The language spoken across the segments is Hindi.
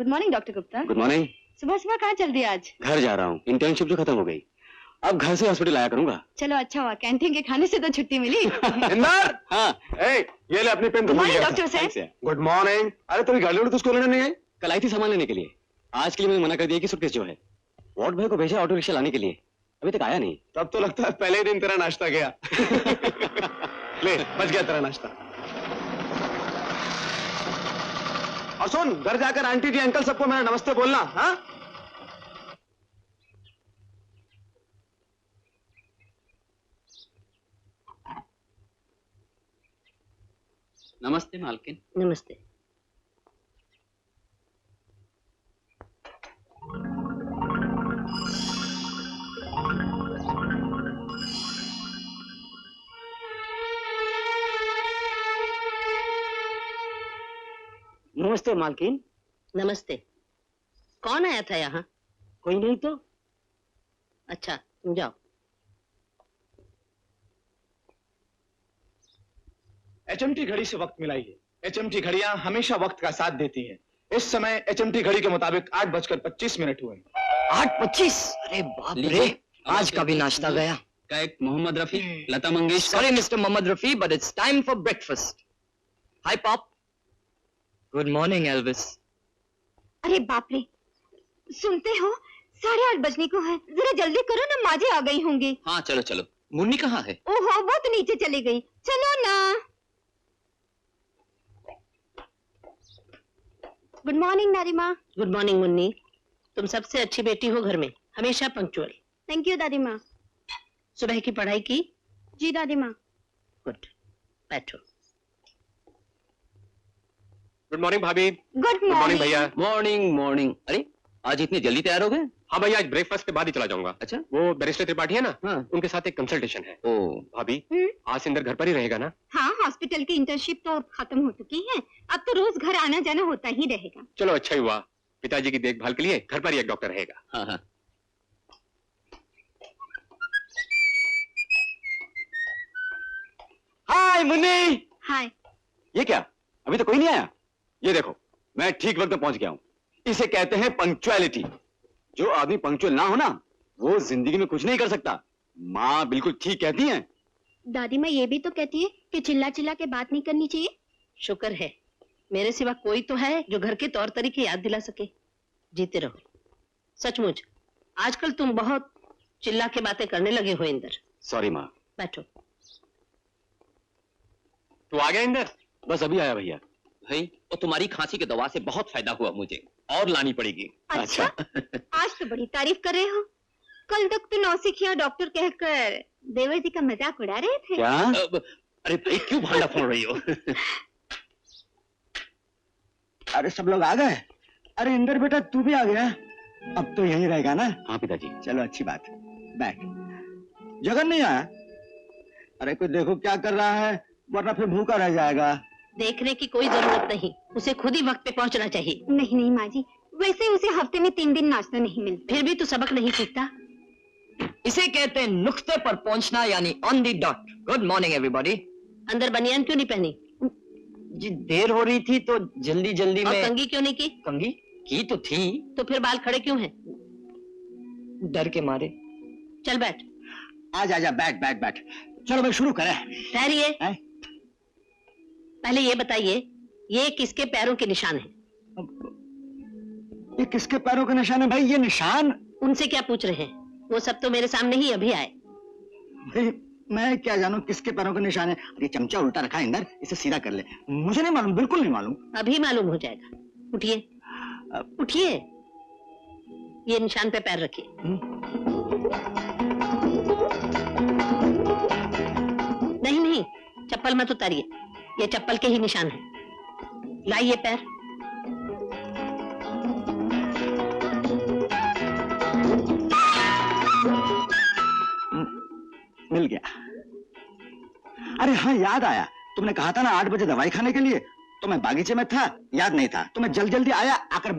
Good morning doctor Gupta. Good morning. सुबह सुबह कहाँ चल दिया आज? घर जा रहा हूँ, इंटर्नशिप जो खत्म हो गई, अब घर से हॉस्पिटल आया करूंगा। चलो अच्छा हुआ, कैंटीन के खाने से तो छुट्टी मिली। इंदर, हाँ, ये ले अपनी पेन। गुड मॉर्निंग डॉक्टर साहब। Good morning. अरे तेरी गाड़ी तो स्कूल नहीं आई? कल आई थी सामान लेने के लिए, आज के लिए मैंने मना कर दिया कि सूटकेस जो है वार्ड भाई को भेजा ऑटो रिक्शा लाने के लिए, अभी तक आया नहीं। तब तो लगता है पहले ही दिन तेरा नाश्ता गया। ले, बच गया तेरा नाश्ता। और सुन, घर जाकर आंटी जी अंकल सबको मेरा नमस्ते बोलना। हाँ, नमस्ते मालकिन। नमस्ते। नमस्ते मालकिन। नमस्ते। कौन आया था यहाँ? कोई नहीं तो। अच्छा, तुम जाओ। HMT घड़ी से वक्त मिलाइए। HMT घड़ियां हमेशा वक्त का साथ देती हैं। इस समय HMT घड़ी के मुताबिक 8:25 हुए। 8:25? अरे बाप रे, आज का भी नाश्ता गया। एक Mohammad Rafi, Lata Mangeshkar. Sorry Mr. Mohammad Rafi, but it's time for breakfast. Hi Pop. Good morning Elvis. अरे बाप रे, सुनते हो 8:30 बजने को है, जरा जल्दी करो ना, माँ जी आ गई होंगी। हाँ चलो चलो। मुन्नी कहाँ है? ओहो, वो तो नीचे चली गई, चलो ना। गुड मॉर्निंग नारी माँ। Good morning Munni. तुम सबसे अच्छी बेटी हो घर में, हमेशा पंक्चुअल। थैंक यू दादी माँ। सुबह की पढ़ाई की? जी दादी माँ। गुड, बैठो। गुड मॉर्निंग भाभी। गुड मॉर्निंग मॉर्निंग भैया। Morning morning. अरे आज इतने जल्दी तैयार हो गए? हाँ भैया, आज ब्रेकफास्ट के बाद ही चला जाऊंगा। अच्छा। वो बैरिस्टर त्रिपाठी है ना, हाँ। उनके साथ एक कंसल्टेशन है। ओ भाभी, हम्म? आज से इंदर घर पर ही रहेगा ना? हाँ, हॉस्पिटल की इंटर्नशिप तो खत्म हो चुकी है, अब तो रोज घर आना जाना होता ही रहेगा। चलो अच्छा ही हुआ, पिताजी की देखभाल के लिए घर पर ही एक डॉक्टर रहेगा। हाँ हाँ। हाय मुन्नी। हाय। ये क्या, अभी तो कोई नहीं आया? ये देखो, मैं ठीक वक्त में पहुंच गया हूं। इसे कहते हैं पंक्चुअलिटी। जो आदमी पंक्चुअल ना हो ना, वो जिंदगी में कुछ नहीं कर सकता। माँ बिल्कुल ठीक कहती हैं। दादी माँ ये भी तो कहती है कि चिल्ला चिल्ला के बात नहीं करनी चाहिए। शुक्र है मेरे सिवा कोई तो है जो घर के तौर तरीके याद दिला सके। जीते रहो। सचमुच आजकल तुम बहुत चिल्ला के बातें करने लगे हो इंदर। सॉरी माँ। बैठो। तू आ गया इंदर? बस अभी आया भैया। भाई वो तुम्हारी खांसी की दवा से बहुत फायदा हुआ मुझे, और लानी पड़ेगी। अच्छा, आज तो बड़ी तारीफ कर रहे हो। कल तक तो नौसिखिया डॉक्टर कहकर देवर जी का मजाक उड़ा रहे थे। क्या? अरे भाई क्यों भांडा फोड़ रही हो? अरे सब लोग आ गए? अरे इंदर बेटा तू भी आ गया? अब तो यही रहेगा ना? हाँ पिताजी। चलो अच्छी बात। बैठ। जगन नहीं आया? अरे कोई देखो क्या कर रहा है, वरना फिर भूखा रह जाएगा। देखने की कोई जरूरत नहीं, उसे खुद ही वक्त पे पहुंचना चाहिए। नहीं नहीं माँ जी, वैसे उसे हफ्ते में 3 दिन नाश्ता नहीं मिलता। फिर भी तू सबक नहीं सीखता। इसे कहते हैं नुक्ते पर पहुंचना, यानी on the dot. Good morning everybody. अंदर बनियान क्यों नहीं पहनी? जी देर हो रही थी तो जल्दी जल्दी और में। कंघी क्यों नहीं की? कंघी की तो थी, तो फिर बाल खड़े क्यों हैं? डर के मारे। चल बैठ। आजा आजा, बैठ बैठ बैठ। चलो भाई शुरू करें। ठहरिए, हैं? पहले ये बताइए ये किसके पैरों के निशान हैं? ये किसके पैरों के निशान है भाई? ये निशान उनसे क्या पूछ रहे हैं? वो सब तो मेरे सामने ही अभी आए। भाई मैं क्या जानूं किसके पैरों के निशान है। ये चमचा उल्टा रखा है इंदर, इसे सीधा कर ले। मुझे नहीं मालूम, बिल्कुल नहीं मालूम। अभी मालूम हो जाएगा। उठिए उठिए, ये निशान पे पैर रखिए। नहीं नहीं, चप्पल मत उतारिए, ये चप्पल के ही निशान है। लाइए पैर। मिल गया। अरे हाँ याद आया, तुमने कहा था ना 8 बजे दवाई खाने के लिए, तो मैं बागीचे में था, याद नहीं था। तो मैं जल्दी जल्दी आया, आकर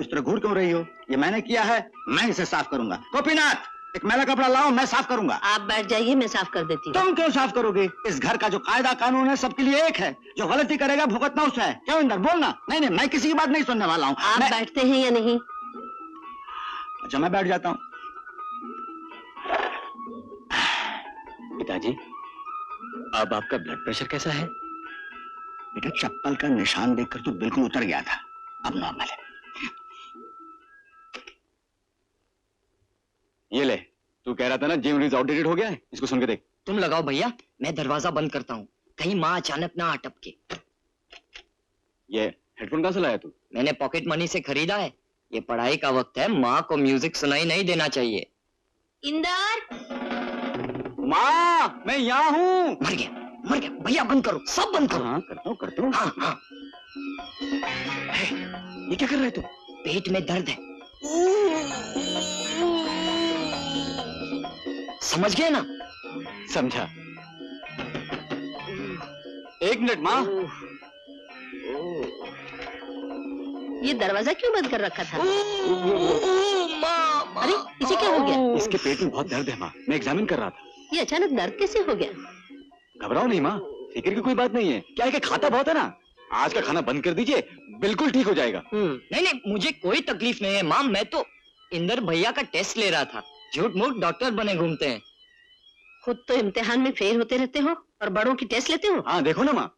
इस तरह घूर क्यों रही हो? ये मैंने किया है, मैं इसे साफ करूंगा। गोपीनाथ एक मैला कपड़ा लाओ, मैं साफ करूंगा। आप बैठ जाइए, मैं साफ कर देती हूँ। तुम क्यों साफ करोगे? इस घर का जो कायदा कानून है सबके लिए एक है। जो गलती करेगा भुगतना उसे है। क्यों इंदर, बोलना। नहीं नहीं, मैं किसी की बात नहीं सुनने वाला हूँ। आप बैठते हैं या नहीं? अच्छा, मैं बैठ जाता हूँ। पिताजी, अब आपका ब्लड प्रेशर कैसा है? बेटा, चप्पल का निशान देखकर तो बिल्कुल उतर गया था, अब नॉर्मल है। ये ले, तू कह रहा था ना जिम रीज आउटडेटेड हो गया है, इसको सुन के देख। तुम लगाओ भैया, मैं दरवाजा बंद करता हूँ, कहीं माँ अचानक ना अटपके। ये हेडफोन कहाँ से लाया तू? मैंने पॉकेट मनी से खरीदा है। ये पढ़ाई का वक्त है, माँ को म्यूजिक सुनाई नहीं देना चाहिए। इंदर, माँ, मैं यहाँ हूँ। मर गया भैया, बंद करो, सब बंद करो। हाँ, करता हूँ। हाँ। ये क्या कर रहे तू? पेट में दर्द है, समझ गए ना? समझा। एक मिनट माँ। ये दरवाजा क्यों बंद कर रखा था? माँ, अरे, इसे क्या हो गया? इसके पेट में बहुत दर्द है माँ, मैं एग्जामिन कर रहा था। ये अचानक दर्द कैसे हो गया? घबराओ नहीं माँ, फिक्र की कोई बात नहीं है। क्या है कि खाता बहुत है ना, आज का खाना बंद कर दीजिए, बिल्कुल ठीक हो जाएगा। नहीं, मुझे कोई तकलीफ नहीं है माँ। मैं तो इंदर भैया का टेस्ट ले रहा था। झूठ मूठ डॉक्टर बने घूमते हैं। खुद तो इम्तिहान में फेल होते रहते हो और बड़ों की टेस्ट लेते हो। हाँ देखो ना माँ।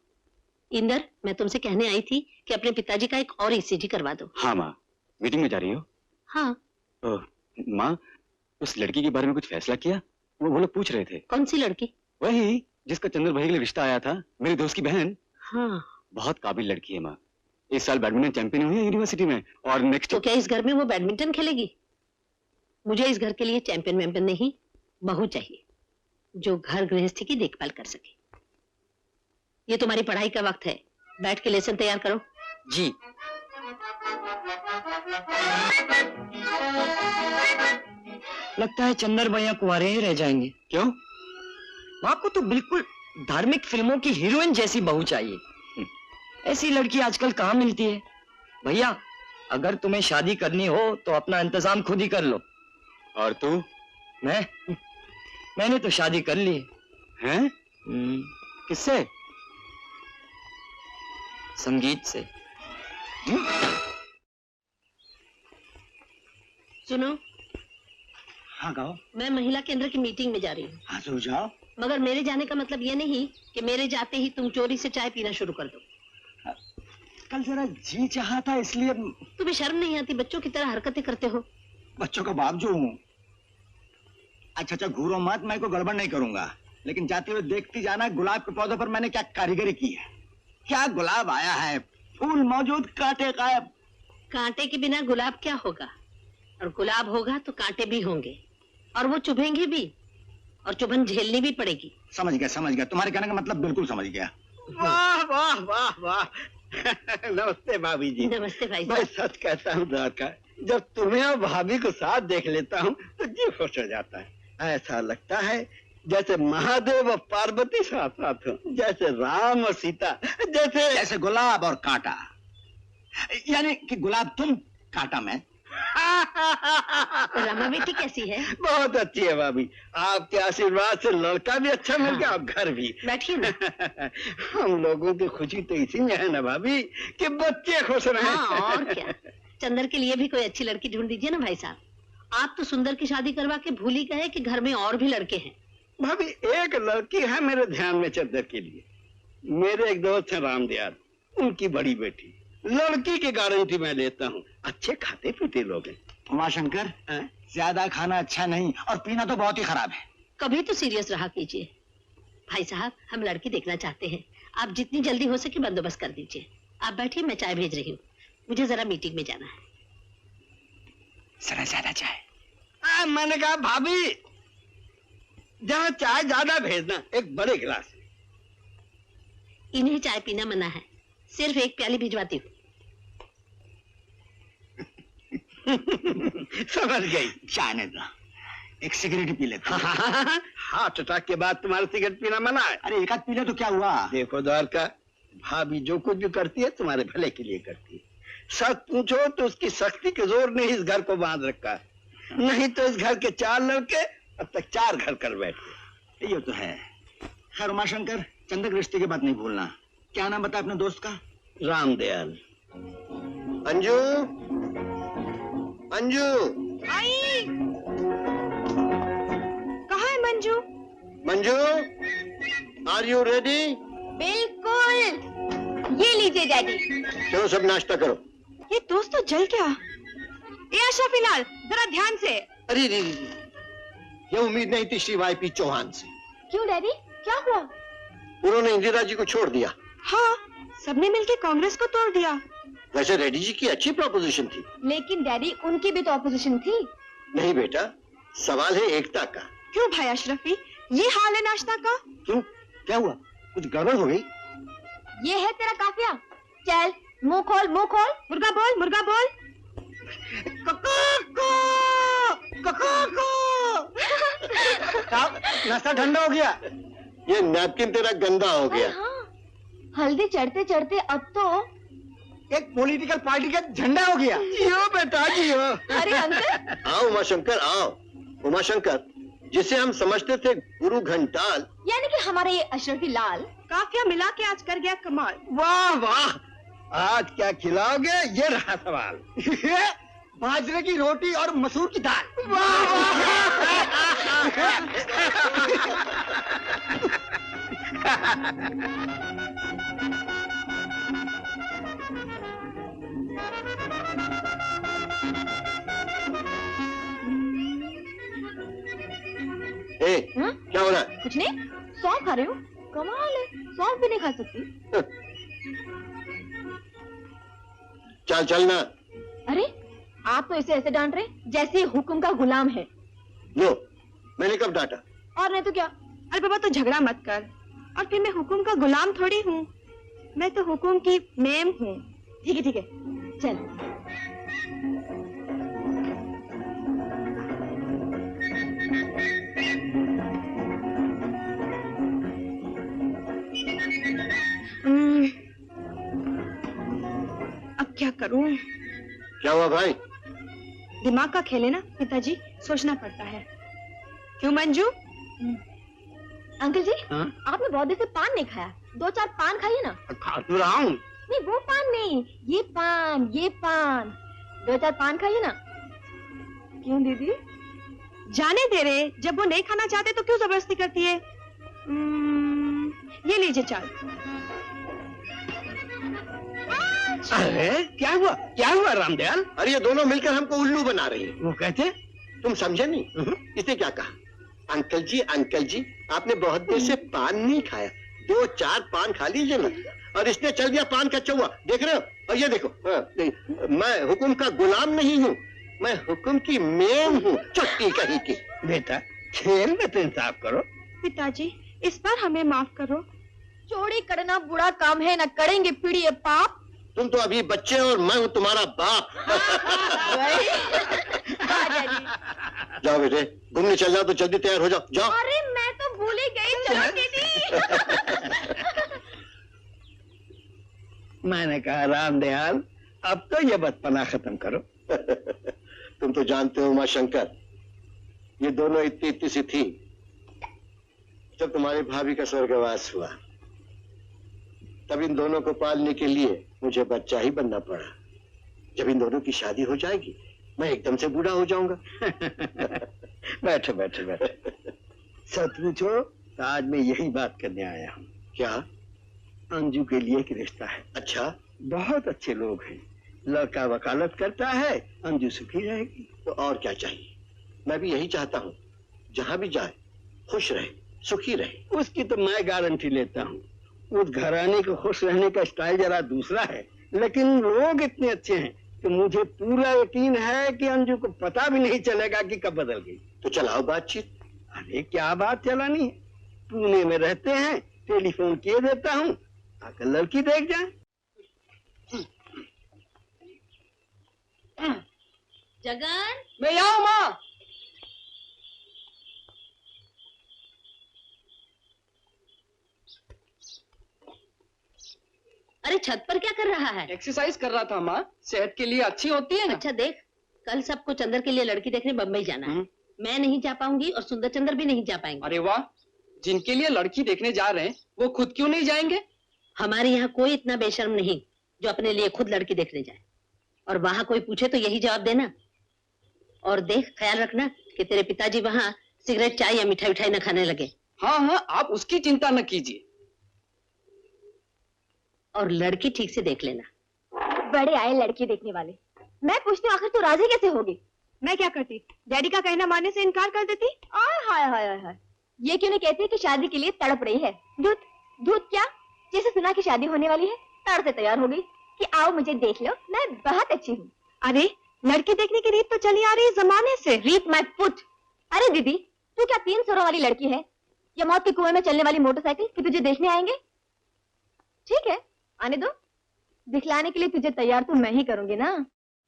इंदर, मैं तुमसे कहने आई थी कि अपने पिताजी का एक और ईसीजी करवा दो। हाँ माँ, मीटिंग में जा रही हो? हाँ। माँ, उस लड़की के बारे में कुछ फैसला किया? वो लोग पूछ रहे थे। कौन सी लड़की? वही जिसका चंद्र भाई के लिए रिश्ता आया था, मेरे दोस्त की बहन। हाँ। बहुत काबिल लड़की है माँ, इस साल बैडमिंटन चैंपियन हुई है यूनिवर्सिटी में, और नेक्स्ट। तो क्या इस घर में वो बैडमिंटन खेलेगी? मुझे इस घर के लिए चैंपियन वैम्पियन नहीं, बहू चाहिए जो घर गृहस्थी की देखभाल कर सके। ये तुम्हारी पढ़ाई का वक्त है, बैठ के लेसन तैयार करो। जी। लगता है चंदर भैया कुंवारे ही रह जाएंगे। क्यों? माँ को तो बिल्कुल धार्मिक फिल्मों की हीरोइन जैसी बहू चाहिए। ऐसी लड़की आजकल कहाँ मिलती है? भैया, अगर तुम्हें शादी करनी हो तो अपना इंतजाम खुद ही कर लो। और तू? मैंने तो शादी कर ली है। किससे? संगीत से। सुनो। हाँ गाओ। मैं महिला केंद्र की मीटिंग में जा रही हूँ। हाँ तो जाओ। मगर मेरे जाने का मतलब ये नहीं कि मेरे जाते ही तुम चोरी से चाय पीना शुरू कर दो। कल जरा जी चाहा था इसलिए। तुम्हें शर्म नहीं आती? बच्चों की तरह हरकतें करते हो। बच्चों का बाप जो हूँ। अच्छा, घूरो मत, मैं कोई गड़बड़ नहीं करूंगा, लेकिन जाते हुए देखती जाना गुलाब के पौधों पर मैंने क्या कारीगरी की है। क्या गुलाब आया है, फूल मौजूद, कांटे गायब। कांटे के बिना गुलाब क्या होगा? और गुलाब होगा तो कांटे भी होंगे, और वो चुभेंगे भी, और चुभन झेलनी भी पड़ेगी। समझ गया, तुम्हारे कहने का मतलब बिल्कुल समझ गया। वाह वाह वाह वाह। नमस्ते भाभी जी। नमस्ते भाई मैं सच कहता हूँ द्वारका, जब तुम्हें और भाभी को साथ देख लेता हूँ तो जी खुश हो जाता है। ऐसा लगता है जैसे महादेव और पार्वती साथ साथ हो, जैसे राम और सीता, जैसे गुलाब और कांटा। यानी कि गुलाब तुम, कांटा मैं। रमा बेटी कैसी है? बहुत अच्छी है भाभी, आपके आशीर्वाद से लड़का भी अच्छा मिल गया और घर भी। बैठिए ना। हम लोगों की खुशी तो इसी में है ना भाभी कि बच्चे खुश रहे। हाँ, और क्या। चंदर के लिए भी कोई अच्छी लड़की ढूंढ दीजिए ना भाई साहब। आप तो सुंदर की शादी करवा के भूल ही गए कि घर में और भी लड़के हैं। भाभी, एक लड़की है मेरे ध्यान में चंदर के लिए। मेरे एक दोस्त है रामदयाल, उनकी बड़ी बेटी। लड़की की गारंटी मैं लेता हूँ, अच्छे खाते पीते लोग हैं। उमाशंकर, ज्यादा खाना अच्छा नहीं और पीना तो बहुत ही खराब है। कभी तो सीरियस रहा कीजिए भाई साहब, हम लड़की देखना चाहते हैं। आप जितनी जल्दी हो सके बंदोबस्त कर दीजिए। आप बैठिए, मैं चाय भेज रही हूँ, मुझे जरा मीटिंग में जाना है। जरा ज्यादा चाय। मैंने कहा भाभी, जहाँ चाय ज्यादा भेजना, एक बड़े गिलास। इन्हें चाय पीना मना है, सिर्फ एक प्याली भिजवाती हूँ। समझ गई। जाने दो, एक सिगरेट पी लेता हूं। हार्ट अटैक के बाद तुम्हारा सिगरेट पीना मना है। अरे एक आध पी ले तो क्या हुआ। देखो द्वारका, भाभी जो कुछ भी करती है तुम्हारे भले के लिए करती है। सच पूछो तो उसकी शक्ति के जोर ने इस घर को बांध रखा है। नहीं तो इस घर के 4 लड़के अब तक 4 घर कर बैठे। ये तो है। खैर उमाशंकर, चंदक रिश्ते की बात नहीं भूलना। क्या नाम बता अपने दोस्त का? रामदयाल। अंजू, अंजू, आई। कहाँ है Manju? Manju, are you ready? बिल्कुल। ये लीजिए डैडी। चलो सब नाश्ता करो। ये दोस्त तो जल क्या? ये अशरफी लाल, जरा ध्यान से। अरे रे, ये उम्मीद नहीं थी श्री वाईपी चौहान से। क्यों डैडी, क्या हुआ? उन्होंने इंदिरा जी को छोड़ दिया। हाँ, सबने मिलकर कांग्रेस को तोड़ दिया। वैसे रेड्डी जी की अच्छी प्रोपोजिशन थी। लेकिन डैडी, उनकी भी तो ऑपोजिशन थी। नहीं बेटा, सवाल है एकता का। क्यों भाई अशरफी, ये हाल है नाश्ता का? क्यों, क्या हुआ? कुछ गड़बड़ हो गई? ये है तेरा काफिया। चल मुंह खोल, मुंह खोल। मुर्गा बोल, मुर्गा बोल। नाश्ता ठंडा हो गया। ये नैपकिन तेरा गंदा हो गया। हाँ, हल्दी चढ़ते चढ़ते अब तो एक पॉलिटिकल पार्टी का झंडा हो गया। जियो बेटा जियो। अरे अंकल। आओ उमाशंकर आओ। उमाशंकर, जिसे हम समझते थे गुरु घंटाल, यानी कि हमारे ये अशरफी लाल काफिया मिला के आज कर गया कमाल। वाह वाह, आज क्या खिलाओगे ये रहा सवाल। बाजरे की रोटी और मसूर की दाल। वाह क्या हो रहा है? कुछ नहीं, सौंफ खा रही हूँ। कमाल है, सौंफ भी नहीं खा सकती। चल चलना। अरे आप तो इसे ऐसे डांट रहे जैसे हुक्म का गुलाम है। लो, मैंने कब डांटा? और नहीं तो क्या। अरे बाबा तो झगड़ा मत कर। और फिर मैं हुक्म का गुलाम थोड़ी हूँ, मैं तो हुक्म की मेम हूँ। ठीक है चल। अब क्या करूं? क्या हुआ भाई? दिमाग का खेल है ना पिताजी, सोचना पड़ता है। क्यों मंजू? अंकल जी, आपने बहुत देर से पान नहीं खाया। 2-4 पान खाइए ना। खा तो रहा हूँ। नहीं वो पान नहीं, ये पान 2-4 पान खाइए ना। क्यों दीदी? जाने दे रहे, जब वो नहीं खाना चाहते तो क्यों जबरदस्ती करती है? ये लीजिए चाल। अरे क्या हुआ रामदयाल? अरे ये दोनों मिलकर हमको उल्लू बना रही है। वो कहते? तुम समझे नहीं? इसने क्या कहा? अंकल जी आपने बहुत देर से पान नहीं खाया, 2-4 पान खा लीजिए ना। और इसने चल दिया पान का चौवा, देख रहे हो? और ये देखो, मैं हुक्म का गुलाम नहीं हूँ, मैं हुक्म की मेम हूँ, चुट्टी कहीं की। बेटा खेल में तो इंसाफ करो। पिताजी इस बार हमें माफ करो। चोरी करना बुरा काम है, न करेंगे पीढ़ी ये पाप। तुम तो अभी बच्चे और मैं हूँ तुम्हारा बाप। जाओ बेटे, घूमने चल जाओ, तो जल्दी तैयार हो जाओ। अरे मैं तो भूल ही गई। चलो दीदी। मैंने कहा रामदयाल, अब तो ये बचपना खत्म करो। तुम तो जानते हो उमाशंकर, ये दोनों इतनी सी थी जब तुम्हारी भाभी का स्वर्गवास हुआ। तब इन दोनों को पालने के लिए मुझे बच्चा ही बनना पड़ा। जब इन दोनों की शादी हो जाएगी, मैं एकदम से बूढ़ा हो जाऊंगा। बैठो। सच पूछो तो आज मैं यही बात करने आया हूँ। क्या? अंजू के लिए एक रिश्ता है। अच्छा? बहुत अच्छे लोग हैं, लड़का वकालत करता है, अंजू सुखी रहेगी। तो और क्या चाहिए? मैं भी यही चाहता हूँ, जहाँ भी जाए खुश रहे, सुखी रहे। उसकी तो मैं गारंटी लेता हूँ। उस घराने को खुश रहने का स्टाइल जरा दूसरा है, लेकिन लोग इतने अच्छे हैं कि मुझे पूरा यकीन है कि अंजू को पता भी नहीं चलेगा कि कब बदल गई। तो चलाओ बातचीत। अरे क्या बात चलानी है? पुणे में रहते हैं, टेलीफोन किए देता हूँ, आकर लड़की देख जाए। जगन, मैं आऊँ माँ। अरे छत पर क्या कर रहा है? एक्सरसाइज कर रहा था माँ, सेहत के लिए अच्छी होती है ना। अच्छा देख, कल सबको चंदर के लिए लड़की देखने बम्बई जाना है। मैं नहीं जा पाऊंगी और सुंदर चंदर भी नहीं जा पाएंगे। अरे वाह, जिनके लिए लड़की देखने जा रहे हैं वो खुद क्यों नहीं जाएंगे? हमारे यहाँ कोई इतना बेशर्म नहीं जो अपने लिए खुद लड़की देखने जाए। और वहां कोई पूछे तो यही जवाब देना। और देख, ख्याल रखना कि तेरे पिताजी वहां सिगरेट, चाय या मिठाई उठाई न खाने लगे। हाँ हाँ, आप उसकी चिंता न कीजिए। और लड़की ठीक से देख लेना। बड़े आए लड़की देखने वाले। मैं पूछती हूँ आखिर तू राजी कैसे होगी? मैं क्या करती? डैडी का कहना मानने से इनकार कर देती? हाय हाय हाय हाय, ये क्यों नहीं कहती कि शादी के लिए तड़प रही है? दूध दूध क्या? जैसे सुना कि शादी होने वाली है, तड़ से तैयार हो गई कि आओ मुझे देख लो, मैं बहुत अच्छी हूँ। अरे लड़की देखने की रीत तो चली आ रही है जमाने से। रीत मैं पुट। अरे दीदी, तू क्या 3 सरों वाली लड़की है या मौत के कुएं में चलने वाली मोटरसाइकिल कि तुझे देखने आएंगे? ठीक है, आने दो। दिखलाने के लिए तुझे तैयार तो मैं ही करूंगी ना।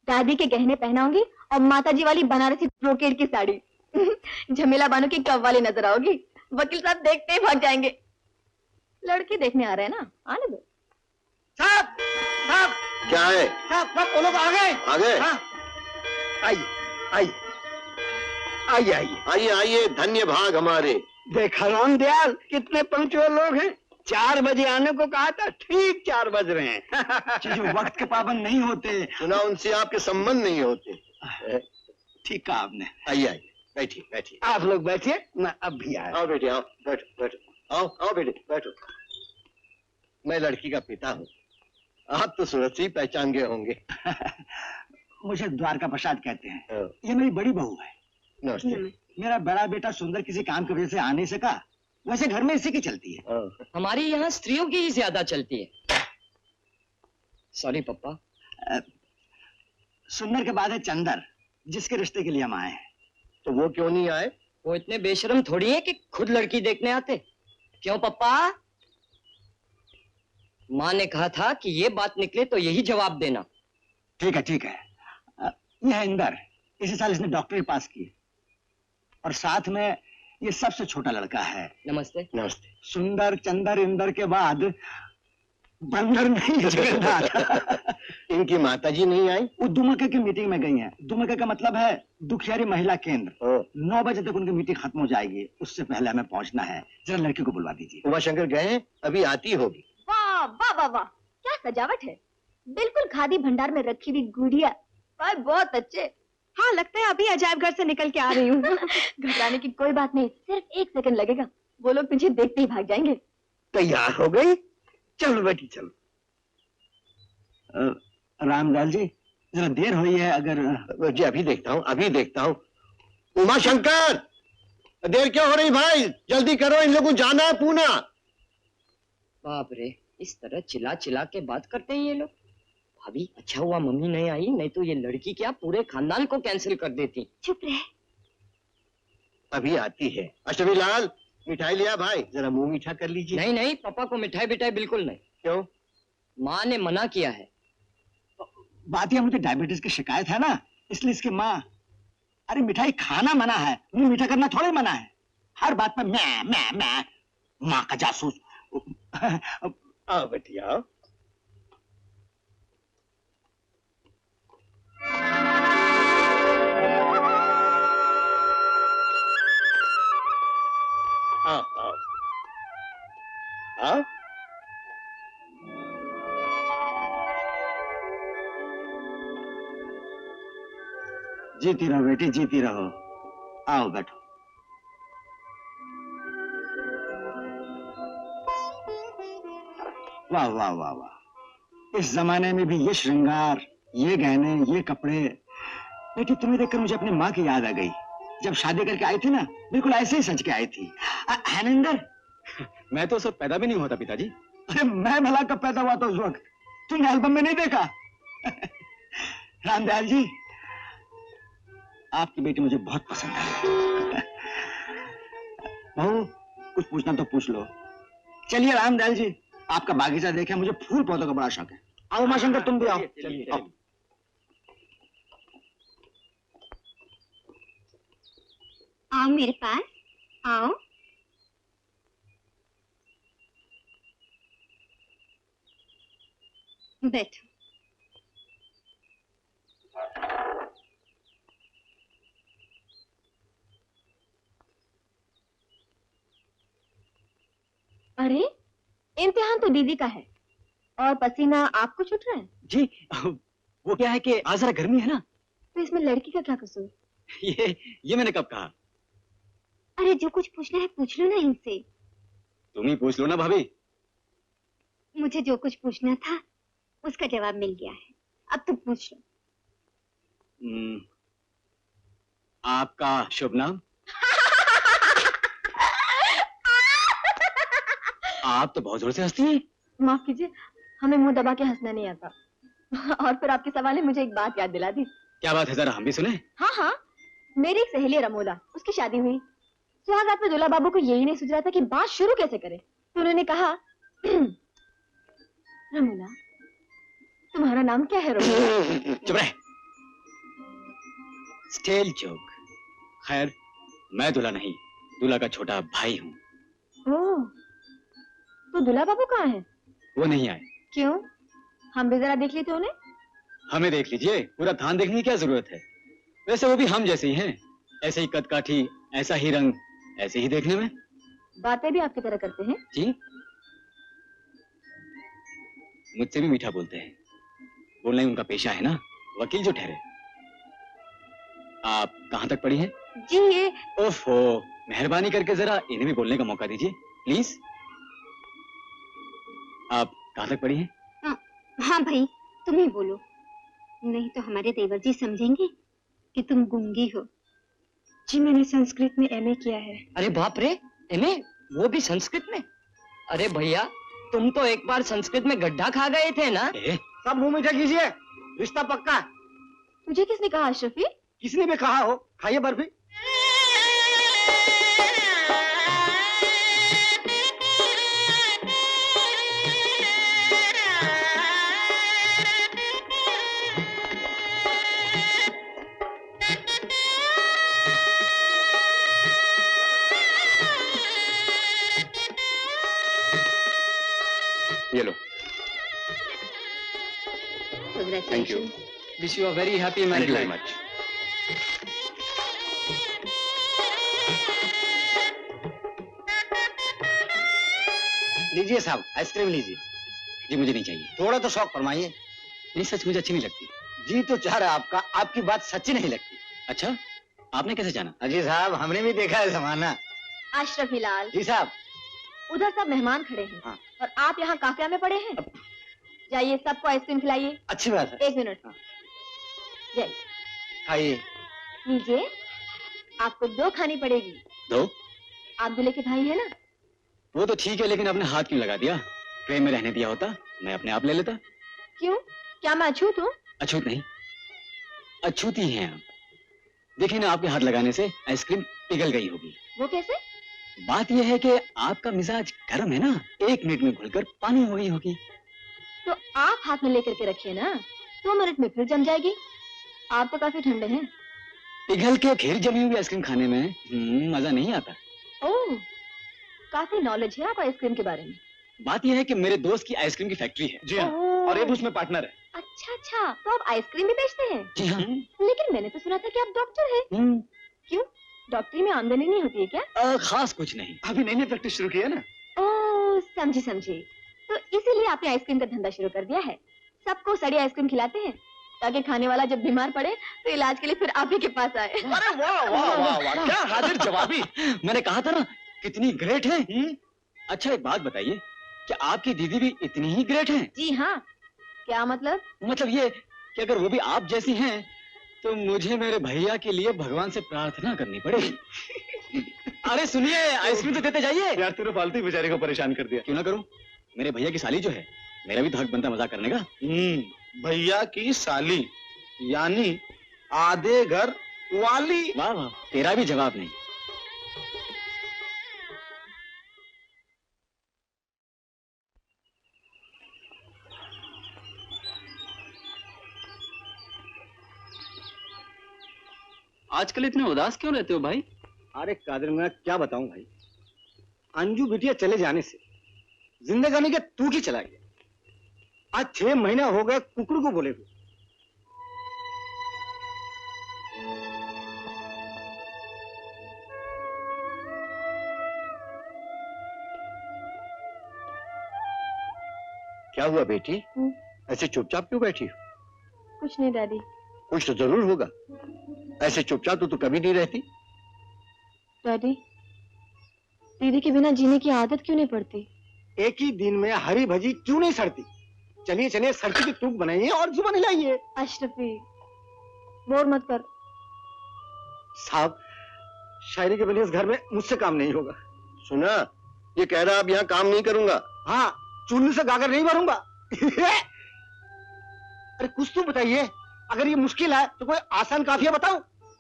दादी के गहने पहनाऊंगी और माताजी वाली बनारसी ब्रोकेड की साड़ी। झमेला बानो की कव्वाली नजर आओगी। वकील साहब देखते ही भाग जाएंगे। लड़की देखने आ रहे हैं ना, आने दो। साहब साहब, क्या है साहब? वो लोग आ गए। आ गए? हाँ। आइए आइए आइए आइए आइए आइए, धन्य भाग हमारे। देखा रामदयाल, कितने पंक्चुअल लोग हैं। 4 बजे आने को कहा था, ठीक 4 बज रहे हैं। जो वक्त के पाबंद नहीं होते। सुना उनसे आपके संबंध नहीं होते। ठीक कहा आपने। आइए आइए, बैठिए बैठिए। आप लोग बैठिए, मैं अब भी आया। आओ बेटे, आओ, बैठो बैठो। आओ आओ बेटे, बैठो। मैं लड़की का पिता हूँ। आप तो सूरत से ही पहचान गए होंगे। मुझे द्वारका प्रसाद कहते हैं। हाँ। ये मेरी बड़ी बहू है। नमस्ते। मेरा बड़ा बेटा सुंदर किसी काम की वजह से आ नहीं सका, वैसे घर में इसी की चलती है। हाँ। हमारी यहाँ स्त्रियों की ही ज्यादा चलती है। सॉरी पापा। सुंदर के बाद है चंदर, जिसके रिश्ते के लिए हम आए हैं। तो वो क्यों नहीं आए? वो इतने बेशर्म थोड़ी है कि खुद लड़की देखने आते। क्यों पापा? माँ ने कहा था कि ये बात निकले तो यही जवाब देना। ठीक है ठीक है। ये है इंदर, इसी साल इसने डॉक्टरी पास की। और साथ में ये सबसे छोटा लड़का है। नमस्ते। नमस्ते। सुंदर, चंदर, इंदर के बाद बंदर नहीं, जगन्नाथ। इनकी माताजी नहीं आई? वो दुमके की मीटिंग में गई हैं। दुमके का मतलब है दुखियारी महिला केंद्र। 9 बजे तक उनकी मीटिंग खत्म हो जाएगी, उससे पहले हमें पहुंचना है। जरा लड़की को बुलवा दीजिए। उमा शंकर गए हैं, अभी आती होगी। वाह वाह वाह वाह, क्या सजावट है। बिल्कुल खादी भंडार में रखी हुई गुड़िया। वाह, बहुत अच्छे। हाँ, लगता है अभी अजायब घर से निकल के आ रही हूँ। घबराने की कोई बात नहीं, सिर्फ 1 सेकंड लगेगा। वो लोग तुझे देखते ही भाग जाएंगे। तैयार हो गई? चलो बेटी चलो। रामलाल जी, जरा देर हुई है, अगर जी अभी देखता हूँ, अभी देखता हूँ। उमा शंकर, देर क्यों हो रही भाई? जल्दी करो, इन लोगों को जाना है पूना। बाप रे, इस तरह चिल्ला चिल्ला के बात करते हैं ये लोग। भाभी, अच्छा हुआ मम्मी नहीं आई, नहीं तो ये लड़की क्या पूरे खानदान को कैंसिल कर देती। चुप रहे। अभी आती है। अष्टमी लाल, मिठाई लिया भाई, जरा मुंह मीठा कर लीजिए। नहीं नहीं, पापा को मिठाई बिठाई बिल्कुल नहीं। क्यों? माँ ने मना किया है। बात यह, मुझे डायबिटीज की शिकायत है ना, इसलिए इसकी माँ। अरे मिठाई खाना मना है, मुंह मीठा करना थोड़ी मना है। हर बात पर मैं माँ का जासूस। आओ बेटी आओ। आओ आओ आओ। जीती रहो बेटी, जीती रहो। आओ बैठो। वाह वाह वाह वाह, इस जमाने में भी ये श्रृंगार, ये गहने, ये कपड़े। बेटी, तुम्हें देखकर मुझे अपनी माँ की याद आ गई। जब शादी करके आई थी ना, बिल्कुल ऐसे ही सज के आई थी। हैनिंदर, मैं तो सब पैदा भी नहीं होता पिताजी। अरे मैं भला कब पैदा हुआ था उस वक्त? तुमने एल्बम में नहीं देखा? रामदयाल जी, आपकी बेटी मुझे बहुत पसंद है। बहू, कुछ पूछना तो पूछ लो। चलिए रामदयाल जी, आपका बागीचा देखे, मुझे फूल पौधों का बड़ा शौक है। आओ उमाशंकर, तुम भी आओ। आओ। आओ मेरे पास, आओ। बैठो। अरे इम्तिहान तो दीदी का है और पसीना आपको छूट रहा है। जी वो क्या है कि आज जरा गर्मी है ना। तो इसमें लड़की का क्या कसूर? ये मैंने कब कहा? अरे जो कुछ पूछना है पूछ लो ना इनसे। तुम ही पूछ लो ना भाभी। मुझे जो कुछ पूछना था उसका जवाब मिल गया है, अब तुम पूछ लो। आपका शुभ नाम? आप तो बहुत जोर से हंसती हैं। माफ कीजिए, हमें मुंह दबा के हंसना नहीं आता। और फिर आपके सवाल ने मुझे एक बात याद दिला दी। क्या बात है, जरा हम भी सुने। हाँ हाँ, मेरी एक सहेली है रमोला, उसकी शादी हुई। सुहागरात में दूल्हा बाबू को यही नहीं सूझ रहा था कि बात शुरू कैसे करे, तो उन्होंने कहा रमोला तुम्हारा नाम क्या है? रमोला। चुप रहे। Stale joke. खैर मैं दूल्हा नहीं, दूल्हा का छोटा भाई हूँ। ओह, तो दूल्हा बाबू कहाँ है? वो नहीं आए। क्यों? हम भी जरा देख लेते उन्हें। हमें देख लीजिए, पूरा थान देखने की क्या जरूरत है। वैसे वो भी हम जैसे ही हैं, ऐसे ही कद काठी, ऐसा ही रंग, ऐसे ही देखने में। बातें भी आपकी तरह करते हैं। जी, मुझसे भी मीठा बोलते हैं। बोलना ही उनका पेशा है ना, वकील जो ठहरे। आप कहाँ तक पढ़ी हैं? जी ये ओफो, मेहरबानी करके जरा इन्हें भी बोलने का मौका दीजिए प्लीज। आप कहाँ तक पढ़ी हैं? हाँ भाई, तुम ही बोलो, नहीं तो हमारे देवर जी समझेंगे कि तुम गूंगी हो। जी मैंने संस्कृत में एमए किया है। अरे बाप रे, एमए, वो भी संस्कृत में? अरे भैया, तुम तो एक बार संस्कृत में गड्ढा खा गए थे ना? सब मुंह मीठा कीजिए, रिश्ता पक्का। तुझे किसने कहा अशरफी? किसने भी कहा हो, खाइए बर्फी। ये लो। Thank you. Wish you a very happy Thank you married very life. much. लीजिए साहब, आइसक्रीम लीजिए। जी मुझे नहीं चाहिए। थोड़ा तो शौक फरमाइए। नहीं, सच मुझे अच्छी नहीं लगती। जी तो चाह रहा आपका, आपकी बात सच्ची नहीं लगती। अच्छा, आपने कैसे जाना? अजी साहब, हमने भी देखा है जमाना। अशरफी लाल, जी साहब। उधर सब मेहमान खड़े हैं। हाँ। और आप यहाँ काफिया में पड़े हैं। जाइए सबको आइसक्रीम खिलाइए। अच्छी बात है। 1 मिनट। हाँ। जाइए, खाइए। लीजिए, आपको 2 खानी पड़ेगी। 2? आप दूल्हे के भाई है ना? वो तो ठीक है, लेकिन आपने हाथ क्यों लगा दिया? प्रेम में रहने दिया होता, मैं अपने आप ले लेता। क्यों, क्या मैं अछूत हूँ? अछूत नहीं, अछूती हैं आप। देखिए ना, आपके हाथ लगाने से आइसक्रीम पिघल गई होगी। वो कैसे? बात यह है कि आपका मिजाज गर्म है ना, 1 मिनट में घुलकर पानी हो गई होगी। तो आप हाथ में लेकर के रखिए ना, 2 मिनट में फिर जम जाएगी। आप तो काफी ठंडे हैं। पिघल के फिर जमी हुई आइसक्रीम खाने में मजा नहीं आता। ओह, काफी नॉलेज है आपको आइसक्रीम के बारे में। बात यह है कि मेरे दोस्त की आइसक्रीम की फैक्ट्री है। जी हाँ, ओह। और ये भी उसमें पार्टनर है। अच्छा अच्छा, तो आप आइसक्रीम भी बेचते हैं? जी हाँ। लेकिन मैंने तो सुना था कि आप डॉक्टर हैं। क्यों, डॉक्टरी में आमदनी नहीं होती है क्या? खास कुछ नहीं। अभी नई नई प्रैक्टिस शुरू की है ना। ओह, समझी समझी। तो इसीलिए आपने आइसक्रीम का धंधा शुरू कर दिया है। सबको सड़ी आइसक्रीम खिलाते हैं ताकि खाने वाला जब बीमार पड़े तो इलाज के लिए फिर आप ही के पास आए। अरे वाह वाह वाह वाह, क्या हाजिर जवाबी। मैंने कहा था ना, कितनी ग्रेट है। अच्छा एक बात बताइए, क्या आपकी दीदी भी इतनी ही ग्रेट है? जी हाँ। क्या मतलब? मतलब ये कि अगर वो भी आप जैसी हैं तो मुझे मेरे भैया के लिए भगवान से प्रार्थना करनी पड़ेगी। अरे सुनिए, आइसक्रीम तो देते जाइए। यार तूने फालतू ही बेचारे को परेशान कर दिया। क्यों ना करूं, मेरे भैया की साली जो है, मेरा भी तो हक बनता मजाक करने का। भैया की साली, यानी आधे घर वाली। वाह वाह, तेरा भी जवाब नहीं। आजकल इतने उदास क्यों रहते हो भाई? अरे कादिर, मैं क्या बताऊं भाई, अंजू बिटिया चले जाने से जिंदगानी के तू की चला गया। आज 6 महीना हो गए कुकड़ को बोले हुए। क्या हुआ बेटी? ऐसे चुपचाप क्यों बैठी हो? कुछ नहीं डैडी। कुछ तो जरूर होगा। ऐसे चुपचाप तो तू कभी नहीं रहती। डैडी, दीदी के बिना जीने की आदत क्यों नहीं पड़ती? एक ही दिन में हरी भजी क्यों नहीं सड़ती? चलिए चलिए, सब्जी की टूक बनाइए और जुबान हिलाइए। अशरफी, बोर मत कर। साहब, शायरी के बने इस घर में मुझसे काम नहीं होगा। सुना, ये कह रहा अब यहाँ काम नहीं करूंगा। हाँ, चुन्नी से गागर नहीं भरूंगा। अरे कुछ तो बताइए, अगर ये मुश्किल है तो कोई आसान काफिया बताओ।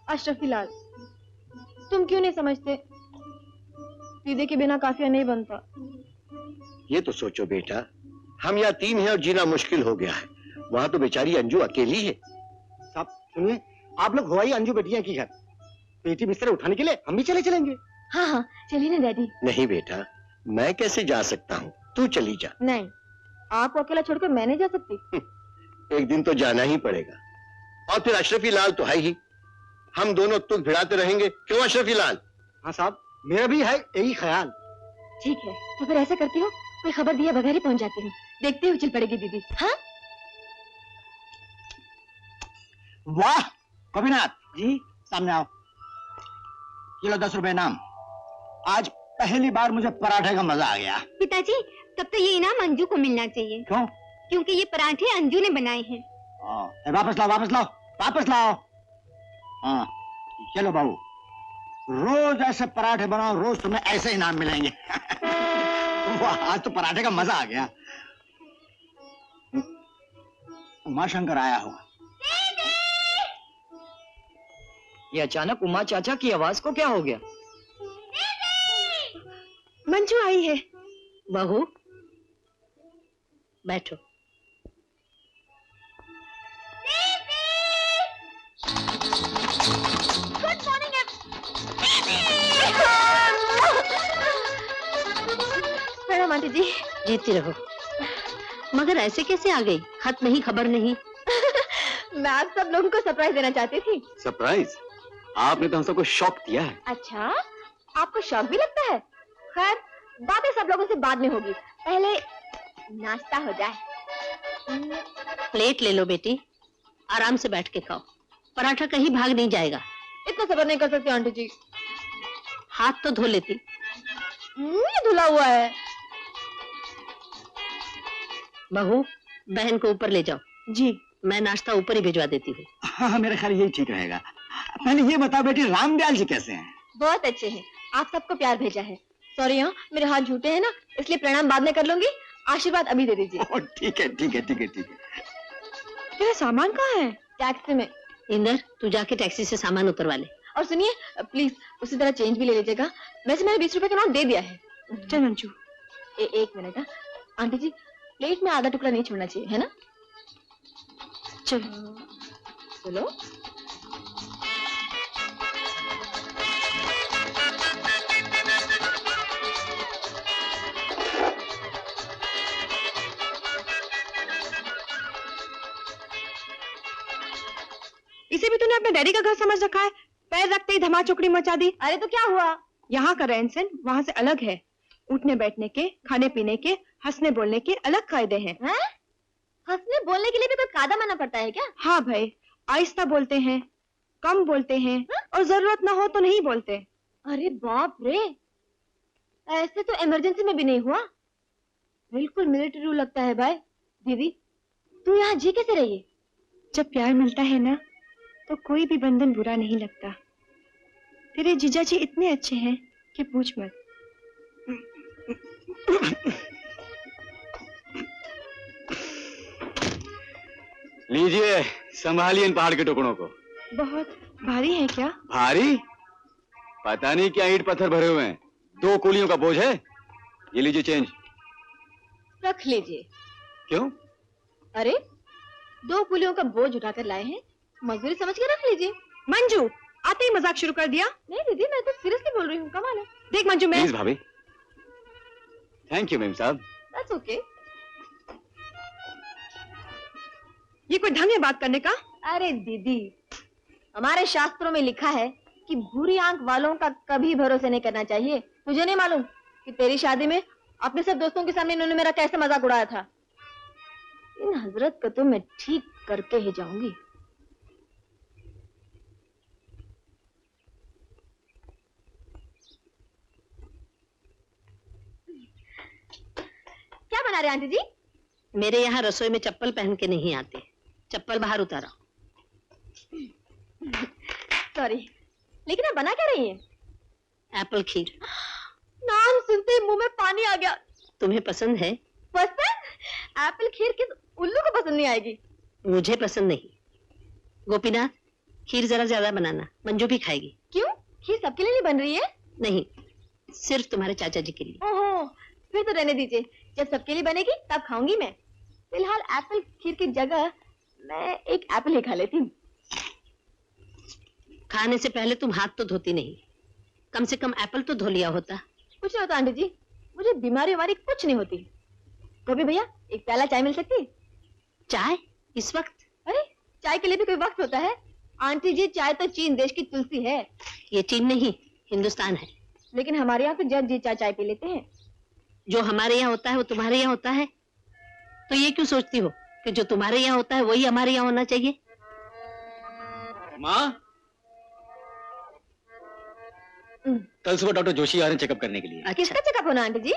अशरफी लाल, तुम क्यों नहीं समझते? दीदी के बिना काफिया नहीं बनता। ये तो सोचो बेटा, हम यहाँ 3 हैं और जीना मुश्किल हो गया है। वहां तो बेचारी अंजू अकेली है। साहब सुनिए, आप लोग हवाई अंजू बेटियां की घर, पेटी बिस्तर उठाने के लिए हम भी चलेंगे। हाँ हाँ, चलिए ना डैडी। नहीं बेटा, मैं कैसे जा सकता हूँ, तू चली जा। नहीं, आपको अकेला छोड़कर मैं नहीं जा सकती। एक दिन तो जाना ही पड़ेगा। और फिर अशरफी लाल तो है ही, हम दोनों तुक भिड़ाते रहेंगे। क्यों अशरफी लाल? हाँ साहब, मेरा भी है यही ख्याल। ठीक है, तो फिर ऐसा करती हूँ, कोई खबर दिए बगैर ही पहुंच जाती हूँ। देखते हुए चल पड़ेगी दीदी। हाँ वाह कविनाथ जी, सामने आओ। किलो 10 रुपए इनाम। आज पहली बार मुझे पराठे का मजा आ गया। पिताजी, तब तो ये इनाम अंजू को मिलना चाहिए। क्यों? क्योंकि ये पराठे अंजू ने बनाए हैं। वापस लाओ वापस लाओ वापस लाओ। हाँ चलो बाबू, रोज ऐसे पराठे बनाओ, रोज तुम्हें ऐसे इनाम मिलेंगे। वाह, आज तो पराठे का मजा आ गया। उमाशंकर आया होगा। ये अचानक उमा चाचा की आवाज को क्या हो गया? मंजू आई है। बहू, बैठो। Good morning. प्रणाम आंटी जी। जीती रहो। मगर ऐसे कैसे आ गई? खत नहीं, खबर नहीं। मैं आप सब लोगों को सरप्राइज देना चाहती थी। सरप्राइज? आपने तो हम सबको शॉक दिया है। अच्छा, आपको शौक भी लगता है? खैर, बातें सब लोगों से बाद में होगी, पहले नाश्ता हो जाए। प्लेट ले लो बेटी, आराम से बैठ के खाओ। पराठा कहीं भाग नहीं जाएगा। इतना सब्र नहीं कर सकती आंटी जी। हाथ तो धो लेती। ये धुला हुआ है। बहू, बहन को ऊपर ले जाओ। जी। मैं नाश्ता ऊपर ही भिजवा देती हूँ। हाँ, मेरे ख्याल यही ठीक रहेगा। पहले ये बताओ बेटी, रामदयाल जी कैसे हैं? बहुत अच्छे हैं। आप सबको प्यार भेजा है। सॉरी हाँ, मेरे हाथ झूठे हैं ना, इसलिए प्रणाम बाद में कर लूंगी। आशीर्वाद अभी दे दीजिए। ठीक है ठीक है ठीक है ठीक है। तेरा सामान कहाँ है? टैक्सी में। इंदर, तू जाके टैक्सी से सामान उतरवा ले। और सुनिए प्लीज, उसी तरह चेंज भी ले लीजिएगा। वैसे मैंने 20 रुपए का नोट दे दिया है। चल मंजू, एक मिनट। हाँ आंटी जी, प्लेट में आधा टुकड़ा नहीं छोड़ना चाहिए, है ना? चलो चलो। इसे भी तूने अपने डैडी का घर समझ रखा है। पैर रखते ही धमा चौकड़ी मचा दी। अरे तो क्या हुआ? यहाँ का रहन सहन वहाँ से अलग है। उठने बैठने के, खाने पीने के, हंसने बोलने के अलग कायदे हैं। हंसने बोलने के लिए भी कोई कायदा मानना पड़ता है क्या? हाँ भाई, आहिस्ता बोलते हैं, कम बोलते हैं, और जरूरत ना हो तो नहीं बोलते। अरे बाप रे, ऐसे तो इमरजेंसी में भी नहीं हुआ। बिल्कुल मिलिट्री रूल लगता है भाई। दीदी, तू यहाँ जी कैसे रही है? जब प्यार मिलता है ना, तो कोई भी बंधन बुरा नहीं लगता। तेरे जीजा जी इतने अच्छे हैं कि पूछ मत। लीजिए, संभालिए इन पहाड़ के टुकड़ों को। बहुत भारी है क्या? भारी? पता नहीं क्या ईंट पत्थर भरे हुए हैं। 2 कुलियों का बोझ है। ये लीजिए चेंज। रख लीजिए। क्यों? अरे 2 कुलियों का बोझ उठाकर लाए हैं, मजदूरी समझ के रख लीजिए। मंजू, आते ही मजाक शुरू कर दिया। नहीं दीदी, मैं तो सीरियसली बोल रही हूँ। कमाल है। देख मंजू, मैं प्लीज भाभी। थैंक यू मेम साहब। That's okay. ये कोई ढंग है बात करने का? अरे दीदी, हमारे शास्त्रों में लिखा है कि बुरी आंख वालों का कभी भरोसा नहीं करना चाहिए। तुझे नहीं मालूम कि तेरी शादी में अपने सब दोस्तों के सामने इन्होंने मेरा कैसे मजाक उड़ाया था? इन हजरत को तो मैं ठीक करके ही जाऊंगी। क्या बना रहे आंटी जी? मेरे यहाँ रसोई में चप्पल पहन के नहीं आते, चप्पल बाहर उतारो। सॉरी, लेकिन आप बना क्या रही हैं? एप्पल खीर। नाम सुनते ही मुंह में पानी आ गया। तुम्हें पसंद है? पसंद? एप्पल खीर किस उल्लू को पसंद नहीं आएगी? मुझे पसंद नहीं। गोपीनाथ, खीर जरा ज्यादा बनाना, मंजू भी खाएगी। क्यों? खीर सबके लिए नहीं बन रही है? नहीं, सिर्फ तुम्हारे चाचा जी के लिए। ओहो, फिर तो रहने दीजिए। जब सबके लिए बनेगी तब खाऊंगी मैं। फिलहाल एप्पल खीर की जगह मैं एक एप्पल ही खा लेती हूँ। खाने से पहले तुम हाथ तो धोती नहीं, कम से कम एप्पल तो धो लिया होता। कुछ नहीं होता आंटी जी, मुझे बीमारी हमारी कुछ नहीं होती। गोभी भैया, एक प्याला चाय मिल सकती है? चाय इस वक्त? अरे, चाय के लिए भी कोई वक्त होता है? आंटी जी, चाय तो चीन देश की तुलसी है। ये चीन नहीं, हिंदुस्तान है। लेकिन हमारे यहाँ तो जब जी चाय पी लेते हैं। जो हमारे यहाँ होता है वो तुम्हारे यहाँ होता है, तो ये क्यों सोचती हो कि जो तुम्हारे यहाँ होता है वही हमारे यहाँ होना चाहिए? माँ, कल सुबह डॉक्टर जोशी आ रहे हैं चेकअप करने के लिए। अच्छा, किसका चेकअप होना आंटी जी?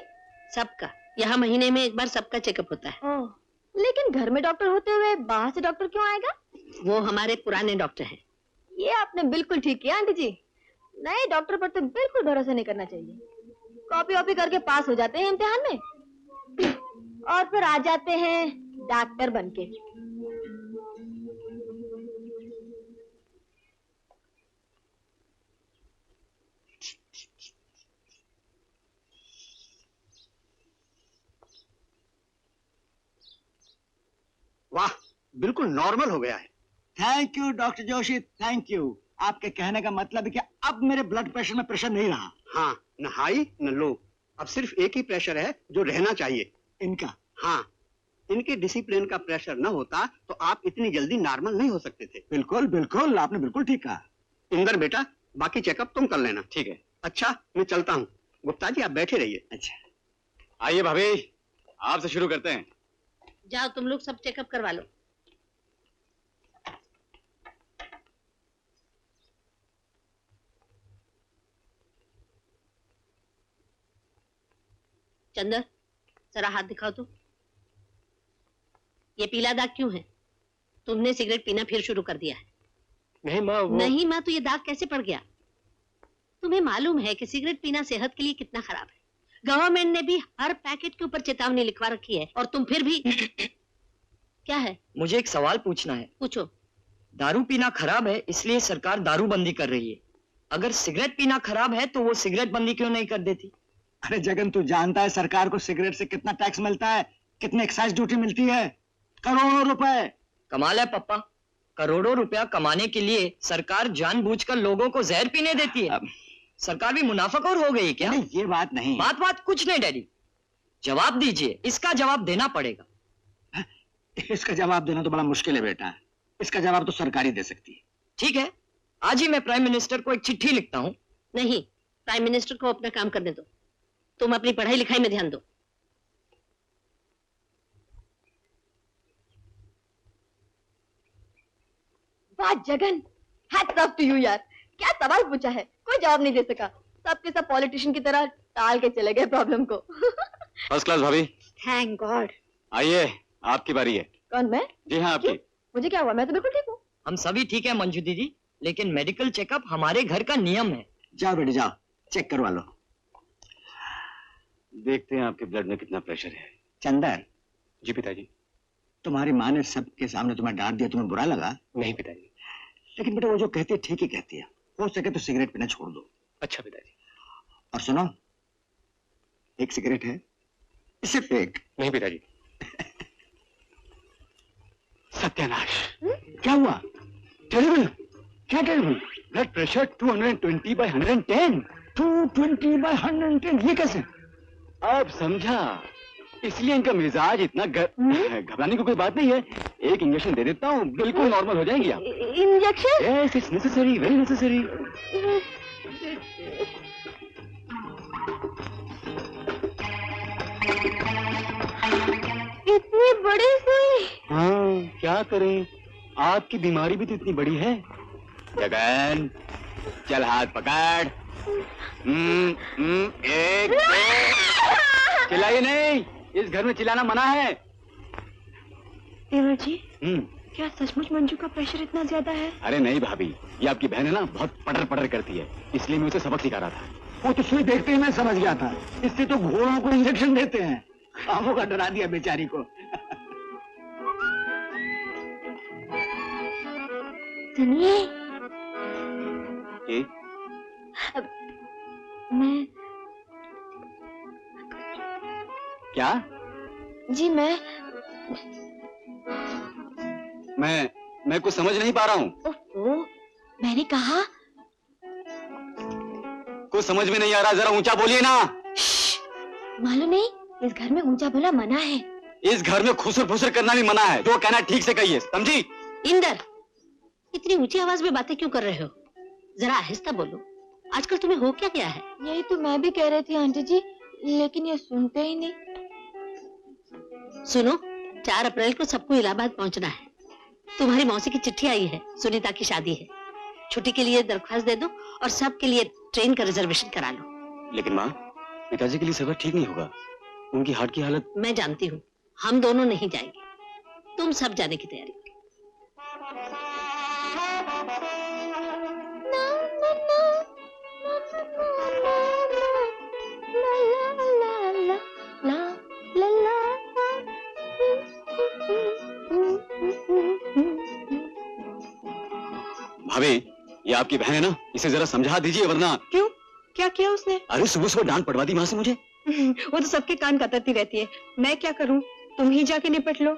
सबका। यहाँ महीने में एक बार सबका चेकअप होता है। ओह, लेकिन घर में डॉक्टर होते हुए बाहर से डॉक्टर क्यों आएगा? वो हमारे पुराने डॉक्टर हैं। ये आपने बिल्कुल ठीक किया आंटी जी। नए डॉक्टर पर तो बिल्कुल भरोसा नहीं करना चाहिए। कॉपी वॉपी करके पास हो जाते हैं इम्तिहान में और फिर आ जाते हैं डॉक्टर बनके। वाह, बिल्कुल नॉर्मल हो गया है। Thank you doctor Joshi, thank you. आपके कहने का मतलब है कि अब मेरे ब्लड प्रेशर में प्रेशर नहीं रहा। हाँ, न हाई न लो, अब सिर्फ एक ही प्रेशर है जो रहना चाहिए। इनका? हाँ, इनके डिसिप्लिन का प्रेशर न होता तो आप इतनी जल्दी नॉर्मल नहीं हो सकते थे। बिल्कुल बिल्कुल, आपने बिल्कुल ठीक कहा। इंदर बेटा, बाकी चेकअप तुम कर लेना। ठीक है। अच्छा, मैं चलता हूँ। गुप्ता जी, आप बैठे रहिए। अच्छा, आइए भाभी, आपसे शुरू करते हैं। जाओ तुम लोग सब चेकअप करवा लो। चंदर, जरा हाथ दिखाओ तो। ये पीला दाग क्यों है? तुमने सिगरेट पीना फिर शुरू कर दिया है। नहीं माँ, नहीं माँ, तो ये दाग कैसे पड़ गया? तुम्हें मालूम है कि सिगरेट पीना सेहत के लिए कितना खराब है। गवर्नमेंट ने भी हर पैकेट के ऊपर चेतावनी लिखवा रखी है और तुम फिर भी क्या है? मुझे एक सवाल पूछना है। पूछो। दारू पीना खराब है इसलिए सरकार दारू बंदी कर रही है। अगर सिगरेट पीना खराब है तो वो सिगरेट बंदी क्यों नहीं कर देती? अरे जगन, तू जानता है सरकार को सिगरेट से कितना टैक्स मिलता है, कितनी एक्साइज ड्यूटी मिलती है? करोड़ों रुपए। कमाल है पप्पा, करोड़ों रुपया कमाने के लिए सरकार जानबूझकर लोगों को जहर पीने देती है। सरकार भी मुनाफाखोर हो गई क्या? नहीं, ये बात नहीं। बात कुछ नहीं डैडी, जवाब दीजिए, इसका जवाब देना पड़ेगा। इसका जवाब देना तो बड़ा मुश्किल है बेटा, इसका जवाब तो सरकार ही दे सकती है। ठीक है, आज ही मैं प्राइम मिनिस्टर को एक चिट्ठी लिखता हूँ। नहीं, प्राइम मिनिस्टर को अपना काम करने दो, तुम अपनी पढ़ाई लिखाई में ध्यान दो। वाह Jagan, hats off to you यार। क्या सवाल पूछा है, कोई जवाब नहीं दे सका। सबके सब पॉलिटिशियन की तरह टाल के चले गए प्रॉब्लम को। फर्स्ट क्लास भाभी। Thank God. आइए, आपकी बारी है। कौन, मैं? जी हाँ, आपकी। मुझे क्या हुआ? मैं तो बिल्कुल ठीक हूँ। हम सभी ठीक है मंजू दीदी, लेकिन मेडिकल चेकअप हमारे घर का नियम है। जाओ बेटे जाओ, चेक करवा लो। देखते हैं आपके ब्लड में कितना प्रेशर है। चंदर। जी पिताजी। तुम्हारी माँ ने सबके सामने तुम्हें डांट दिया, तुम्हें बुरा लगा? नहीं पिताजी। लेकिन बेटा वो जो कहती है ठीक ही कहती है, हो सके तो सिगरेट पीना छोड़ दो। अच्छा पिताजी। और सुनो, एक सिगरेट है, सिर्फ एक। नहीं पिताजी। सत्यानाश। क्या हुआ? टेरिबल। क्या टेरिबल? Blood pressure 220/110। 220/110, ये कैसे? अब समझा, इसलिए इनका मिजाज इतना घबराने की कोई बात नहीं है। एक इंजेक्शन दे देता हूँ, बिल्कुल नॉर्मल हो जाएंगी आप। Injection? Yes, it's necessary, very necessary. इतनी इतनी बड़ी सुई। हाँ, क्या करें, आपकी बीमारी भी तो इतनी बड़ी है। गगन, चल हाथ पकड़। एक, दो। चिल्लाइए नहीं, इस घर में चिल्लाना मना है। देवर जी, क्या सचमुच मंजू का प्रेशर इतना ज्यादा है? अरे नहीं भाभी, ये आपकी बहन है ना, बहुत पटर पटर करती है, इसलिए मैं उसे सबक सिखा रहा था। वो तो सुई देखते ही मैं समझ गया था, इससे तो घोड़ों को इंजेक्शन देते हैं। आंखों का डरा दिया बेचारी को। सुनिए, मैं क्या? जी मैं कुछ समझ नहीं पा रहा हूँ। ओहो, मैंने कहा कुछ समझ में नहीं आ रहा, जरा ऊंचा बोलिए ना। मालूम नहीं, इस घर में ऊंचा बोला मना है। इस घर में खुसर फुसर करना भी मना है, जो कहना ठीक से कहिए, समझी? इंदर, इतनी ऊंची आवाज में बातें क्यों कर रहे हो? जरा आहिस्ता बोलो, आजकल तुम्हें हो क्या गया है? यही तो मैं भी कह रही थी आंटी जी, लेकिन ये सुनते ही नहीं। सुनो, 4 अप्रैल को सबको इलाहाबाद पहुंचना है। तुम्हारी मौसी की चिट्ठी आई है, सुनीता की शादी है। छुट्टी के लिए दरख्वास्त दे दो और सबके लिए ट्रेन का रिजर्वेशन करा लो। लेकिन माँ, पिताजी के लिए सफर ठीक नहीं होगा, उनकी हार्ट की हालत। मैं जानती हूँ, हम दोनों नहीं जाएंगे, तुम सब जाने की तैयारी। भाभी, ये आपकी बहन है ना, इसे जरा समझा दीजिए, वरना। क्यों, क्या किया उसने? अरे सुबह सुबह डांट पड़वा दी माँ से मुझे। वो तो सबके कान कतरती रहती है, मैं क्या करूं? तुम ही जाके निपट लो।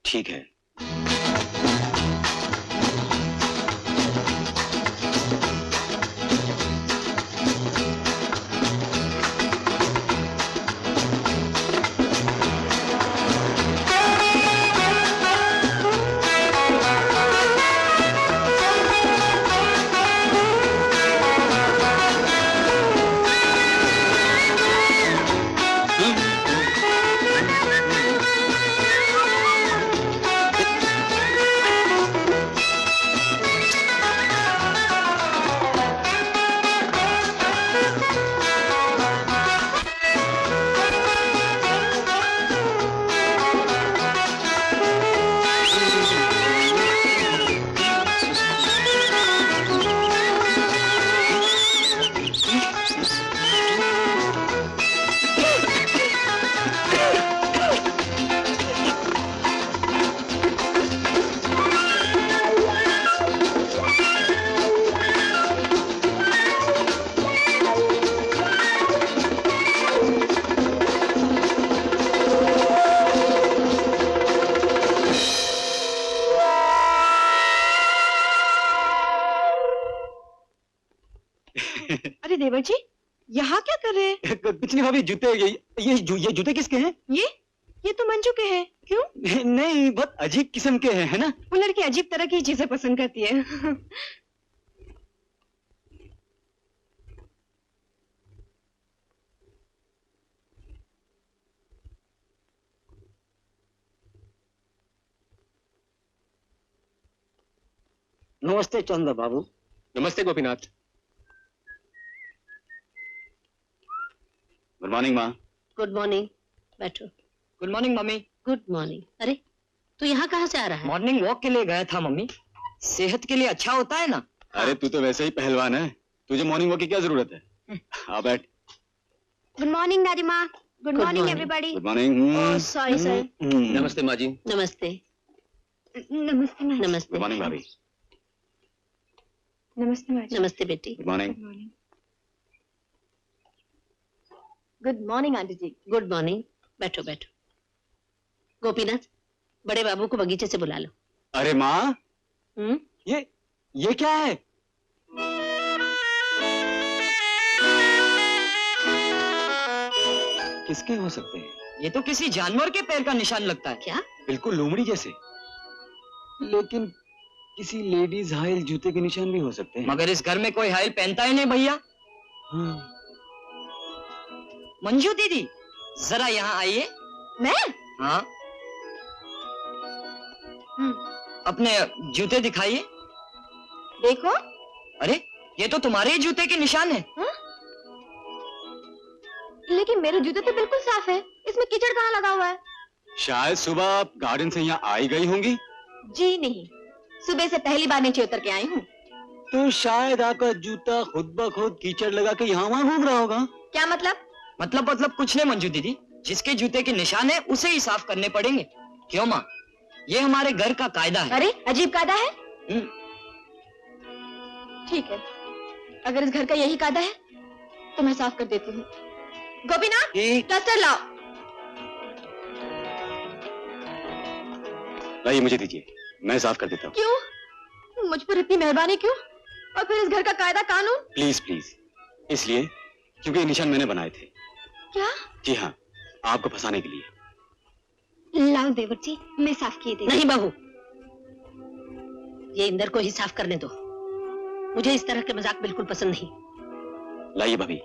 ठीक है। अरे देवर जी, यहाँ क्या कर रहे हैं? कुछ नहीं भाभी, जूते ये जूते किसके हैं? ये तो मंजू के हैं। क्यों? नहीं, बहुत अजीब किस्म के हैं, है ना? वो लड़की अजीब तरह की चीजें पसंद करती है। नमस्ते चंद्र बाबू। नमस्ते गोपीनाथ। गुड मॉर्निंग माँ। गुड मॉर्निंग, बैठो। Good morning mummy. Good morning. अरे तू यहाँ कहाँ से आ रहा है? मॉर्निंग वॉक के लिए गया था मम्मी, सेहत के लिए अच्छा होता है ना। अरे तू तो वैसे ही पहलवान है, तुझे मॉर्निंग वॉक की क्या जरूरत है? आ बैठ। गुड मॉर्निंग दादी माँ। Good morning everybody. Good morning. Sorry sorry. नमस्ते माँ जी। नमस्ते। नमस्ते माँ। नमस्ते। गुड मॉर्निंग भाभी। नमस्ते माँ। नमस्ते बेटी। Good morning. Good morning aunty ji. Good morning, बैठो बैठो। गोपीनाथ, बड़े बाबू को बगीचे से बुला लो। अरे माँ, ये क्या है? किसके हो सकते हैं? ये तो किसी जानवर के पैर का निशान लगता है। क्या? बिल्कुल लोमड़ी जैसे, लेकिन किसी लेडीज हाइल जूते के निशान भी हो सकते हैं। मगर इस घर में कोई हाइल पहनता ही नहीं भैया। मंजू दीदी, जरा यहाँ आइए। मैं? हाँ। अपने जूते दिखाइए। देखो। अरे, ये तो तुम्हारे ही जूते के निशान है। हा? लेकिन मेरे जूते तो बिल्कुल साफ है, इसमें कीचड़ कहाँ लगा हुआ है? शायद सुबह आप गार्डन से यहाँ आई गई होंगी। जी नहीं, सुबह से पहली बार नीचे उतर के आई हूँ। तो शायद आपका जूता खुद ब खुद कीचड़ लगा के यहाँ वहाँ घूम रहा होगा। क्या मतलब? मतलब कुछ नहीं मंजू दीदी, जिसके जूते के निशान है उसे ही साफ करने पड़ेंगे। क्यों माँ, ये हमारे घर का कायदा है। अरे अजीब कायदा है। ठीक है, अगर इस घर का यही कायदा है तो मैं साफ कर देती हूँ। गोपीनाथ, डस्टर लाओ। लाइए, मुझे दीजिए, मैं साफ कर देता हूँ। क्यों? मुझ पर इतनी मेहरबानी क्यों? और फिर इस घर का कायदा कानून? प्लीज प्लीज, इसलिए क्योंकि ये निशान मैंने बनाए थे। क्या? जी हाँ, आपको फंसाने के लिए। लाओ देवर जी, मैं साफ किए दे। नहीं बहू, ये इंदर को ही साफ करने दो। मुझे इस तरह के मजाक बिल्कुल पसंद नहीं। लाइए भाभी।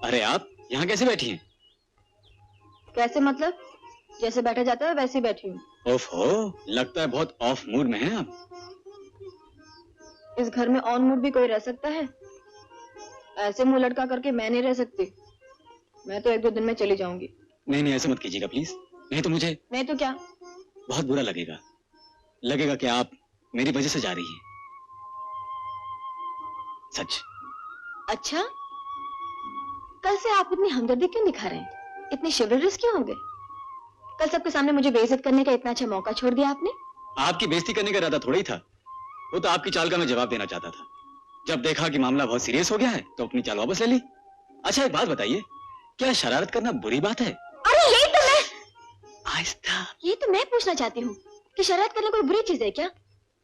अरे आप यहाँ कैसे बैठी हैं? कैसे मतलब? जैसे बैठा जाता है वैसे ही बैठी हूँ। ओफो, लगता है बहुत ऑफ मूड में हैं आप। इस घर में ऑन मूड भी कोई रह सकता है? ऐसे मुंह लटका करके मैं नहीं रह सकती। मैं तो 1-2 दिन में चली जाऊंगी। नहीं नहीं, ऐसा मत कीजिएगा प्लीज, नहीं तो मुझे। नहीं तो क्या? बहुत बुरा लगेगा। लगेगा कि आप मेरी वजह से जा रही हैं। सच। अच्छा, कल से आप इतनी हमदर्दी क्यों दिखा रहे हैं? इतने शिवरलिस क्यों हो गए? कल सबके सामने मुझे बेइज्जत करने का इतना अच्छा मौका छोड़ दिया आपने। आपकी बेइज्जती करने का इरादा थोड़ा ही था, वो तो आपकी चाल का मैं जवाब देना चाहता था। जब देखा कि मामला बहुत सीरियस हो गया है तो अपनी चाल वापस ले ली। अच्छा एक बात बताइए, क्या शरारत करना बुरी बात है? अरे यही तो मैं आहिस्ता। ये तो मैं पूछना चाहती हूँ कि शरारत करना कोई बुरी चीज है क्या?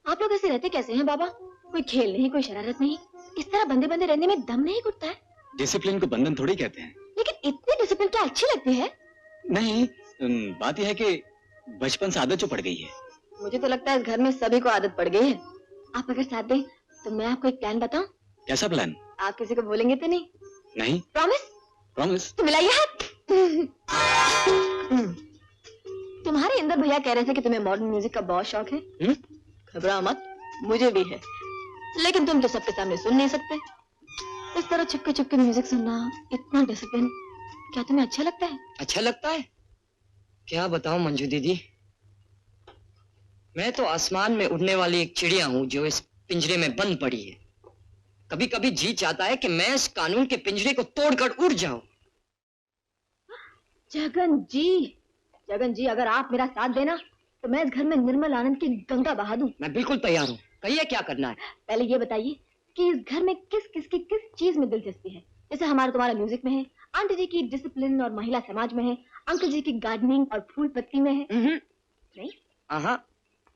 आप लोग ऐसे रहते कैसे हैं बाबा? कोई खेल नहीं, कोई शरारत नहीं, इस तरह बंदे बंदे रहने में दम नहीं घुटता है। डिसिप्लिन को बंधन थोड़ी कहते हैं। लेकिन इतनी डिसिप्लिन क्या अच्छी लगती है? नहीं, बात यह है कि बचपन से आदत जो पड़ गई है। मुझे तो लगता है इस घर में सभी को आदत पड़ गई है। आप अगर साथ दें तो मैं आपको एक प्लान बताऊं। कैसा प्लान? आप किसी को बोलेंगे तो नहीं? नहीं। प्रॉमिस? प्रॉमिस। तो मिलाइए हाथ। तुम्हारे इंदर भैया कह रहे थे कि तुम्हें मॉडर्न म्यूजिक का बहुत शौक है। घबराओ मत, मुझे भी है, लेकिन तुम तो सबके सामने सुन नहीं सकते। इस तरह चुपके चुपके म्यूजिक सुनना, इतना डिसिप्लिन, क्या तुम्हें अच्छा लगता है? अच्छा लगता है? क्या बताऊं मंजू दीदी, मैं तो आसमान में उड़ने वाली एक चिड़िया हूँ जो इस पिंजरे में बंद पड़ी है। कभी कभी जी चाहता है कि मैं इस कानून के पिंजरे को तोड़कर उड़ जाऊं। जगन जी, अगर आप मेरा साथ देना तो मैं इस घर में निर्मल आनंद की गंगा बहा दूं। मैं बिल्कुल तैयार हूँ, कहिए क्या करना है। पहले ये बताइए कि इस घर में किस चीज में दिलचस्पी है? जैसे हमारा तुम्हारा म्यूजिक में है, आंटी जी की डिसिप्लिन और महिला समाज में है, अंकल जी की गार्डनिंग और फूल पत्ती में है। नहीं? हाँ,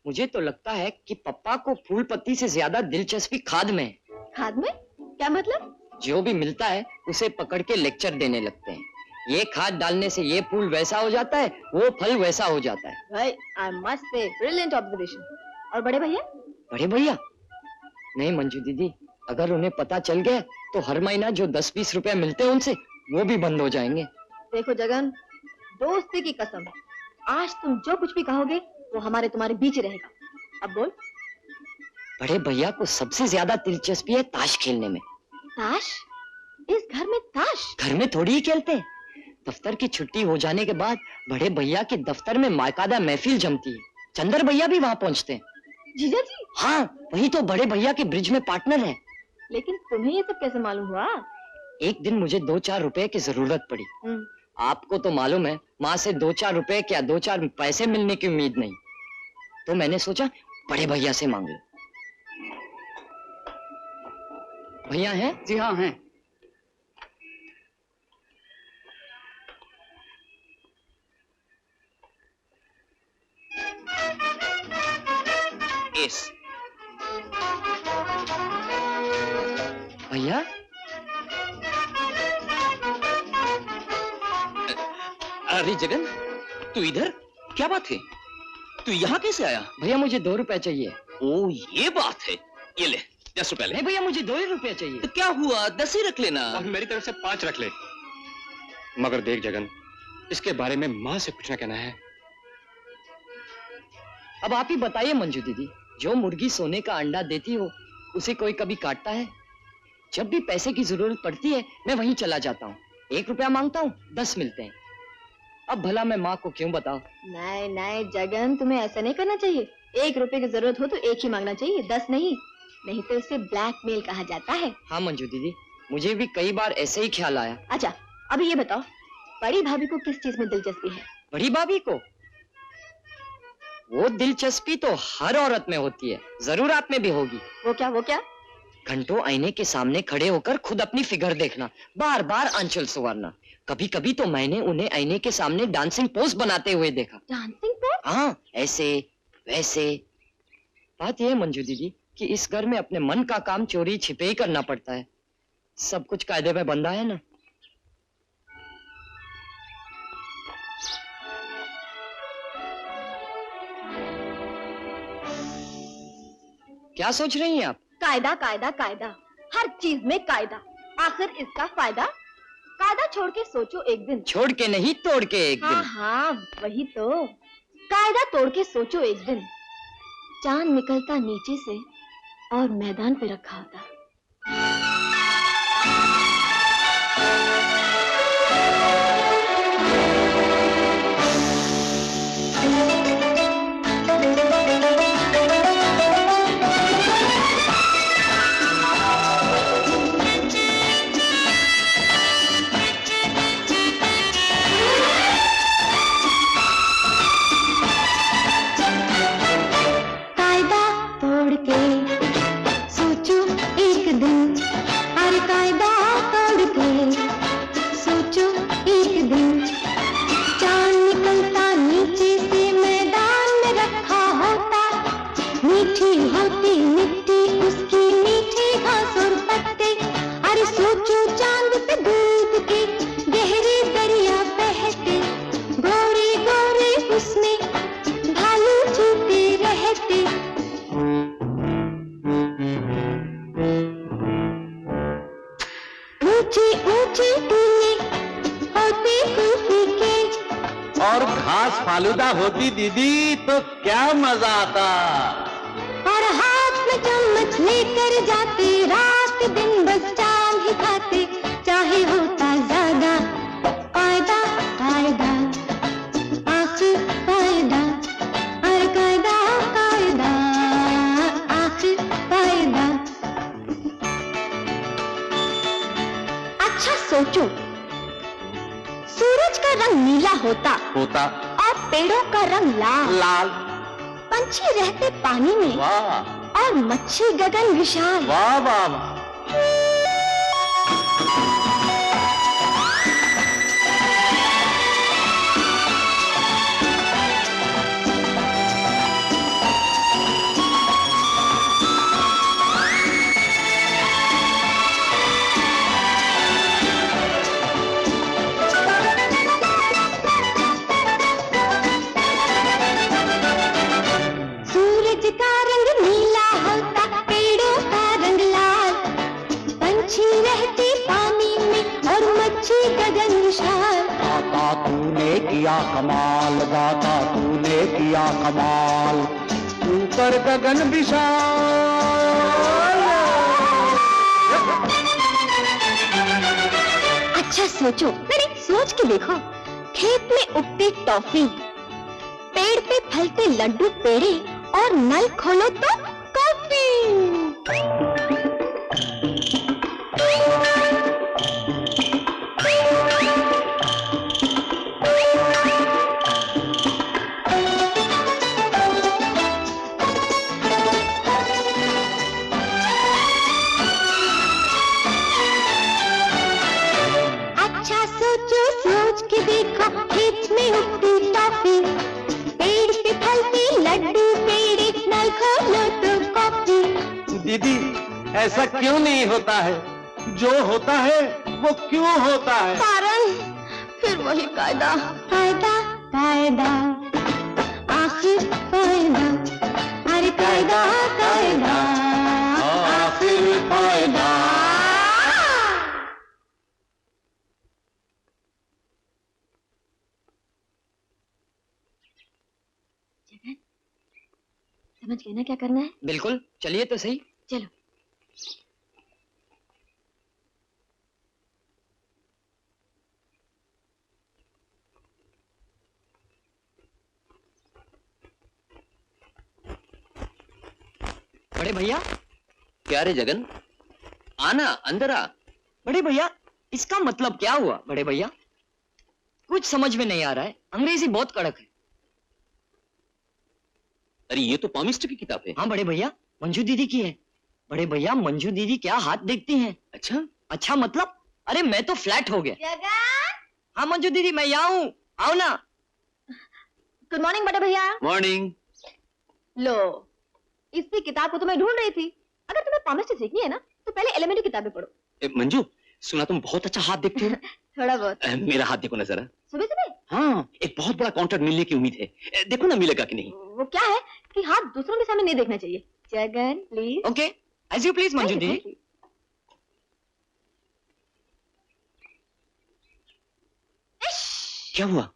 मुझे तो लगता है कि पप्पा को फूल पत्ती से ज्यादा दिलचस्पी खाद में है। खाद में? क्या मतलब? जो भी मिलता है उसे पकड़ के लेक्चर देने लगते हैं। ये खाद डालने से ये फूल वैसा हो जाता है, वो फल वैसा हो जाता है। भाई, I must say, brilliant observation. और बड़े भैया? बड़े भैया? नहीं मंजू दीदी, अगर उन्हें पता चल गया तो हर महीना जो 10-20 रुपए मिलते हैं उनसे, वो भी बंद हो जाएंगे। देखो जगन, दोस्ती की कसम, आज तुम जो कुछ भी कहोगे वो हमारे तुम्हारे बीच रहेगा। अब बोल। बड़े भैया को सबसे ज्यादा दिलचस्पी है ताश खेलने में। ताश? इस घर में ताश? घर में थोड़ी ही खेलते हैं। दफ्तर की छुट्टी हो जाने के बाद बड़े भैया के दफ्तर में मायकादा महफिल जमती है। चंदर भैया भी वहाँ पहुँचते हैं। जीजा जी? हाँ, वही तो बड़े भैया के ब्रिज में पार्टनर है। लेकिन तुम्हें ये सब कैसे मालूम हुआ? एक दिन मुझे 2-4 रुपए की जरूरत पड़ी। आपको तो मालूम है, माँ से 2-4 रुपए क्या 2-4 पैसे मिलने की उम्मीद नहीं, तो मैंने सोचा बड़े भैया से मांग लो। भैया हैं? जी हाँ हैं। एस। भैया अरे जगन, तू इधर? क्या बात है? तू यहाँ कैसे आया? भैया मुझे 2 रुपए चाहिए। ओ ये बात है, ये ले 10 रुपए ले। नहीं भैया मुझे 2 ही रुपए चाहिए। तो क्या हुआ, 10 ही रख लेना। और मेरी तरफ से 5 रख ले। मगर देख जगन, इसके बारे में माँ से कुछ ना कहना है। अब आप ही बताइए मंजू दीदी, जो मुर्गी सोने का अंडा देती हो उसे कोई कभी काटता है? जब भी पैसे की जरूरत पड़ती है मैं वहीं चला जाता हूँ, 1 रुपया मांगता हूँ, 10 मिलते हैं। अब भला मैं माँ को क्यों बताऊं? नहीं नहीं जगन, तुम्हें ऐसा नहीं करना चाहिए। 1 रुपए की जरूरत हो तो 1 ही मांगना चाहिए, 10 नहीं। नहीं तो इसे ब्लैकमेल कहा जाता है। हाँ मंजू दीदी, मुझे भी कई बार ऐसे ही ख्याल आया। अच्छा अभी ये बताओ, बड़ी भाभी को किस चीज में दिलचस्पी है? बड़ी भाभी को? वो दिलचस्पी तो हर औरत में होती है, जरूर आप में भी होगी। वो क्या वो क्या? घंटों आईने के सामने खड़े होकर खुद अपनी फिगर देखना, बार बार आंचल संवारना। कभी कभी तो मैंने उन्हें आईने के सामने डांसिंग पोज बनाते हुए देखा। Dancing pose? हाँ, ऐसे वैसे। बात यह है मंजू दीदी कि इस घर में अपने मन का काम चोरी छिपे ही करना पड़ता है। सब कुछ कायदे में बंधा है ना। क्या सोच रही हैं आप? कायदा कायदा कायदा, हर चीज में कायदा। आखिर इसका फायदा? कायदा छोड़ के सोचो एक दिन। छोड़ के नहीं, तोड़ के एक दिन। हाँ वही तो, कायदा तोड़ के सोचो एक दिन। चांद निकलता नीचे से और मैदान पे रखा होता। और घास फालूदा होती दीदी तो क्या मजा आता। और हाथ में चम्मच लेकर जाते, रात दिन बस चांद ही खाते, चाहे होता ज्यादा। कायदा कायदा आखिर कायदा, हर कायदा कायदा आखिर कायदा। अच्छा सोचो, सूरज का रंग नीला होता और पेड़ों का रंग लाल। पंछी रहते पानी में और मच्छी गगन विशाल। वाह वाह वाह। तूने किया कमाल, गाता तूने किया कमाल, ऊपर गगन विशाल। अच्छा सोचो, अरे सोच के देखो, खेत में उगती टॉफी, पेड़ पे फलते लड्डू पेड़े, और नल खोलो तो कॉफी। खेत में उगती टॉफी, पेड़ पे फलती लड्डू पेड़े, नल खोलो दीदी ऐसा क्यों नहीं होता है? जो होता है वो क्यों होता है? कारण फिर वही कायदा कायदा कायदा आखिर कायदा, अरे कायदा कायदा आखिर कायदा। समझ गए ना क्या करना है? बिल्कुल, चलिए तो सही। चलो। बड़े भैया। क्या रे जगन, आना अंदर आ। बड़े भैया, इसका मतलब क्या हुआ? बड़े भैया कुछ समझ में नहीं आ रहा है, अंग्रेजी बहुत कड़क है। अरे ये तो पामिस्टर की किताब है। हाँ बड़े भैया, मंजू दीदी की है। बड़े भैया, मंजू दीदी क्या हाथ देखती हैं। अच्छा? अच्छा मतलब? अरे मैं तो फ्लैट हो गया। हाँ मंजू दीदी, मैं यहाँ हूँ, आओ ना। गुड मॉर्निंग बड़े भैया। मॉर्निंग। लो, इसी किताब को तो मैं ढूंढ रही थी। अगर तुम्हें पामिस्टर सीखनी है ना तो पहले एलिमेंट्री किताबें पढ़ो। मंजू, सुना तुम बहुत अच्छा हाथ देखते हो। थोड़ा बहुत। मेरा हाथ देखो ना जरा। सुबह सुबह? हाँ, एक बहुत बड़ा कॉन्ट्रैक्ट मिलने की उम्मीद है। देखो ना मिलेगा कि नहीं। वो क्या है कि हाथ दूसरों के सामने नहीं देखना चाहिए। Jagan please. Okay, as you please Manju दीदी। क्या हुआ?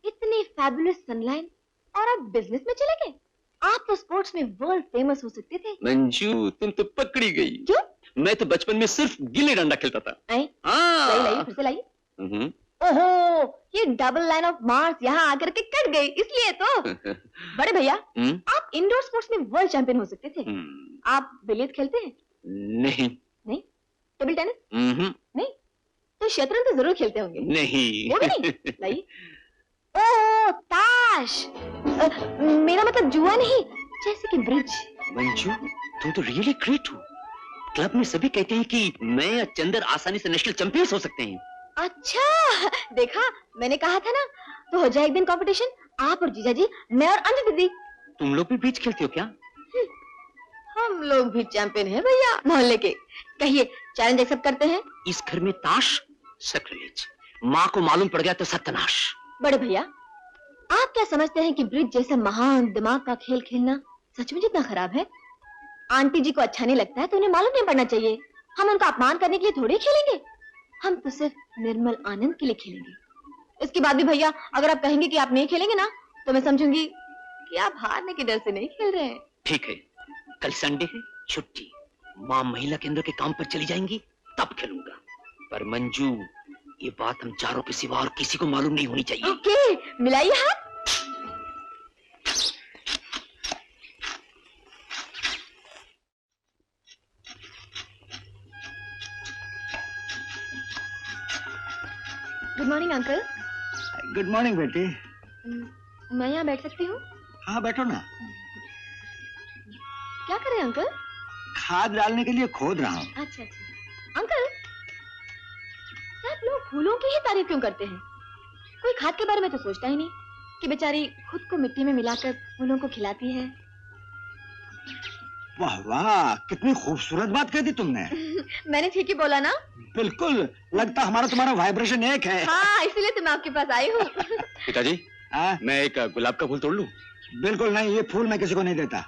इतनी फैबुलस सनलाइन और आप बिजनेस में चले गए? आप तो स्पोर्ट्स में वर्ल्ड फेमस हो सकते थे। मंजू, तुम तो पकड़ी गई। क्यों? मैं तो बचपन में सिर्फ गिल्ली डंडा खेलता था। लाइए फिर से लाइए। ओहो, ये डबल लाइन ऑफ मार्स यहाँ आकर के कट गई, इसलिए तो। बड़े भैया, आप इंडोर स्पोर्ट्स में वर्ल्ड चैंपियन हो सकते थे। आप बिलियर्ड खेलते हैं? नहीं। नहीं? Table tennis? नहीं। तो शतरंज तो जरूर खेलते होंगे। नहीं। वो भी नहीं? लाइए। ओह, ताश। मेरा मतलब जुआ नहीं, जैसे कि ब्रिज। मंजू, तुम तो रियली ग्रेट हो। क्लब में सभी कहते हैं कि मैं या चंदर आसानी से नेशनल चैंपियन हो सकते हैं। अच्छा, देखा मैंने कहा था ना। तो हो जाए एक दिन कंपटीशन, आप और जीजा जी, मैं और अंजू दीदी। तुम लोग भी ब्रिज खेलते हो क्या? हम लोग भी चैंपियन हैं भैया, मोहल्ले के। कहिए, चैलेंज एक्सेप्ट करते हैं? इस घर में ताश सैक्रिलेज, माँ को मालूम पड़ गया तो सत्यानाश। बड़े भैया, आप क्या समझते हैं कि ब्रिज जैसा महान दिमाग का खेल खेलना सच में जितना खराब है? आंटी जी को अच्छा नहीं लगता है तो उन्हें मालूम नहीं पड़ना चाहिए। हम उनका अपमान करने के लिए थोड़ी खेलेंगे, हम तो सिर्फ निर्मल आनंद के लिए खेलेंगे। इसके बाद भी भैया, अगर आप कहेंगे कि आप नहीं खेलेंगे ना, तो मैं समझूंगी कि आप हारने के डर से नहीं खेल रहे हैं। ठीक है, कल संडे है, छुट्टी। माँ महिला केंद्र के काम पर चली जाएंगी, तब खेलूंगा। पर मंजू, ये बात हम चारों के सिवा और किसी को मालूम नहीं होनी चाहिए। ओके, मिलाइए हाथ। Good morning uncle. Good morning बेटी। मैं यहाँ बैठ सकती हूँ? हाँ बैठो ना। क्या कर रहे हैं अंकल? खाद डालने के लिए खोद रहा हूँ। अच्छा अच्छा। अंकल, सब लोग फूलों की ही तारीफ क्यों करते हैं? कोई खाद के बारे में तो सोचता ही नहीं कि बेचारी खुद को मिट्टी में मिलाकर फूलों को खिलाती है। वाह वाह, कितनी खूबसूरत बात कह दी तुमने। मैंने ठीक ही बोला ना? बिल्कुल, लगता हमारा तुम्हारा वाइब्रेशन एक है। हाँ, इसीलिए तो मैं आपके पास आई हूँ। पिताजी, मैं एक गुलाब का फूल तोड़ लूं? बिल्कुल नहीं, ये फूल मैं किसी को नहीं देता।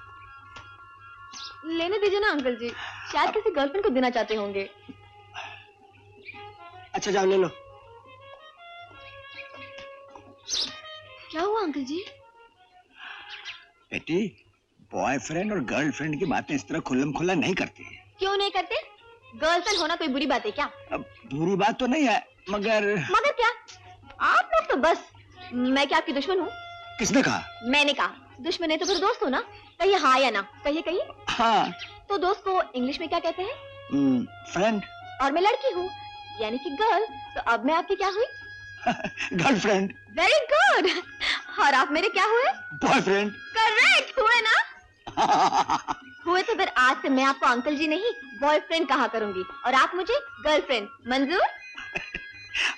लेने दीजिए ना अंकल जी, शायद किसी गर्लफ्रेंड को देना चाहते होंगे। अच्छा जाओ ले लो। क्या हुआ अंकल जी? बेटी, बॉयफ्रेंड और गर्लफ्रेंड की बातें इस तरह खुल्लम खुल्ला नहीं करते। क्यों नहीं करते? गर्लफ्रेंड होना कोई बुरी बात है क्या? अब बुरी बात तो नहीं है, मगर क्या? आप लोग तो बस। मैं क्या आपकी दुश्मन हूँ? किसने कहा? मैंने कहा। दुश्मन है तो फिर दोस्त हो ना। कहिए हाँ या ना। कहिए कहिए। हाँ। तो दोस्त को इंग्लिश में क्या कहते हैं? फ्रेंड। और मैं लड़की हूँ, यानी कि गर्ल। तो अब मैं आपकी क्या हुई? गर्लफ्रेंड। Very good. और आप मेरे क्या हुए? बॉयफ्रेंड। करेक्ट हुए ना? हुए तो फिर आज से मैं आपको अंकल जी नहीं, बॉयफ्रेंड कहा करूंगी और आप मुझे गर्लफ्रेंड। मंजूर?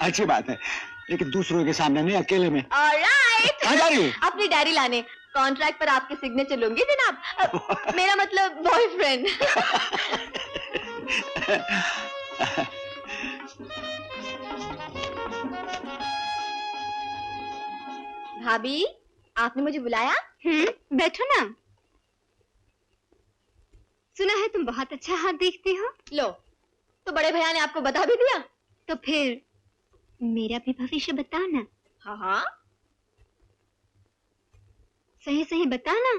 अच्छी बात है, लेकिन दूसरों के सामने नहीं, अकेले में। ऑलराइट। कहाँ जा रही हो? अपनी डायरी लाने। कॉन्ट्रैक्ट पर आपके सिग्नेचर लूंगी जनाब। मेरा मतलब बॉयफ्रेंड। भाभी, आपने मुझे बुलाया? बैठो ना। सुना है तुम बहुत अच्छा हाथ देखती हो। लो, तो बड़े भैया ने आपको बता भी दिया? तो फिर मेरा भी भविष्य बताओ ना। हाँ हाँ, सही सही बताओ ना।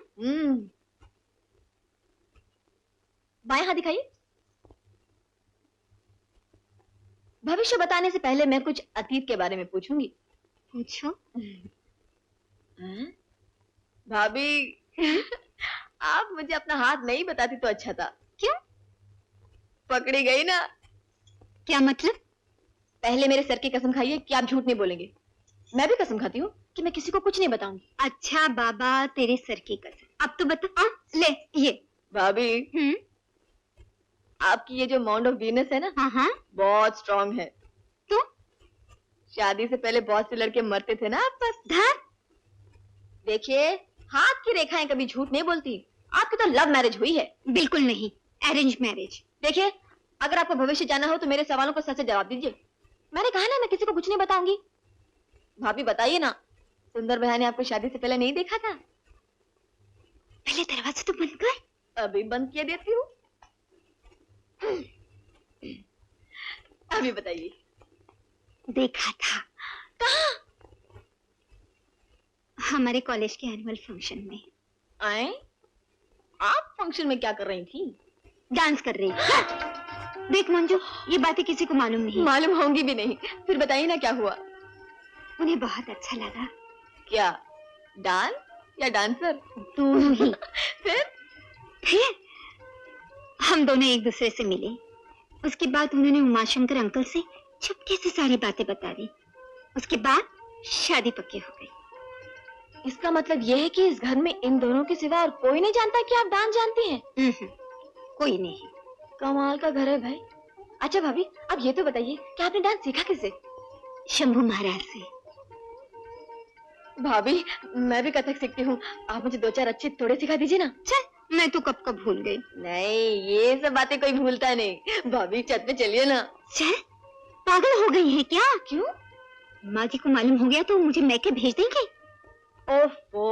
बाएं हाथ दिखाइए। भविष्य बताने से पहले मैं कुछ अतीत के बारे में पूछूंगी। पूछो। भाभी, आप मुझे अपना हाथ नहीं बताती तो अच्छा था। क्यों? पकड़ी गई ना। क्या मतलब? पहले मेरे सर की कसम खाइए कि आप झूठ नहीं बोलेंगे। मैं भी कसम खाती हूँ कि मैं किसी को कुछ नहीं बताऊंगी। अच्छा बाबा, तेरे सर की कसम। अब तो बता। ले ये। भाभी, आपकी ये जो माउंट ऑफ वीनस है ना, हाँ, बहुत स्ट्रांग है। तो शादी से पहले बहुत से लड़के मरते थे ना आप बस। धर। देखिए, हाथ की रेखाएं कभी झूठ नहीं बोलती। आपकी तो लव मैरिज हुई है। बिल्कुल नहीं, अरेंज मैरिज। देखिए, अगर आपको भविष्य जाना हो तो मेरे सवालों को सच से जवाब दीजिए। मैंने कहा ना, मैं किसी को कुछ नहीं बताऊंगी। भाभी बताइए ना, सुंदर भैया ने आपको शादी से पहले नहीं देखा था? पहले दरवाजा तो बंद कर। अभी बंद किए देती हूँ। अभी बताइए। देखा था। कहाँ? हमारे कॉलेज के एनुअल फंक्शन में। आए? आप फंक्शन में क्या कर रही थी? डांस कर रही थी। देख मंजू, ये बातें किसी को मालूम नहीं। मालूम होंगी भी नहीं। फिर बताइए ना क्या हुआ? उन्हें बहुत अच्छा लगा। क्या डांस या डांसर? दोनों ही। फिर हम दोनों एक दूसरे से मिले। उसके बाद उन्होंने उमाशंकर अंकल से चुपके से सारी बातें बता दी। उसके बाद शादी पक्की हो गई। इसका मतलब यह है कि इस घर में इन दोनों के सिवा और कोई नहीं जानता कि आप डांस जानती हैं? कोई नहीं। कमाल का घर है भाई। अच्छा भाभी, अब ये तो बताइए कि आपने डांस सीखा किससे? शंभू महाराज से। भाभी, मैं भी कथक सीखती हूँ। आप मुझे दो चार अच्छे थोड़े सिखा दीजिए ना। चल, मैं तो कब कब भूल गई। नहीं, ये सब बातें कोई भूलता नहीं। भाभी, छत पे चलिए ना। चल, पागल हो गई है क्या? क्यों? माँ जी को मालूम हो गया तो मुझे मैके भेज देंगे। ओफो,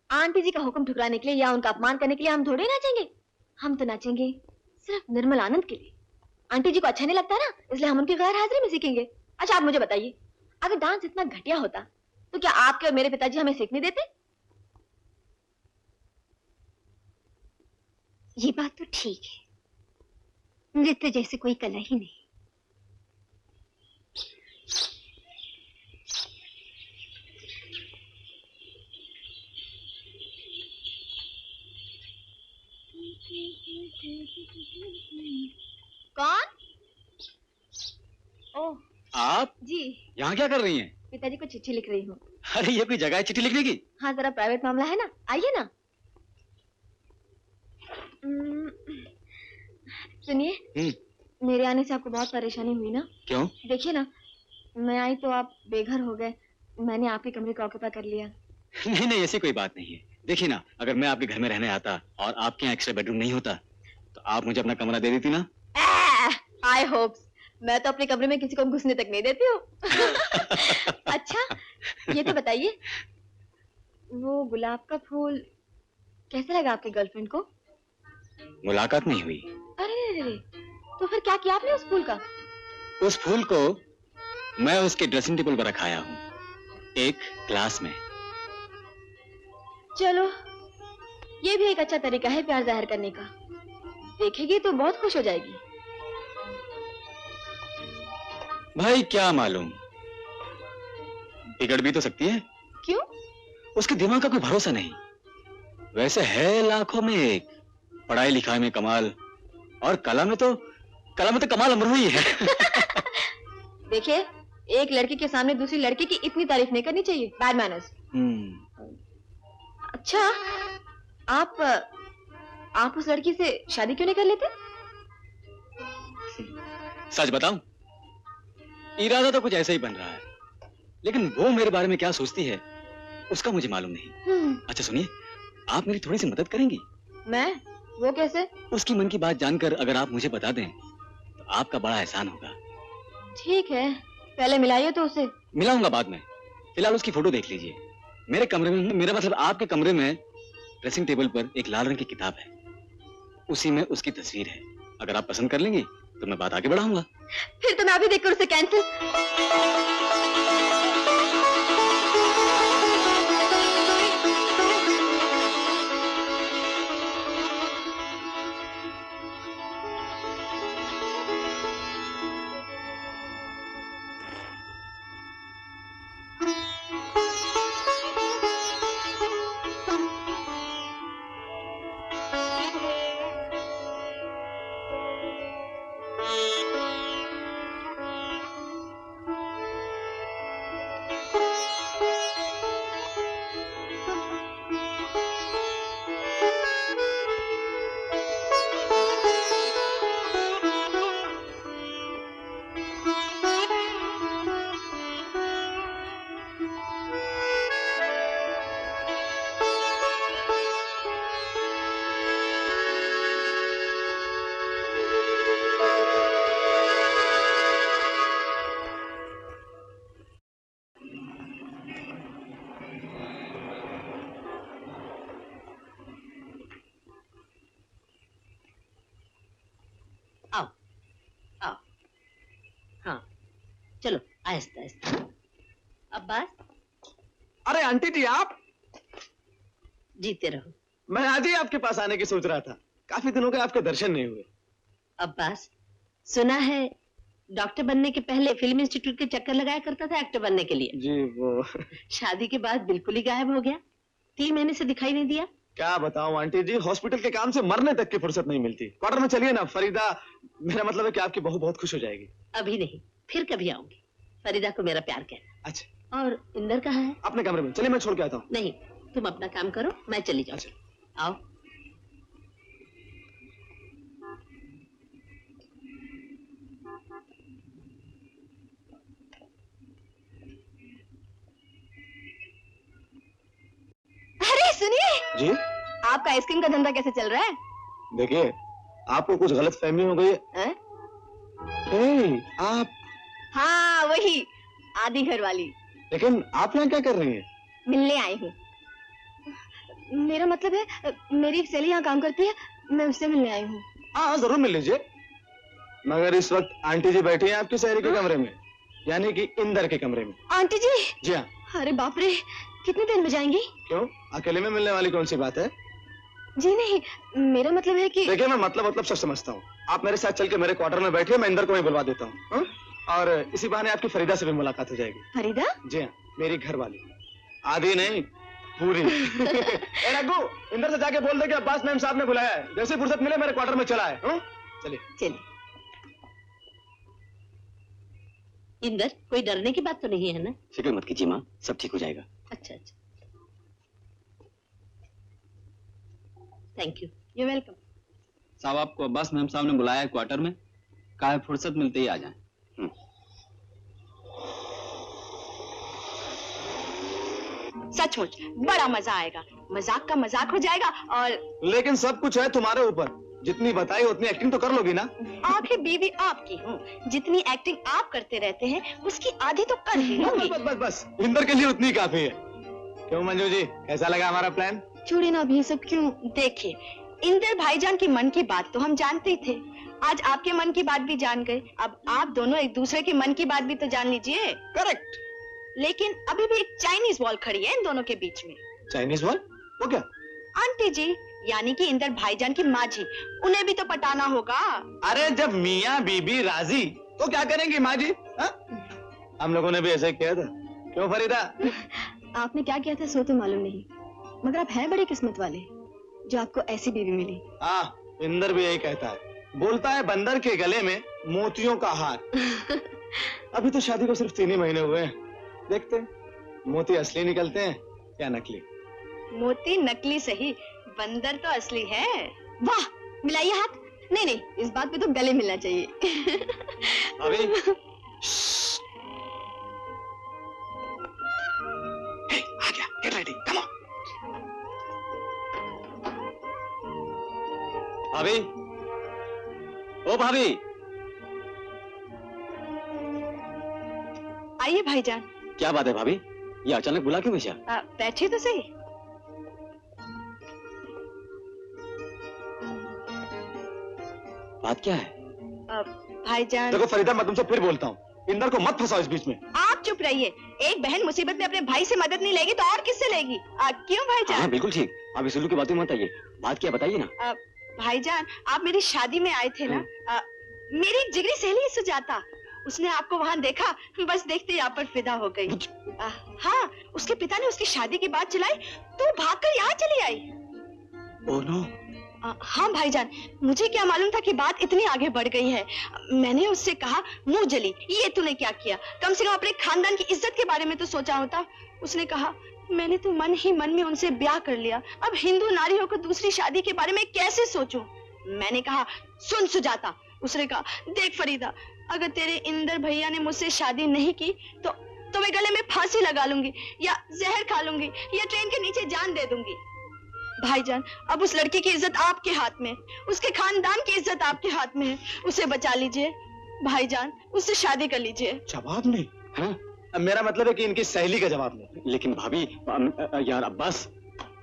आंटी जी का हुक्म ठुकराने के लिए या उनका अपमान करने के लिए हम थोड़े नाचेंगे। हम तो नाचेंगे सिर्फ निर्मल आनंद के लिए। आंटी जी को अच्छा नहीं लगता ना, इसलिए हम उनकी गैर हाजिरी में सीखेंगे। अच्छा आप मुझे बताइए, अगर डांस इतना घटिया होता तो क्या आपके और मेरे पिताजी हमें सीखने देते? ये बात तो ठीक है, नृत्य जैसे कोई कला ही नहीं। कौन? ओह, आप जी। यहाँ क्या कर रही हैं? पिताजी को चिट्ठी लिख रही हूँ। अरे ये कोई जगह है चिट्ठी लिखने की? हाँ, जरा प्राइवेट मामला है ना, आइए ना। सुनिए, मेरे आने से आपको बहुत परेशानी हुई ना? क्यों? देखिए ना, मैं आई तो आप बेघर हो गए। मैंने आपके कमरे को ऑक्यूपाई कर लिया। नहीं नहीं, ऐसी कोई बात नहीं है। देखिए ना, अगर मैं आपके घर में रहने आता और आपके यहाँ एक्स्ट्रा बेडरूम नहीं होता तो आप मुझे अपना कमरा दे देती ना? आई होप्स। मैं तो अपने कमरे में किसी को घुसने तक नहीं देती हूँ। अच्छा, ये तो बताइए, वो गुलाब का फूल कैसा लगा आपके गर्लफ्रेंड को? मुलाकात नहीं हुई। अरे, तो फिर क्या किया आपने उस फूल का? उस फूल को मैं उसके ड्रेसिंग टेबल पर रखाया हूँ, एक क्लास में। चलो, ये भी एक अच्छा तरीका है प्यार जाहिर करने का। देखेगी तो बहुत खुश हो जाएगी। भाई क्या मालूम, बिगड़ भी तो सकती है। क्यों? उसके दिमाग का कोई भरोसा नहीं। वैसे है लाखों में एक, पढ़ाई लिखाई में कमाल और कला में तो कमाल अमर ही है। देखिए, एक लड़की के सामने दूसरी लड़की की इतनी तारीफ नहीं करनी चाहिए। Bad manners. अच्छा, आप उस लड़की से शादी क्यों नहीं कर लेते? सच बताऊं, इरादा तो कुछ ऐसा ही बन रहा है, लेकिन वो मेरे बारे में क्या सोचती है उसका मुझे मालूम नहीं। अच्छा सुनिए, आप मेरी थोड़ी सी मदद करेंगी? मैं? वो कैसे? उसकी मन की बात जानकर अगर आप मुझे बता दें तो आपका बड़ा एहसान होगा। ठीक है, पहले मिलाइए तो उसे। मिलाऊंगा बाद में, फिलहाल उसकी फोटो देख लीजिए। मेरे कमरे में, मेरा मतलब आपके कमरे में ड्रेसिंग टेबल पर एक लाल रंग की किताब है, उसी में उसकी तस्वीर है। अगर आप पसंद कर लेंगी तो मैं बात आगे बढ़ाऊंगा। फिर तो मैं अभी देखकर उसे कैंसिल। आओ आओ, हाँ चलो आहिस्ता आहिस्ता। अब्बास। अरे आंटी जी आप? जीते रहो। मैं आज ही आपके पास आने की सोच रहा था, काफी दिनों के आपके दर्शन नहीं हुए। अब्बास, सुना है डॉक्टर बनने के पहले फिल्म इंस्टीट्यूट के चक्कर लगाया करता था एक्टर बनने के लिए। जी वो शादी के बाद बिल्कुल ही गायब हो गया, 3 महीने से दिखाई नहीं दिया। क्या बताऊं आंटी जी, हॉस्पिटल के काम से मरने तक की फुर्सत नहीं मिलती। क्वार्टर में चलिए ना, फरीदा, मेरा मतलब है कि आपकी बहू बहुत खुश हो जाएगी। अभी नहीं, फिर कभी आऊंगी। फरीदा को मेरा प्यार कहना। अच्छा। और इंदर कहाँ है? अपने कमरे में, चलिए मैं छोड़ के आता हूँ। नहीं, तुम अपना काम करो, मैं चली जाऊँ। अच्छा। आओ। अरे सुनिए जी, आपका आइसक्रीम का धंधा कैसे चल रहा है? देखिए आपको कुछ गलत फहमी हो गई है। आप? हाँ वही आधी घर वाली। लेकिन आप यहाँ क्या कर रही हैं? मिलने आई हूँ। मेरा मतलब है मेरी एक सहेली यहाँ काम करती है, मैं उससे मिलने आई हूँ। हाँ जरूर मिल लीजिए, मगर इस वक्त आंटी जी बैठी हैं आपकी सहेली के कमरे में, यानी कि इंदर के कमरे में। आंटी जी? जी हाँ। अरे बाप रे, कितनी देर में जाएंगी? क्यों, अकेले में मिलने वाली कौन सी बात है? जी नहीं, मेरा मतलब है कि देखिए मैं मतलब सब समझता हूँ। आप मेरे साथ चल के मेरे क्वार्टर में बैठिए, मैं इंदर को वहीं बुलवा देता हूँ। और इसी बहाने आपकी फरीदा से भी मुलाकात हो जाएगी। फरीदा? जी हाँ, मेरी घर वाली, आधी नहीं पूरी। ए रघु, इंदर से जाके बोल दे कि अब्बास मैम साहब ने बुलाया है, जैसे फुर्सत मिले मेरे क्वार्टर में चला है। चलिए चलिए। इंदर, कोई डरने की बात तो नहीं है ना? फिक्र मत कीजिए माँ, सब ठीक हो जाएगा। अच्छा अच्छा, थैंक यू। You welcome. साहब आपको अब्बास मैम साहब ने बुलाया है क्वार्टर में, कहा है फुर्सत मिलते ही आ जाएं। सचमुच बड़ा मजा आएगा, मजाक का मजाक हो जाएगा। और लेकिन सब कुछ है तुम्हारे ऊपर, जितनी बताई उतनी एक्टिंग तो कर लोगी ना? आखिर बीवी आपकी हूँ, जितनी एक्टिंग आप करते रहते हैं उसकी आधी तो कर ही लूंगी। बस इंदर के लिए उतनी काफी है। क्यों मंजू जी, कैसा लगा हमारा प्लान? छोड़िए ना अभी ये सब क्यों। देखिए, इंदर भाईजान की मन की बात तो हम जानते ही थे, आज आपके मन की बात भी जान गए, अब आप दोनों एक दूसरे की मन की बात भी तो जान लीजिए। करेक्ट। लेकिन अभी भी एक चाइनीज वॉल खड़ी है इन दोनों के बीच में। Chinese wall? वो क्या? आंटी जी, यानी कि इंदर भाईजान की माँ जी, उन्हें भी तो पटाना होगा। अरे जब मियाँ बीबी राजी तो क्या करेंगी माँ जी? हम लोगों ने भी ऐसे किया था। क्यों फरीदा? आपने क्या किया था सो तो मालूम नहीं, मगर आप हैं बड़े किस्मत वाले जो आपको ऐसी बीवी मिली। इंदर भी यही कहता है, बोलता है बंदर के गले में मोतियों का हार। अभी तो शादी को सिर्फ 3 ही महीने हुए हैं, देखते हैं मोती असली निकलते हैं या नकली। मोती नकली सही, बंदर तो असली है। वाह, मिलाइए हाथ। नहीं नहीं, इस बात पे तो गले मिलना चाहिए। अभी आ गया, get ready. भाभी, ओ भाभी। आइए भाईजान। क्या बात है भाभी, ये अचानक बुला क्यों भेजा? बैठिए तो सही। बात क्या है? भाईजान। देखो फरीदा, मैं तुमसे फिर बोलता हूँ, इंदर को मत फंसाओ इस बीच में। आप चुप रहिए। एक बहन मुसीबत में अपने भाई से मदद नहीं लेगी तो और किससे लेगी? क्यों भाईजान? हाँ बिल्कुल ठीक। आप इस उल्लू की बातें मत आइए, बात क्या बताइए ना। भाईजान, आप मेरी शादी में आए थे ना। मेरी एक जिगरी सहेली है सुजाता, उसने आपको वहाँ देखा, बस देखते ही आप पर फिदा हो गई। हाँ, उसके पिता ने उसकी शादी की बात चलाई तो भागकर यहाँ चली आई। Oh no. हाँ भाईजान, मुझे क्या मालूम था कि बात इतनी आगे बढ़ गई है। मैंने उससे कहा, मुंह जली, ये तूने क्या किया? कम से कम अपने खानदान की इज्जत के बारे में तो सोचा होता। उसने कहा, मैंने तो मन ही मन में उनसे ब्याह कर लिया, अब हिंदू नारी होकर दूसरी शादी के बारे में कैसे सोचूं? मैंने कहा, सुन सुजाता। उसने कहा, देख फरीदा, अगर तेरे इंदर भैया ने मुझसे शादी नहीं की तो मैं गले में फांसी लगा लूंगी, या जहर खा लूंगी, या ट्रेन के नीचे जान दे दूंगी। भाईजान, अब उस लड़की की इज्जत आपके हाथ में, उसके खानदान की इज्जत आपके हाथ में है। उसे बचा लीजिए भाईजान, उससे शादी कर लीजिए। जवाब नहीं? हाँ? मेरा मतलब है कि इनकी सहेली का जवाब नहीं। लेकिन भाभी, यार अब्बास,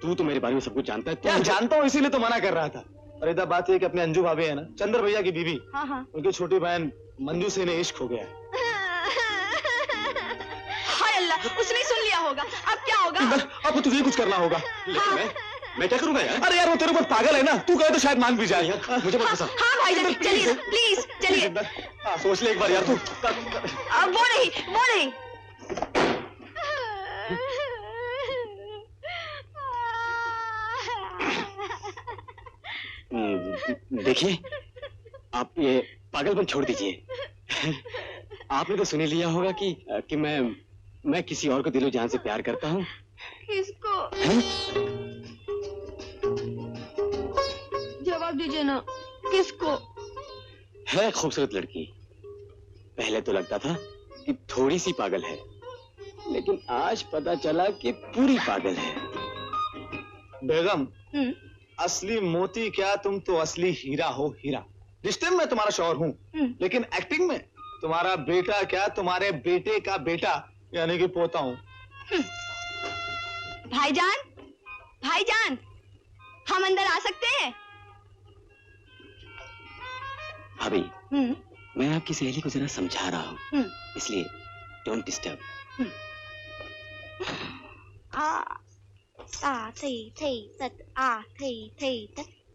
तू तो मेरे बारे में सब कुछ जानता है। क्या जानता हूँ, इसीलिए तो मना कर रहा था। फरीदा, बात ये कि अपने अंजू भाभी है ना, चंद्र भैया की बीवी, हाँ। उनकी छोटी बहन मंजू से इन्हें इश्क हो गया है। हाय अल्लाह, उसने सुन लिया होगा। अब क्या होगा? अब तुझे कुछ करना होगा। मैं क्या करूंगा यार? अरे यार, वो तेरे ऊपर पागल है ना, तू कहे तो शायद मान भी जाए। मुझे मत फंसा। हाँ भाईजान, चलिए प्लीज चलिए। सोच ले एक बार यार तू। वो नहीं। देखिए, आप ये पागलपन छोड़ दीजिए। आपने तो सुन ही लिया होगा कि मैं किसी और को दिलो जान से प्यार करता हूँ। किसको? जवाब दीजिए ना, किसको? है खूबसूरत लड़की। पहले तो लगता था कि थोड़ी सी पागल है, लेकिन आज पता चला कि पूरी पागल है। बेगम, असली मोती क्या, तुम तो असली हीरा हो, हीरा। रिश्ते में मैं तुम्हारा शौहर हूँ, लेकिन एक्टिंग में तुम्हारा बेटा क्या, तुम्हारे बेटे का बेटा यानी कि पोता हूँ। भाईजान, हम अंदर आ सकते हैं? भाभी, मैं आपकी सहेली को जरा समझा रहा हूँ, इसलिए डोंट डिस्टर्ब।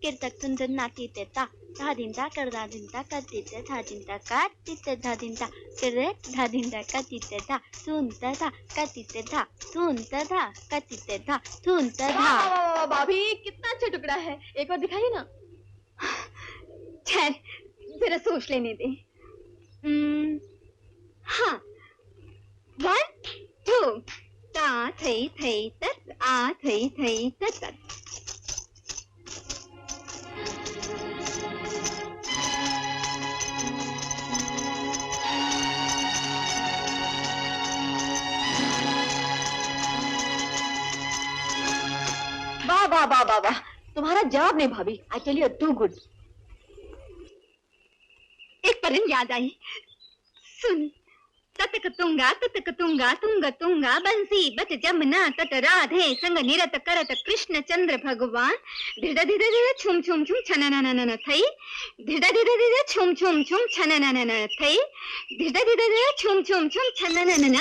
किरतक तुंजन नाती तेता धा दिनता कर धा दिनता का तीते धा दिनता का तीते धा दिनता किरत धा दिनता का तीते धा सुनता था का तीते धा सुनता था का तीते धा सुनता था। भाभी, कितना अच्छा टुकड़ा है, एक बार दिखाइए ना। ठहर, जरा सोच लेने दे। हाँ, 1 2 ता थई थई तत आ थई थई तत। वाह, तुम्हारा जवाब नहीं भाभी। I tell you too good. एक परन याद आई, सुन। ततक तुंगा तुंग तुंगा बंसी बच जमुना तट राधे संग निरत करत कृष्ण चंद्र भगवान। धिड़ धिड़ धिड़ छुम छुम छुम छनननन थई, धिड़ धिड़ धिड़ छुम छुम छुम छनननन थई, धिड़ धिड़ धिड़ छुम छुम छुम छनननन।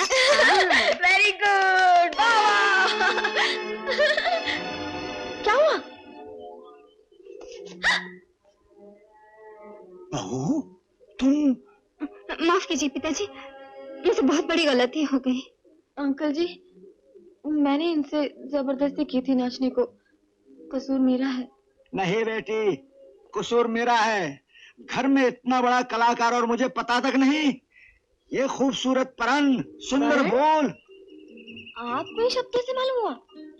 Very good. क्या हुआ? बहू, तुम? माफ कीजिए पिताजी, मुझसे बहुत बड़ी गलती हो गई। अंकल जी, मैंने इनसे जबरदस्ती की थी नाचने को, कसूर मेरा है। नहीं बेटी, कसूर मेरा है। घर में इतना बड़ा कलाकार और मुझे पता तक नहीं। ये खूबसूरत परन, सुंदर बोल। आपको ये शब्द कैसे मालूम हुआ?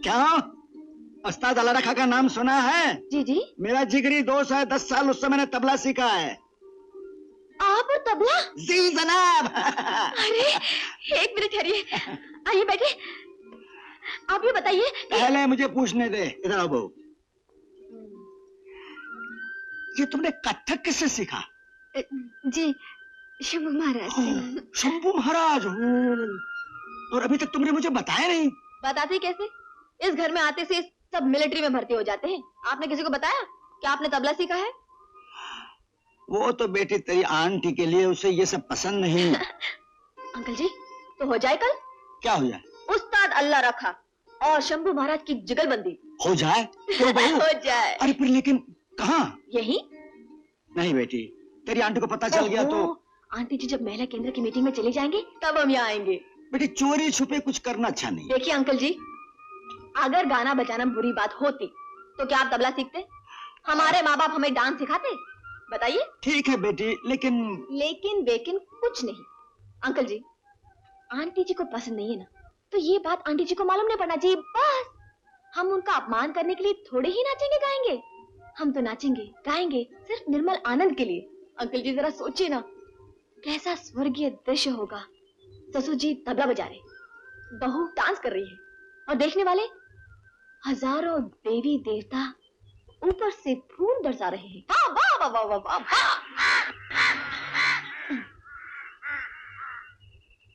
क्या उस्ताद अला रखा का नाम सुना है? जी। मेरा जिगरी दोस्त है, 10 साल उससे मैंने तबला सीखा है। आप और तबला? जी जनाब। अरे एक मिनट ठहरिए, आइए बैठिए। आप ये बताइए। पहले मुझे पूछने दे। इधर आओ बहू। ये तुमने कथक किससे सीखा? जी शंभू महाराज से। शंभू महाराज हो। और अभी तक तुमने मुझे बताया नहीं। बताते कैसे? इस घर में आते से सब मिलिट्री में भर्ती हो जाते हैं। आपने किसी को बताया कि आपने तबला सीखा है? वो तो बेटी तेरी आंटी के लिए, उसे ये सब पसंद नहीं। अंकल जी तो हो जाए कल। क्या हो जाए? उस्ताद अल्लाह रखा और शंभू महाराज की जुगलबंदी हो जाए तो बहू। हो जाए। अरे पर लेकिन कहाँ? यही नहीं बेटी, तेरी आंटी को पता चल गया तो। आंटी जी जब महिला केंद्र की मीटिंग में चले जाएंगे तब हम यहाँ आएंगे। बेटी चोरी छुपे कुछ करना अच्छा नहीं। देखिए अंकल जी, अगर गाना बजाना बुरी बात होती तो क्या आप तबला सीखते? हमारे माँ बाप हमें डांस सिखाते? बताइए। ठीक है बेटी, लेकिन लेकिन कुछ नहीं। अंकल जी, आंटी जी को पसंद नहीं है ना, तो ये बात आंटी जी को मालूम नहीं पड़ना चाहिए। बस हम उनका अपमान करने के लिए थोड़े ही नाचेंगे गाएंगे। हम तो नाचेंगे गाएंगे सिर्फ निर्मल आनंद के लिए। अंकल जी जरा सोचिए ना, कैसा स्वर्गीय दृश्य होगा। ससुर जी तबला बजा रहे, बहू डांस कर रही है और देखने वाले हजारों देवी देवता ऊपर से फूल बरसा रहे हैं। वाह वाह वाह वाह वाह वाह।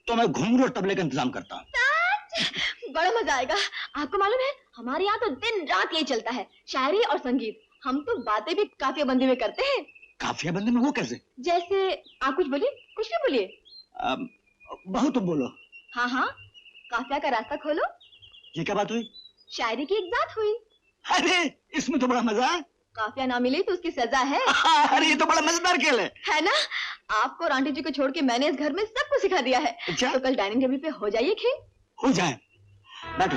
तो मैं घुंघरू और तबले का इंतजाम करता हूँ। बड़ा मजा आएगा। आपको मालूम है हमारे यहाँ तो दिन रात यही चलता है, शायरी और संगीत। हम तो बातें भी काफिया बंदी में करते हैं। काफिया बंदी में? वो कैसे? जैसे आप कुछ बोलिए, कुछ भी बोलिए। बहू तुम बोलो। हाँ हाँ, काफिया का रास्ता खोलो। ये क्या बात हुई? शायरी की एक बात हुई। अरे इसमें तो बड़ा मजा है। काफिया ना मिली तो उसकी सजा है। अरे ये तो बड़ा मजेदार खेल है ना? आपको और आंटी जी को छोड़ के मैंने इस घर में सबको सिखा दिया है। अच्छा? तो कल डाइनिंग टेबल पे हो जाइए खेल। हो जाए। बैठो।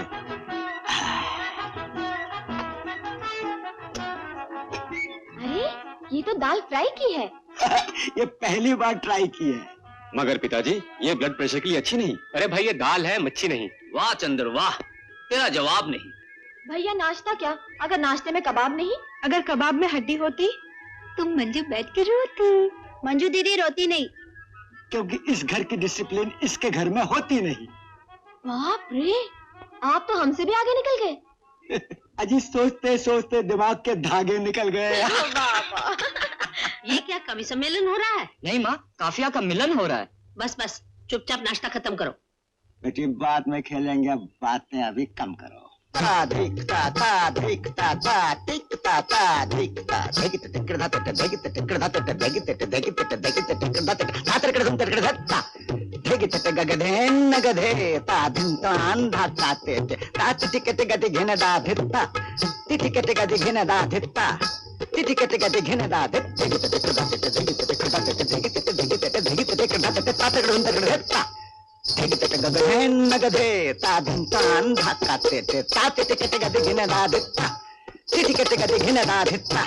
अरे ये तो दाल फ्राई की है। ये पहली बार ट्राई की है। मगर पिताजी ये ब्लड प्रेशर के लिए अच्छी नहीं। अरे भाई ये दाल है, मच्छी नहीं। वाह चंद्र वाह, तेरा जवाब नहीं। भैया नाश्ता क्या? अगर नाश्ते में कबाब नहीं, अगर कबाब में हड्डी होती तुम मंजू बैठ के रोती। मंजू दीदी रोती नहीं, क्योंकि इस घर की डिसिप्लिन इसके घर में होती नहीं। बाप रे, आप तो हमसे भी आगे निकल गए। अजी सोचते सोचते दिमाग के धागे निकल गए। ये क्या कवि सम्मेलन हो रहा है? नहीं माँ, काफिया का मिलन हो रहा है। बस बस चुपचाप नाश्ता खत्म करो। बेटी बाद में खेलेंगे, बातें अभी कम करो। ता धिकता ता धिकता ता टिकता ता धिकता धिकता टिकड़ा ता धिकता टिकड़ा ता धिकता धिकता धिकता टिकड़ा ता ता टिकड़ा ता धिकता गगधेन गधे ता धिंतान धाते ता टिकट गति घिन दा धित्ता टिकट गति घिन दा धित्ता टिकट गति घिन दा धित्ता धिकता टिकड़ा ता धिकता टिकड़ा ता धिकता धिकता धिकता ता टिकड़ा धित्ता गगधेन गधे ता धिंतान धाते ता टिकट गति घिन दा धित्ता टिकट गति घिन दा धित्ता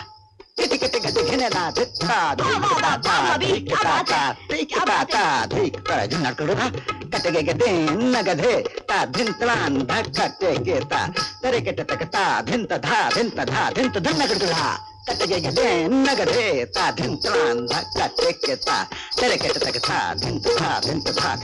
टिकट गति घिन दा धित्ता धिकता ता धिकता ता टिकता ता धिकता जुना करूँगा कटगे गधेन गधे ता धिंतलान धक्कटे के ता तेरे के टकता धिंत धा धिंत धन करूँगा कटगे गधेन गधे ता धिंतलान धक्कटे के ता तेरे के टकता धिंत धा धिंत धा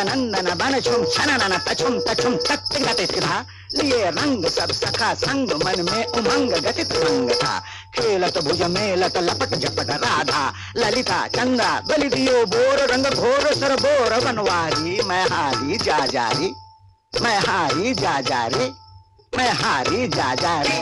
नंदन बन छुम छनन तछुम तछुम तत्ता लिए रंग सब सखा संग मन में उमंग गतित रंग था खेलत भुज मेलत लपट झपट राधा ललिता चंदा बलि दियो बोर रंग घोर सर बोर बनवारी मैं हारी जा जारी मैं हारी जा जारी मैं हारी जा जारी।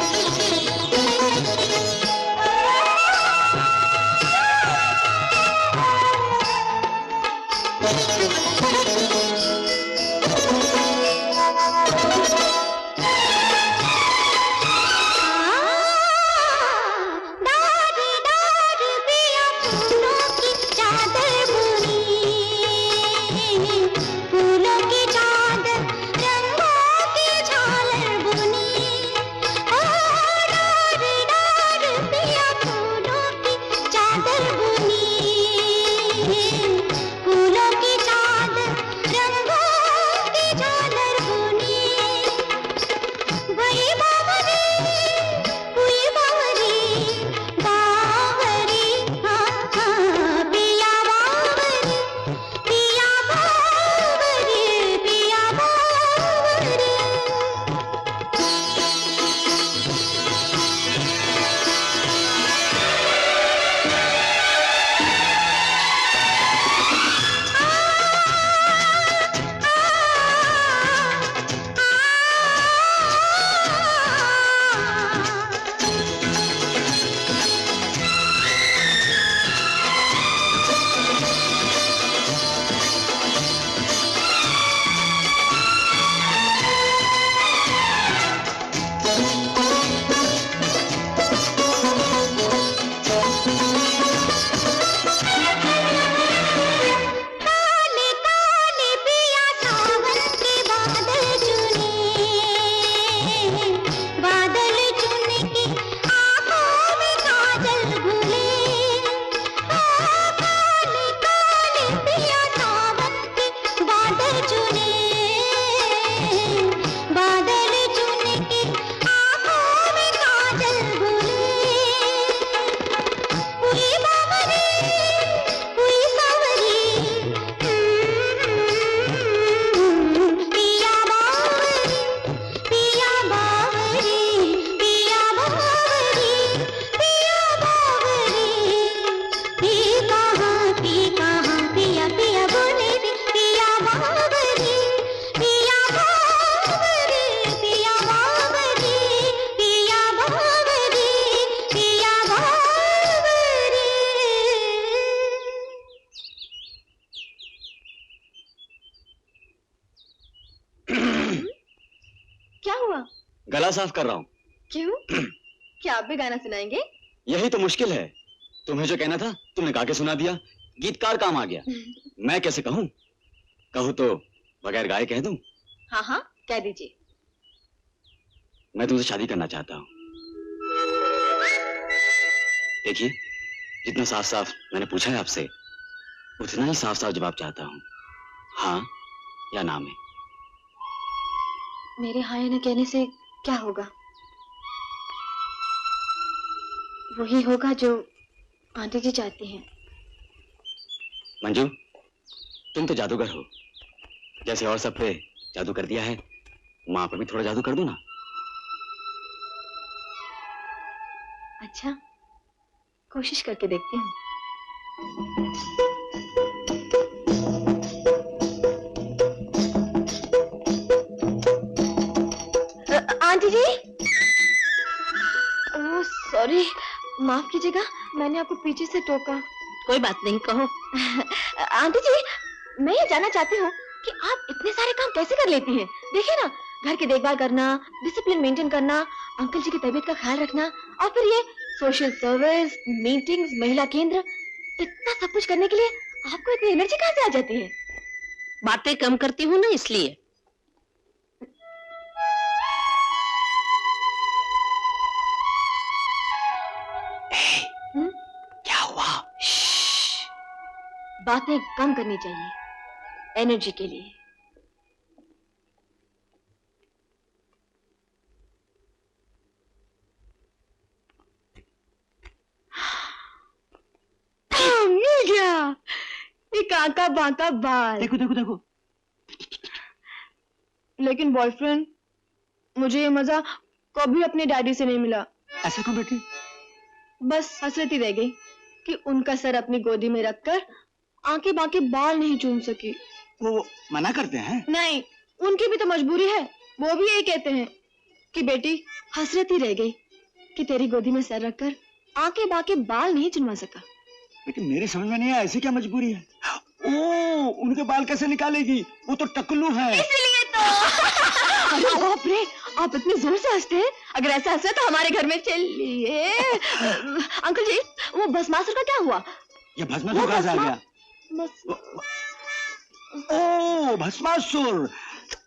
गला साफ कर रहा हूँ। क्यों? क्या आप भी गाना सुनाएंगे? यही तो मुश्किल है। तुम्हें जो कहना था तुमने गा के सुना दिया, गीतकार काम आ गया। मैं कैसे कहूँ? कहूँ तो बगैर गाए कह दूं? हाँ हाँ कह दीजिए। मैं तुमसे शादी करना चाहता हूँ। देखिए, जितना साफ साफ मैंने पूछा है आपसे, उतना ही साफ साफ जवाब चाहता हूँ, हाँ या ना में। मेरे हाँ या ना कहने से क्या होगा? वही होगा जो आंटी जी चाहती हैं। मंजू, तुम तो जादूगर हो। जैसे और सब पे जादू कर दिया है, माँ पर भी थोड़ा जादू कर दो ना। अच्छा, कोशिश करके देखती हूँ। आंटी जी, ओह सॉरी, माफ कीजिएगा, मैंने आपको पीछे से टोका। कोई बात नहीं, कहो। आंटी जी, मैं ये जानना चाहती हूँ कि आप इतने सारे काम कैसे कर लेती हैं? देखिए ना, घर की देखभाल करना, डिसिप्लिन मेंटेन करना, अंकल जी की तबीयत का ख्याल रखना, और फिर ये सोशल सर्विस, मीटिंग्स, महिला केंद्र, इतना सब कुछ करने के लिए आपको इतनी एनर्जी कहाँ से आ जाती है? बातें कम करती हूँ ना, इसलिए। क्या हुआ? बातें कम करनी चाहिए, एनर्जी के लिए। मिल गया, एक आका बाका बाल। देखो देखो देखो। लेकिन बॉयफ्रेंड, मुझे ये मजा कभी अपने डैडी से नहीं मिला। ऐसे क्यों बेटी? बस हसरत ही रह गई कि उनका सर अपनी गोदी में रखकर आंखें बांके बाल नहीं चूम सकी। वो मना करते हैं? नहीं, उनकी भी तो मजबूरी है। वो भी यही कहते हैं कि बेटी हसरत ही रह गई कि तेरी गोदी में सर रखकर आंखें बांके बाल नहीं चुनवा सका। लेकिन मेरे समझ में नहीं आया, ऐसी क्या मजबूरी है? ओ, उनके बाल कैसे निकालेगी? वो तो टकलू है। इसलिए तो। अरे बाप रे, आप इतने जोर से हंसते हैं। अगर ऐसा हंसे तो हमारे घर में चलिए। अंकल जी, वो भस्मासुर का क्या हुआ? ये भस्मासुर कहाँ से आ गया? ओ, भस्मासुर।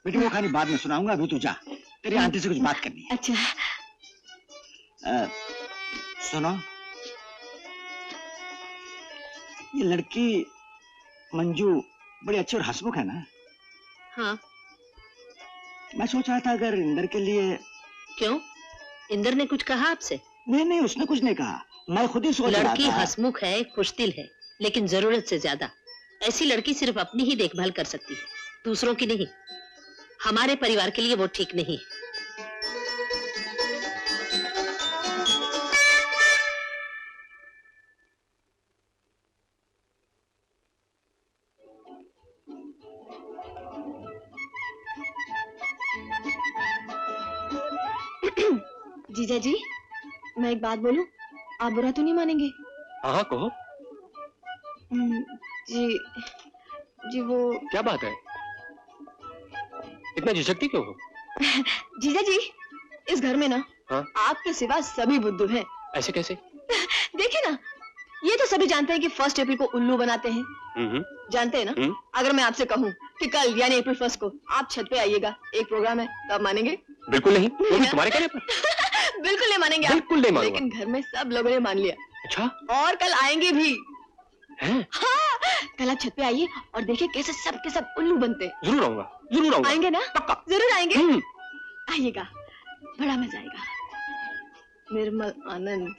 बेटी वो कहानी बाद में सुनाऊंगा, अभी तू जा, तेरी आंटी से कुछ बात करनी है। अच्छा। सुनो, ये लड़की मंजू बड़ी अच्छी और हंसमुख है ना? हाँ। मैं सोच रहा था अगर इंदर के लिए। क्यों? इंदर ने कुछ कहा आपसे? नहीं नहीं, उसने कुछ नहीं कहा, मैं खुद ही सोच रहा था। लड़की हंसमुख है, खुशदिल है, लेकिन जरूरत से ज्यादा। ऐसी लड़की सिर्फ अपनी ही देखभाल कर सकती है, दूसरों की नहीं। हमारे परिवार के लिए वो ठीक नहीं है। जीजा जी, मैं एक बात बोलूं, आप बुरा तो नहीं मानेंगे? हाँ कहो। जी वो। क्या बात है, इतना झिझकती क्यों हो? जीजा जी, इस घर में ना, हाँ? आपके सिवा सभी बुद्धू हैं। ऐसे कैसे? देखिए ना, ये तो सभी जानते हैं कि 1 अप्रैल को उल्लू बनाते हैं। जानते हैं ना? अगर मैं आपसे कहूँ कि कल यानी अप्रैल 1 को आप छत पे आइएगा, एक प्रोग्राम है, तो आप मानेंगे? बिल्कुल नहीं, वो भी तुम्हारे कहने पर। बिल्कुल नहीं मानेंगे। बिल्कुल नहीं मानूंगा। लेकिन घर में सब लोगों ने मान लिया। अच्छा? और कल आएंगे भी। हैं? हाँ, कल आप छत पे आइए और देखिए कैसे सब के सब उल्लू बनते। जरूर आऊंगा, जरूर आऊंगा। आएंगे ना? पक्का। जरूर आएंगे। आइएगा, बड़ा मजा आएगा। निर्मल आनंद।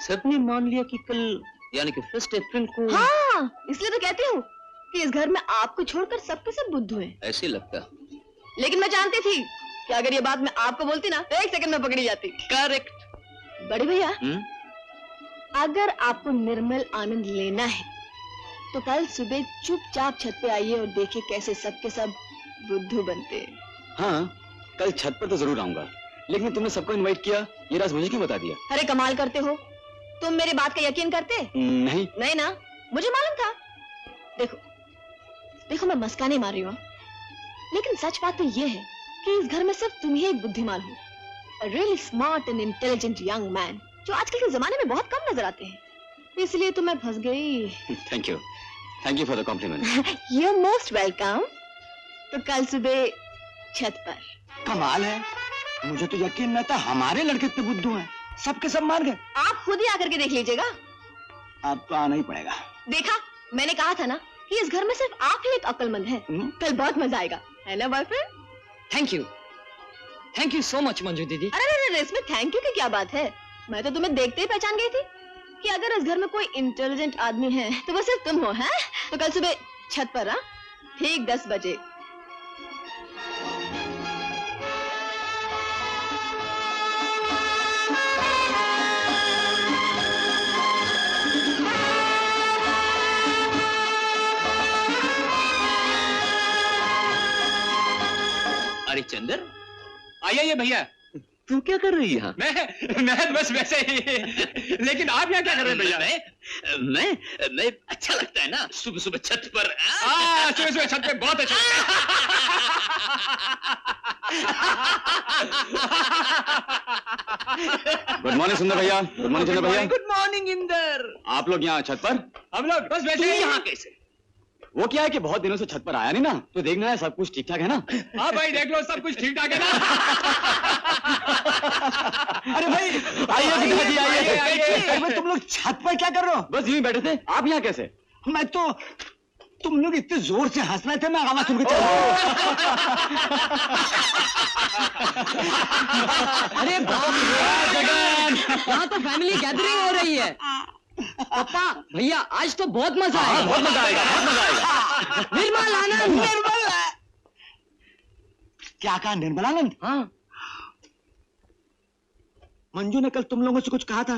सबने मान लिया कि कल यानी कि 1 अप्रैल को। हाँ, इसलिए तो कहती हूँ कि इस घर में आपको छोड़कर सबके सब बुद्धू हैं। ऐसे लगता। लेकिन मैं जानती थी कि अगर ये बात मैं आपको बोलती ना, तो 1 सेकंड में पकड़ी जाती। करेक्ट। बड़े भैया, अगर आपको निर्मल आनंद लेना है तो कल सुबह चुपचाप छत पे आइए और देखिए कैसे सबके सब बुद्धू बनते हैं। हाँ, कल छत पर तो जरूर आऊंगा, लेकिन तुमने सबको इनवाइट किया, ये राज मुझे क्यों बता दिया? अरे कमाल करते हो, तुम मेरी बात का यकीन करते? नहीं। नहीं ना, मुझे मालूम था। देखो देखो, मैं मस्का नहीं मार रही हूँ, लेकिन सच बात तो ये है कि इस घर में सिर्फ तुम ही एक बुद्धिमान हो। a really smart and intelligent young man, जो आजकल के जमाने में बहुत कम नजर आते हैं, इसलिए तो मैं फंस गई। Thank you for the compliment. You're most welcome। तो कल सुबह छत पर। कमाल है, मुझे तो यकीन नहीं था हमारे लड़के इतने बुद्धू हैं, सबके सब मान गए। आप खुद ही आकर के देख लीजिएगा। अब तो आना ही पड़ेगा। देखा, मैंने कहा था ना कि इस घर में सिर्फ आप ही एक अक्लमंद हैं। कल बहुत मजा आएगा, है ना boyfriend? Thank you so much Manju दीदी। अरे इसमें थैंक यू की क्या बात है? मैं तो तुम्हें देखते ही पहचान गई थी कि अगर इस घर में कोई इंटेलिजेंट आदमी है तो वो सिर्फ तुम हो। हैं? तो कल सुबह छत पर, हाँ, ठीक 10 बजे। अरे चंदर, आइए भैया। तू क्या कर रही है यहाँ? मैं बस वैसे ही। लेकिन आप यहाँ क्या कर रहे हैं भैया? मैं अच्छा लगता है ना सुबह सुबह छत पर। सुबह सुबह छत पे बहुत अच्छा गुड मॉर्निंग सुंदर भैया। गुड मॉर्निंग चंदर भैया। Good morning Inder. आप लोग यहाँ छत पर? हम लोग बस वैसे ही। यहाँ कैसे? वो क्या है कि बहुत दिनों से छत पर आया नहीं ना, तो देखना है सब कुछ ठीक ठाक है ना। हाँ भाई देख लो, सब कुछ ठीक ठाक है ना। अरे भाई आइए। तुम लोग छत पर क्या कर रहे हो? बस यूं ही बैठे थे। आप यहाँ कैसे? मैं तो, तुम लोग इतने जोर से हंस रहे थे, मैं आवाज सुन के चला। अरे बाप रे, यहाँ तो फैमिली गैदरिंग हो रही है। पापा भैया आज तो बहुत मजा आएगा। बहुत मजा आएगा। निर्मल आनंद। निर्मल क्या कहा? निर्मल आनंद? हाँ। मंजू ने कल तुम लोगों से कुछ कहा था।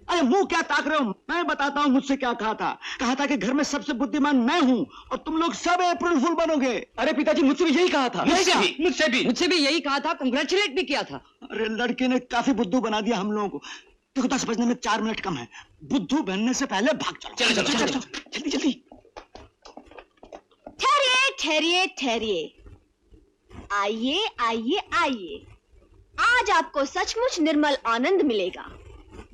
अरे मुंह क्या ताक रहे हो? मैं बताता हूँ मुझसे क्या कहा था। कहा था कि घर में सबसे बुद्धिमान मैं हूँ और तुम लोग सब अप्रैल फूल बनोगे। अरे पिताजी मुझसे भी यही कहा था। मुझसे भी यही कहा था, कांग्रेचुलेट भी किया था। अरे लड़के ने काफी बुद्धू बना दिया हम लोगों को। देखो 10 बजने में 4 मिनट कम है, बुद्धू बनने से पहले भाग चलो। चलो जल्दी। ठहरिए। आइए। आज आपको सचमुच निर्मल आनंद मिलेगा।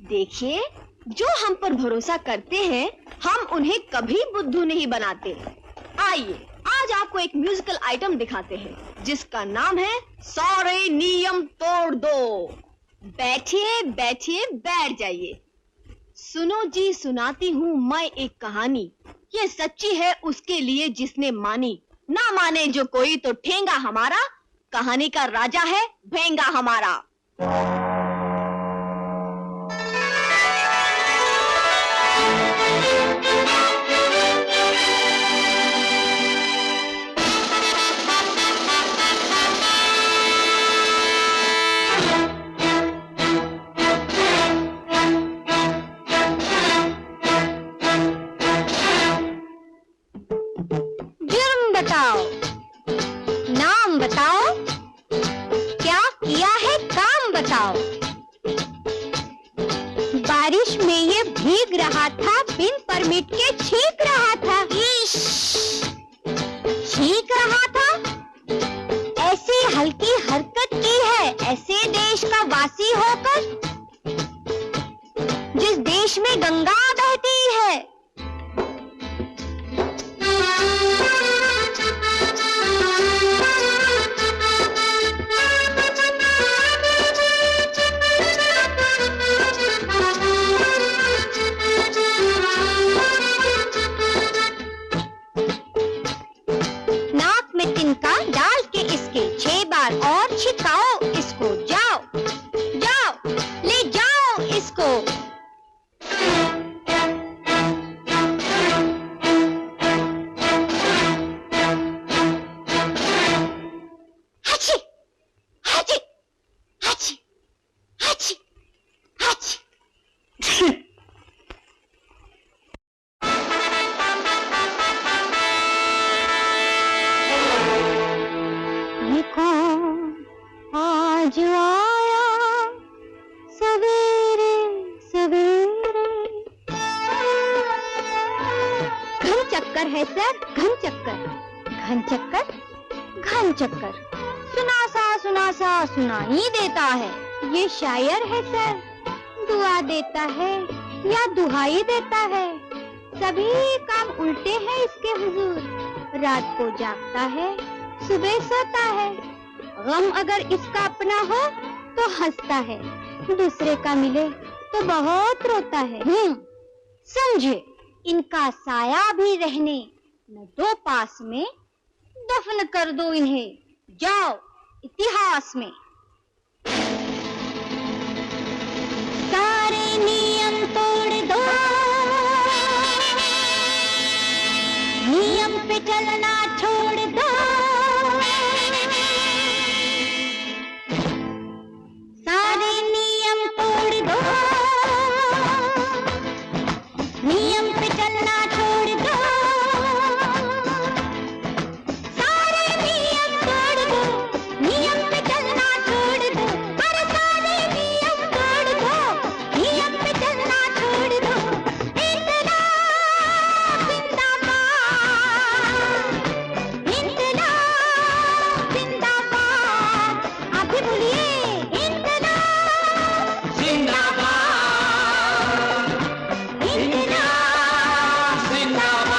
देखिए, जो हम पर भरोसा करते हैं हम उन्हें कभी बुद्धू नहीं बनाते। आइए, आज आपको एक म्यूजिकल आइटम दिखाते हैं जिसका नाम है सारे नियम तोड़ दो। बैठिए, बैठ जाइए। सुनो जी, सुनाती हूँ मैं एक कहानी। ये सच्ची है उसके लिए जिसने मानी, ना माने जो कोई तो ठेंगा हमारा। कहानी का राजा है भेंगा हमारा। बताओ, नाम बताओ, क्या किया है काम बताओ। बारिश में ये भीग रहा था, बिन परमिट के छींक रहा था। छींक रहा था, ऐसी हल्की हरकत की है ऐसे देश का वासी होकर, जिस देश में गंगा बहती है। नाक में तिनका डाल के इसके 6 बार और छिड़काओ इसको। जाओ ले जाओ इसको। हाची हाची हाची हाची हाची। ये कौन आज आया सवेरे सवेरे। घन चक्कर है सर, घन चक्कर। घन चक्कर, घन चक्कर। सुना सा सुना सा सुनाई देता है। ये शायर है सर, दुआ देता है या दुहाई देता है, सभी काम उल्टे हैं इसके हुजूर। रात को जागता है, सुबह सोता है, गम अगर इसका अपना हो तो हंसता है, दूसरे का मिले तो बहुत रोता है। समझे, इनका साया भी रहने न दो पास में, दफन कर दो इन्हें, जाओ इतिहास में। सारे नियम तोड़ दो, नियम पे चलना छोड़ दो, सारे नियम तोड़ दो, नियम पे चलना छोड़ दो, सारे नियम तोड़ दो, नियम पे चलना छोड़ दो, अरे सारे नियम तोड़ दो, नियम पे चलना छोड़ दो। इन्कलाब जिंदाबाद, इन्कलाब जिंदाबाद, आप भी बोलिए इन्कलाब जिंदाबाद, इन्कलाब जिंदाबाद।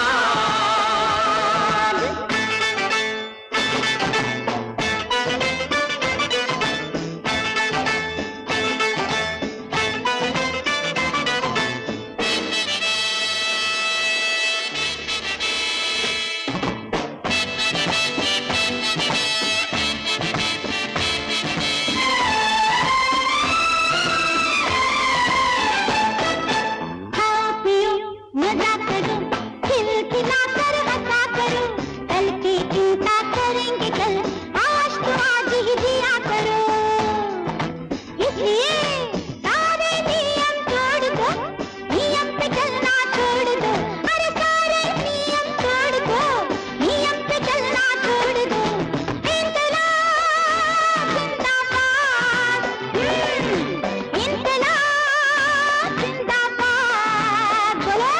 खाओ पियो मजा करो, खिलखिला कर हंसा करो, कल की चिंता करेंगे कल, आज तो आज ही जिया करो। इसलिए सारे नियम तोड़ दो, नियम पे चलना छोड़ दो, अरे सारे नियम तोड़ दो, नियम पे चलना छोड़ दो। इन्कलाब जिंदाबाद, इन्कलाब जिंदाबाद, बोलो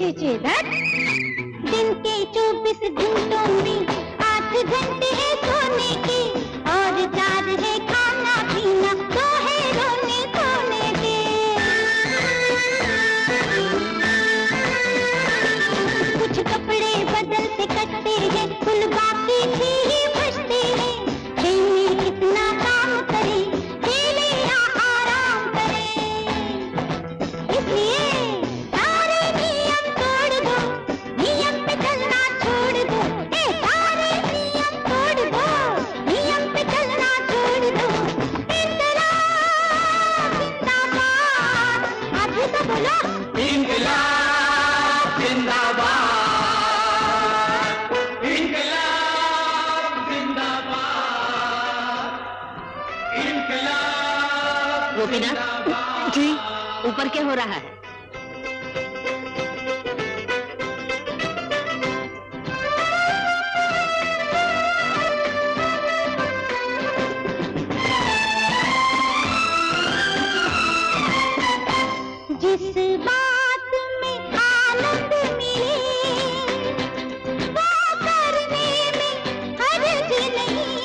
छी धत। दिन के 24 घंटों में 8 घंटे है सोने के, और 4 है खाना पीना, 2 है रोने सोने के। कुछ कपड़े बदलते कटते हैं, कुल बाकी ही बचते हैं। दिन में कितना काम करे, खेले या आराम करे, इसलिए सारे नियम तोड़ दो, नियम पे चलना छोड़ दो, सारे नियम तोड़ दो, नियम पे चलना छोड़ दो। इन्कलाब जिंदाबाद, आप भी तो बोलो इनकलाब जिंदाबाद, इनकलाब जिंदाबाद, इनकलाब गोपीनाथ जी, ऊपर क्या हो रहा है? जिस बात में आनंद मिले वो करने में हर्ज नहीं।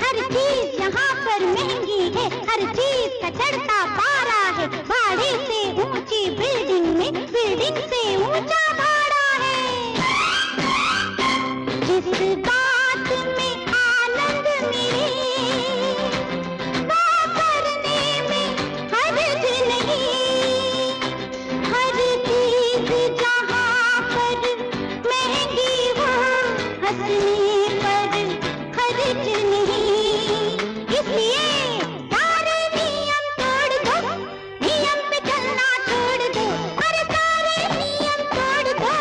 हर चीज यहाँ पर महंगी है, हर चीज का चढ़ता पारा है, भाड़े से ऊंची बिल्डिंग में बिल्डिंग से ऊंचा भाड़ा है। जिस बात में आनंद मिले वो करने में हर्ज नहीं। हर चीज जहाँ पर महंगी हो, हंसने पर खर्च नहीं। इसलिए सारे नियम तोड़ दो, नियम पे चलना छोड़ दो, अरे सारे नियम तोड़ दो,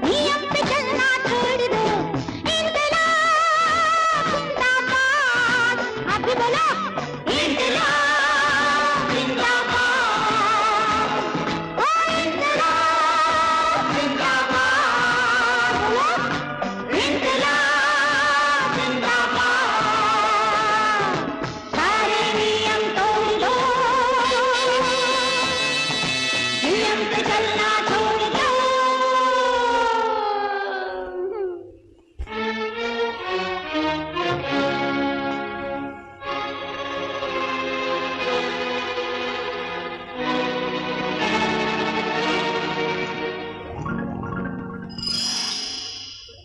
नियम पे चलना छोड़ दो। इन्कलाब जिंदाबाद, आप भी बोलो इन्कलाब जिंदाबाद, ओ इन्कलाब जिंदाबाद।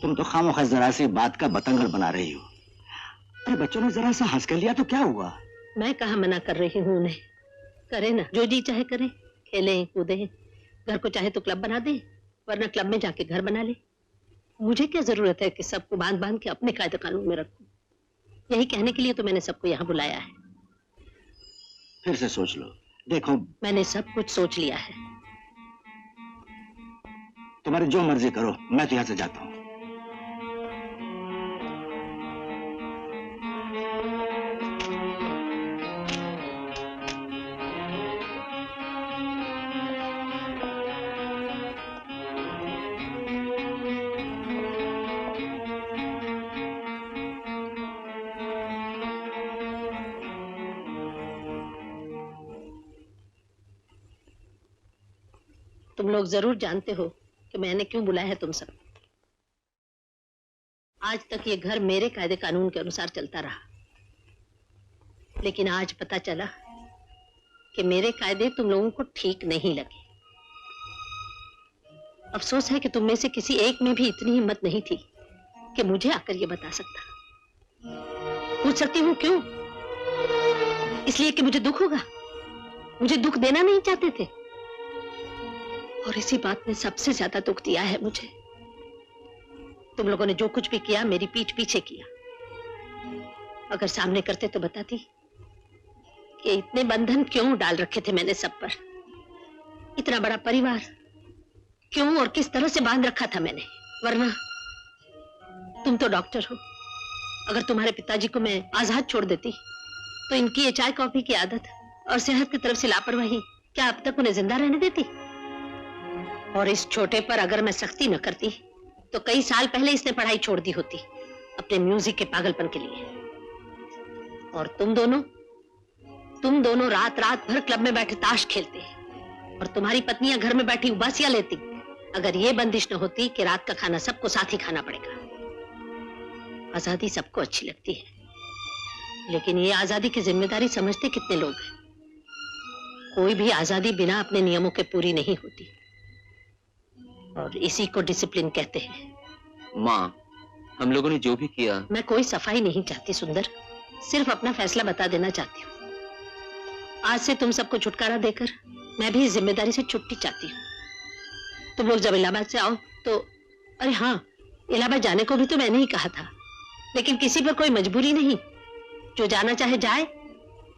तुम तो खामोखा जरा सी बात का बतंगड़ बना रही हो। अरे बच्चों ने जरा सा हंस कर लिया तो क्या हुआ? मैं कहाँ मना कर रही हूँ उन्हें, करे ना, जो जी चाहे करे, खेले कूदे, घर को चाहे तो क्लब बना दे, वरना क्लब में जाके घर बना ले। मुझे क्या जरूरत है कि सबको बांध बांध के अपने कायदे कानून में रखूं। यही कहने के लिए तो मैंने सबको यहाँ बुलाया है। फिर से सोच लो। देखो, मैंने सब कुछ सोच लिया है। तुम्हारी जो मर्जी करो, मैं तो यहाँ से जाता हूँ। तुम लोग जरूर जानते हो कि मैंने क्यों बुलाया है तुम सब। आज तक ये घर मेरे कायदे कानून के अनुसार चलता रहा, लेकिन आज पता चला कि मेरे कायदे तुम लोगों को ठीक नहीं लगे। अफसोस है कि तुम में से किसी एक में भी इतनी हिम्मत नहीं थी कि मुझे आकर ये बता सकता। पूछ सकती हूँ क्यों? इसलिए कि मुझे दुख होगा। मुझे दुख देना नहीं चाहते थे, और इसी बात ने सबसे ज्यादा दुख दिया है मुझे। तुम लोगों ने जो कुछ भी किया मेरी पीठ पीछे किया। अगर सामने करते तो बताती कि इतने बंधन क्यों डाल रखे थे मैंने सब पर। इतना बड़ा परिवार क्यों और किस तरह से बांध रखा था मैंने। वरना तुम तो डॉक्टर हो, अगर तुम्हारे पिताजी को मैं आजाद छोड़ देती तो इनकी ये चाय कॉफी की आदत और सेहत की तरफ से लापरवाही क्या अब तक उन्हें जिंदा रहने देती? और इस छोटे पर अगर मैं सख्ती न करती तो कई साल पहले इसने पढ़ाई छोड़ दी होती अपने म्यूजिक के पागलपन के लिए। और तुम दोनों रात रात भर क्लब में बैठे ताश खेलते, और तुम्हारी पत्नियां घर में बैठी उबासियां लेती, अगर ये बंदिश न होती कि रात का खाना सबको साथ ही खाना पड़ेगा। आजादी सबको अच्छी लगती है, लेकिन ये आजादी की जिम्मेदारी समझते कितने लोग हैं? कोई भी आजादी बिना अपने नियमों के पूरी नहीं होती, और इसी को डिसिप्लिन कहते हैं। माँ, हम लोगों ने जो भी किया। मैं कोई सफाई नहीं चाहती सुंदर, सिर्फ अपना फैसला बता देना चाहती हूँ। आज से तुम सबको छुटकारा देकर मैं भी इस जिम्मेदारी से छुट्टी चाहती हूँ। तुम लोग जब इलाहाबाद से आओ तो, अरे हाँ, इलाहाबाद जाने को भी तो मैंने ही कहा था, लेकिन किसी पर कोई मजबूरी नहीं। जो जाना चाहे जाए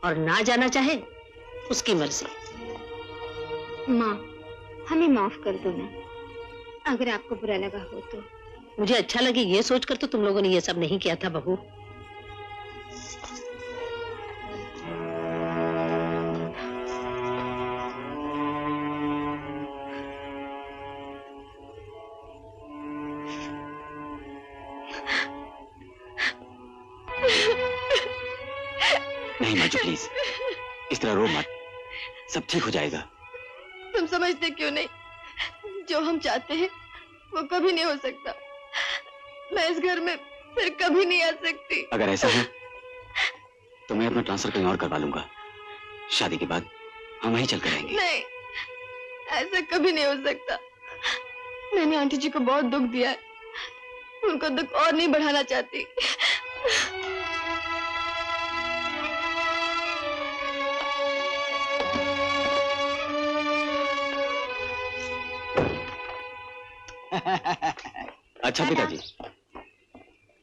और ना जाना चाहे उसकी मर्जी। माँ, हमें माफ कर दो ना, अगर आपको बुरा लगा हो तो। मुझे अच्छा लगे ये सोचकर तो तुम लोगों ने ये सब नहीं किया था बहू। नहीं मंजू प्लीज, इस तरह रो मत, सब ठीक हो जाएगा। तुम समझते क्यों नहीं? जो हम चाहते हैं वो कभी नहीं हो सकता। मैं इस घर में फिर कभी नहीं आ सकती। अगर ऐसा है तो मैं अपना ट्रांसफर कहीं और करवा लूंगा। शादी के बाद हम वहीं चलकर रहेंगे। नहीं, ऐसा कभी नहीं हो सकता। मैंने आंटी जी को बहुत दुख दिया है, उनको दुख और नहीं बढ़ाना चाहती। अच्छा पिताजी।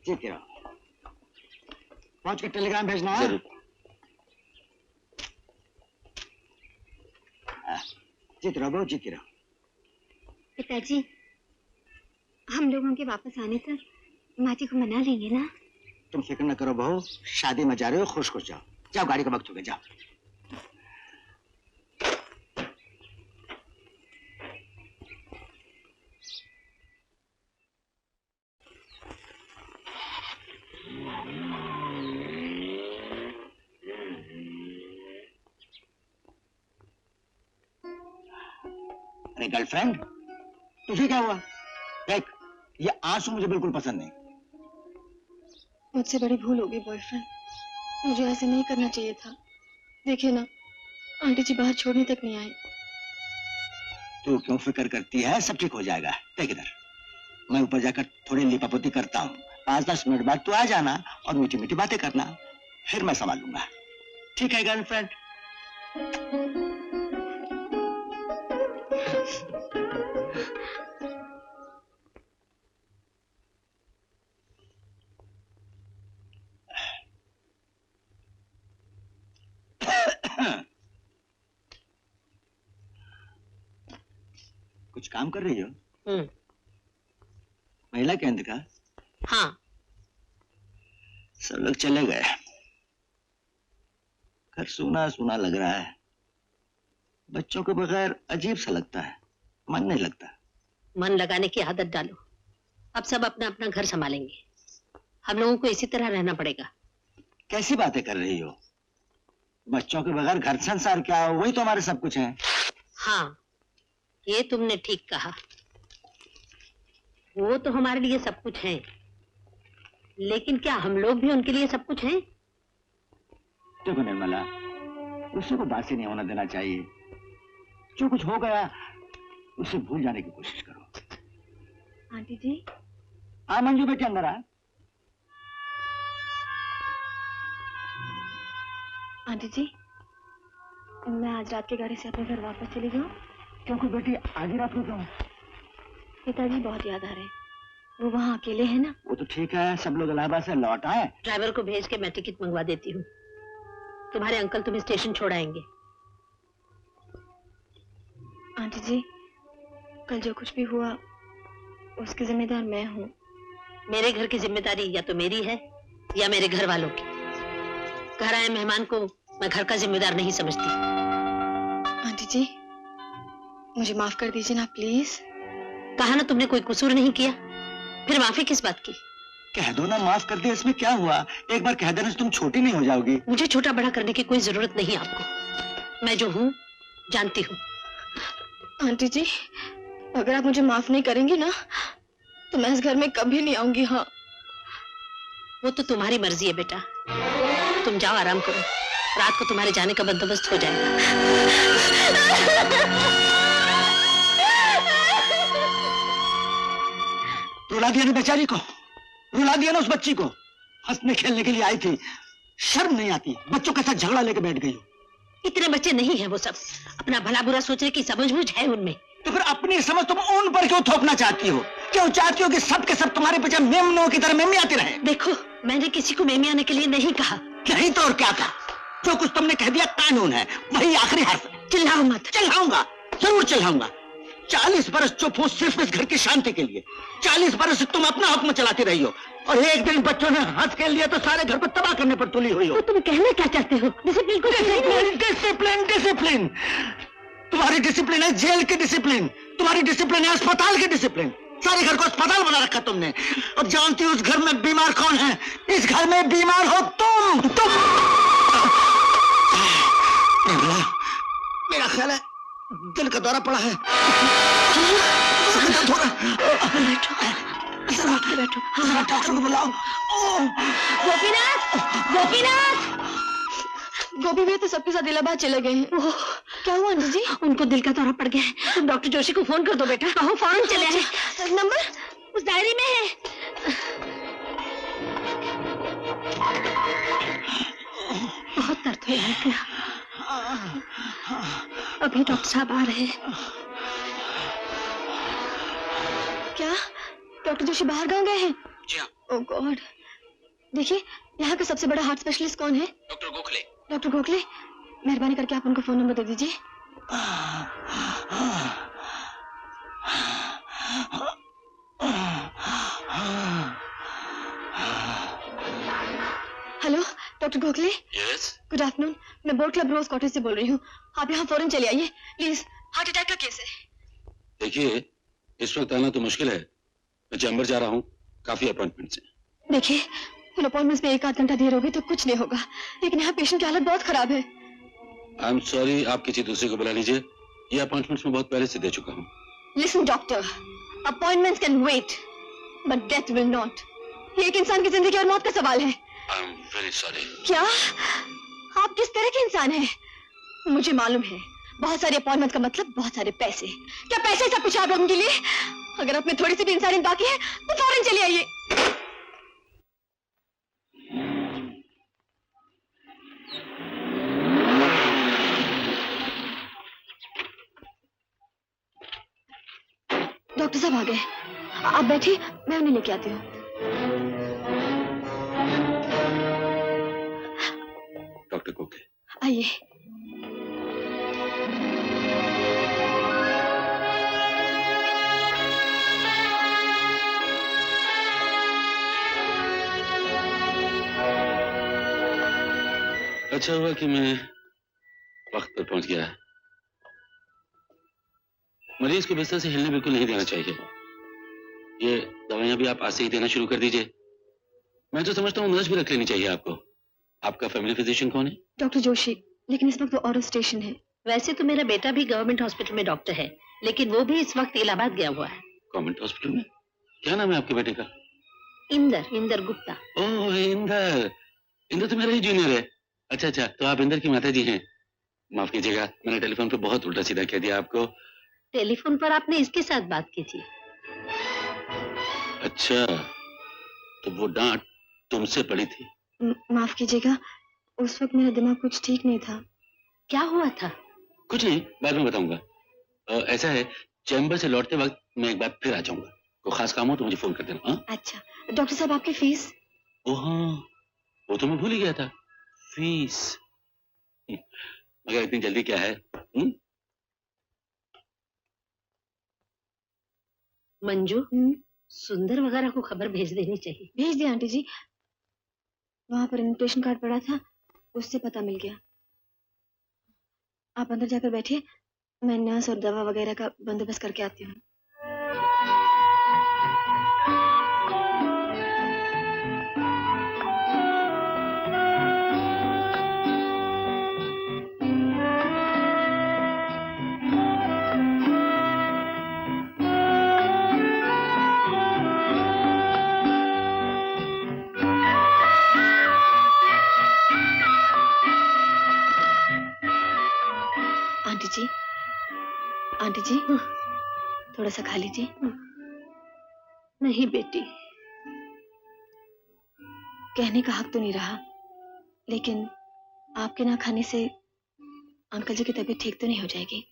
ठीक है, पहुंच कर टेलीग्राम भेजना है। जरूर। जीत रहो, जीत रहो। पिताजी, हम लोगों के वापस आने तक माँ जी को मना लेंगे ना? तुम फिक्र न करो बहू, शादी में जा रहे हो, खुश खुश जाओ। जाओ, गाड़ी का वक्त हो गया, जाओ। अरे गर्लफ्रेंड, तुझे क्या हुआ? देख, ये आंसू मुझे बिल्कुल पसंद नहीं। मुझसे बड़ी भूल हो गई बॉयफ्रेंड, मुझे ऐसे नहीं करना चाहिए था। देखिए ना, आंटी जी बाहर छोड़ने तक नहीं आई। तू क्यों फिक्र करती है? सब ठीक हो जाएगा। देख इधर, मैं ऊपर जाकर थोड़ी लिपापोती करता हूँ। 5-10 मिनट बाद तू आ जाना और मीठी मीठी बातें करना, फिर मैं संभालूंगा। ठीक है गर्लफ्रेंड? कुछ काम कर रही हो? महिला केंद्र का? हाँ। सब लोग चले गए, घर सूना सूना लग रहा है। बच्चों के बगैर अजीब सा लगता है, मन नहीं लगता। मन लगाने की आदत डालो। अब सब अपना अपना घर संभालेंगे, हम लोगों को इसी तरह रहना पड़ेगा। कैसी बातें कर रही हो? बच्चों के बगैर घर संसार क्या, वही तो हमारे सब कुछ है। हाँ, ये तुमने ठीक कहा। वो तो हमारे लिए सब कुछ है, लेकिन क्या हम लोग भी उनके लिए सब कुछ हैं? देखो निर्मला, उसे को बासी नहीं होना देना चाहिए। जो कुछ हो गया उसे भूल जाने की कोशिश करो। आंटी जी। हाँ मंजू बेटे, अंदर आ। आंटी जी, मैं आज रात के गाड़ी से अपने घर वापस चली जाऊँ? क्योंकि बेटी आज ही रात को क्यों? पिताजी बहुत याद आ रहे हैं, वो वहाँ अकेले हैं ना। वो तो ठीक है, सब लोग इलाहाबाद से लौट आए। ड्राइवर को भेज के मैं टिकट मंगवा देती हूँ, तुम्हारे अंकल तुम्हें स्टेशन छोड़ाएंगे। आंटी जी, कल जो कुछ भी हुआ उसकी जिम्मेदार मैं हूँ। मेरे घर की जिम्मेदारी या तो मेरी है या मेरे घर वालों की। घर आए मेहमान को मैं घर का जिम्मेदार नहीं समझती। आंटी जी, मुझे माफ कर दीजिए ना प्लीज। कहा ना तुमने कोई कसूर नहीं किया, फिर माफी किस बात की? कह दो ना, माफ कर दे, इसमें क्या हुआ? एक बार कह देने से तुम छोटी नहीं हो जाओगी। मुझे छोटा बड़ा करने की कोई जरूरत नहीं आपको, मैं जो हूँ जानती हूँ। आंटी जी, अगर आप मुझे माफ नहीं करेंगी ना तो मैं इस घर में कभी नहीं आऊंगी। हाँ, वो तो तुम्हारी मर्जी है बेटा, तुम जाओ आराम करो, रात को तुम्हारे जाने का बंदोबस्त हो जाएगा। रुला दिया ना बेचारी को, रुला दिया ना उस बच्ची को। हंसने खेलने के लिए आई थी, शर्म नहीं आती? बच्चों के साथ झगड़ा लेके बैठ गई हो। इतने बच्चे नहीं हैं वो सब, अपना भला बुरा सोचने की समझबूझ है उनमें। तो फिर अपनी समझ तुम उन पर क्यों थोपना चाहती हो? क्यों चाहती हो कि सब के सब तुम्हारे पीछे मेमनों की तरह मेमी आते रहे? देखो, मैंने किसी को मेमी आने के लिए नहीं कहा। नहीं तो और क्या था? जो कुछ तुमने कह दिया कानून है, वही आखिरी हर्फ है। चिल्लाओ मत। चिल्लाऊंगा, जरूर चिल्लाऊंगा। 40 बरस चुप हो सिर्फ इस घर की शांति के लिए। 40 बरस तुम अपना हुक्म चलाती रही हो, और एक दिन बच्चों ने हंस खेल लिया तो सारे घर को तबाह करने पर तुली हुई हो। तो तुम कहना क्या चाहते हो? डिसिप्लिन को डिसिप्लिन डिसिप्लिन। तुम्हारी डिसिप्लिन है जेल की डिसिप्लिन, तुम्हारी डिसिप्लिन है अस्पताल की डिसिप्लिन। सारे घर को अस्पताल बना रखा तुमने। और जानती हो उस घर में बीमार कौन है? इस घर में बीमार हो तुम। मेरा ख्याल है दिल का दौरा पड़ा है। बैठो, डॉक्टर को बुलाओ। गोपीनाथ, गोपीनाथ। गोपी भैया तो सबके साथ इलाहाबाद चले गए हैं। क्या हुआ आंटी जी? उनको दिल का दौरा पड़ गया है। तुम डॉक्टर जोशी को फोन कर दो बेटा, कहो फौरन चले आए। नंबर उस डायरी में है। बहुत दर्द हो रहा है, अभी डॉक्टर साहब आ रहे हैं। क्या डॉक्टर जोशी बाहर गांव गए हैं? जी हाँ। ओह गॉड। देखिए, यहाँ का सबसे बड़ा हार्ट स्पेशलिस्ट कौन है? डॉक्टर गोखले। डॉक्टर गोखले, मेहरबानी करके आप उनको फोन नंबर दे दीजिए। Hello doctor Gokhale. Yes. Good afternoon, मैं बोट क्लब रोज कॉटेज से बोल रही हूँ। आप यहाँ फौरन चले आइए प्लीज, हार्ट अटैक का केस है। देखिए, इस वक्त आना तो मुश्किल है, मैं चैम्बर जा रहा हूँ, काफी अपॉइंटमेंट्स हैं। देखिए, उन अपॉइंटमेंट्स में 1-8 घंटा देर होगी तो कुछ नहीं होगा, लेकिन यहाँ पेशेंट की हालत बहुत खराब है। आई एम सॉरी, आप किसी दूसरे को बुला लीजिए, ये अपॉइंटमेंट्स में बहुत पहले से दे चुका हूँ। Listen doctor, appointments can wait but death will not. ये एक इंसान की जिंदगी और मौत का सवाल है। I am very sorry. क्या आप किस तरह के इंसान हैं? मुझे मालूम है, बहुत सारे अपॉइंटमेंट का मतलब बहुत सारे पैसे। क्या पैसे सब कुछ आप लोगों के लिए? अगर आप में थोड़ी सी भी इंसानियत बाकी है तो फौरन चले आइए। डॉक्टर साहब आ गए, आप बैठिए, मैं उन्हें लेके आती हूँ। डॉक्टर कोके, आइए। अच्छा हुआ कि मैं वक्त पर पहुंच गया। मरीज को बिस्तर से हिलने बिल्कुल नहीं देना चाहिए। ये दवाइयां भी आप आज से ही देना शुरू कर दीजिए। मैं तो समझता हूँ नर्स भी रख लेनी चाहिए आपको। आपका फैमिली फिजिशियन कौन है? डॉक्टर जोशी, लेकिन इस वक्त वो आउट ऑफ स्टेशन है। वैसे तो मेरा बेटा भी गवर्नमेंट हॉस्पिटल में डॉक्टर है, लेकिन वो भी इस वक्त इलाहाबाद गया हुआ है। गवर्नमेंट हॉस्पिटल में? क्या नाम है आपके बेटे का? इंदर गुप्ता। ओह इंदर, इंदर तो मेरा ही जूनियर है। अच्छा अच्छा, तो आप इंदर की माता जी हैं। माफ कीजिएगा, मैंने टेलीफोन पे बहुत उल्टा सीधा कह दिया आपको। टेलीफोन पर आपने इसके साथ बात की थी। अच्छा, तो वो डांट तुमसे पड़ी थी? माफ कीजिएगा, उस वक्त मेरा दिमाग कुछ ठीक नहीं था। क्या हुआ था? कुछ नहीं, बाद में बताऊंगा। ऐसा है, चैम्बर से लौटते वक्त मैं एक बार फिर आ जाऊंगा। कोई खास काम हो तो मुझे फोन कर देना। हाँ? अच्छा, डॉक्टर साहब आपकी फीस? ओह हाँ, वो तो मैं भूल ही गया था। फीस, मगर इतनी जल्दी क्या है? मंजू, सुंदर वगैरह को खबर भेज देनी चाहिए। भेज दिया आंटी जी, वहां पर इन्विटेशन कार्ड पड़ा था, उससे पता मिल गया। आप अंदर जाकर बैठिए, मैं नर्स और दवा वगैरह का बंदोबस्त करके आती हूँ। आंटी जी, थोड़ा सा खा लीजिए। नहीं बेटी, कहने का हक तो नहीं रहा, लेकिन आपके ना खाने से अंकल जी की तबीयत ठीक तो नहीं हो जाएगी।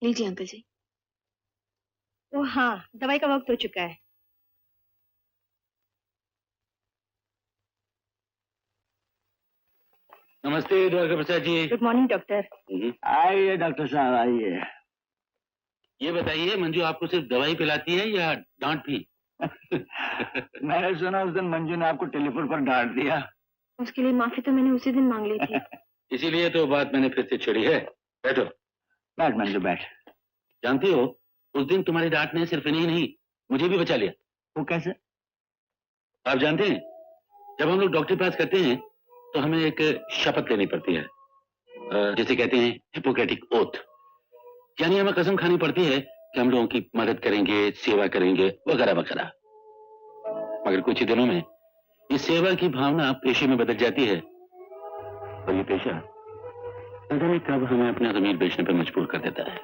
लीजिए अंकल जी। ओ हाँ, दवाई का वक्त हो चुका है। नमस्ते doctor Prasad ji. Good morning doctor. आइए डॉक्टर साहब आइए। ये बताइए, मंजू आपको सिर्फ दवाई पिलाती है या डांट भी? मैंने सुना उस दिन मंजू ने आपको टेलीफोन पर डांट दिया। उसके लिए माफी तो मैंने उसी दिन मांग ली थी। इसीलिए तो बात मैंने फिर से छेड़ी है। बैठो। बैठ मंजू बैठ। जानती हो, उस दिन तुम्हारी डांट ने सिर्फ इन्हीं नहीं मुझे भी बचा लिया। वो कैसे? आप जानते हैं, जब हम लोग डॉक्टरी पास करते हैं तो हमें एक शपथ लेनी पड़ती है, जिसे कहते हैं हिपोक्रेटिक ओथ। यानी हमें कसम खानी पड़ती है कि हम लोगों की मदद करेंगे, सेवा करेंगे, वगैरह वगैरह। मगर कुछ ही दिनों में ये सेवा की भावना पेशे में बदल जाती है और ये पेशा पता नहीं कब हमें अपना जमीन बेचने पर मजबूर कर देता है।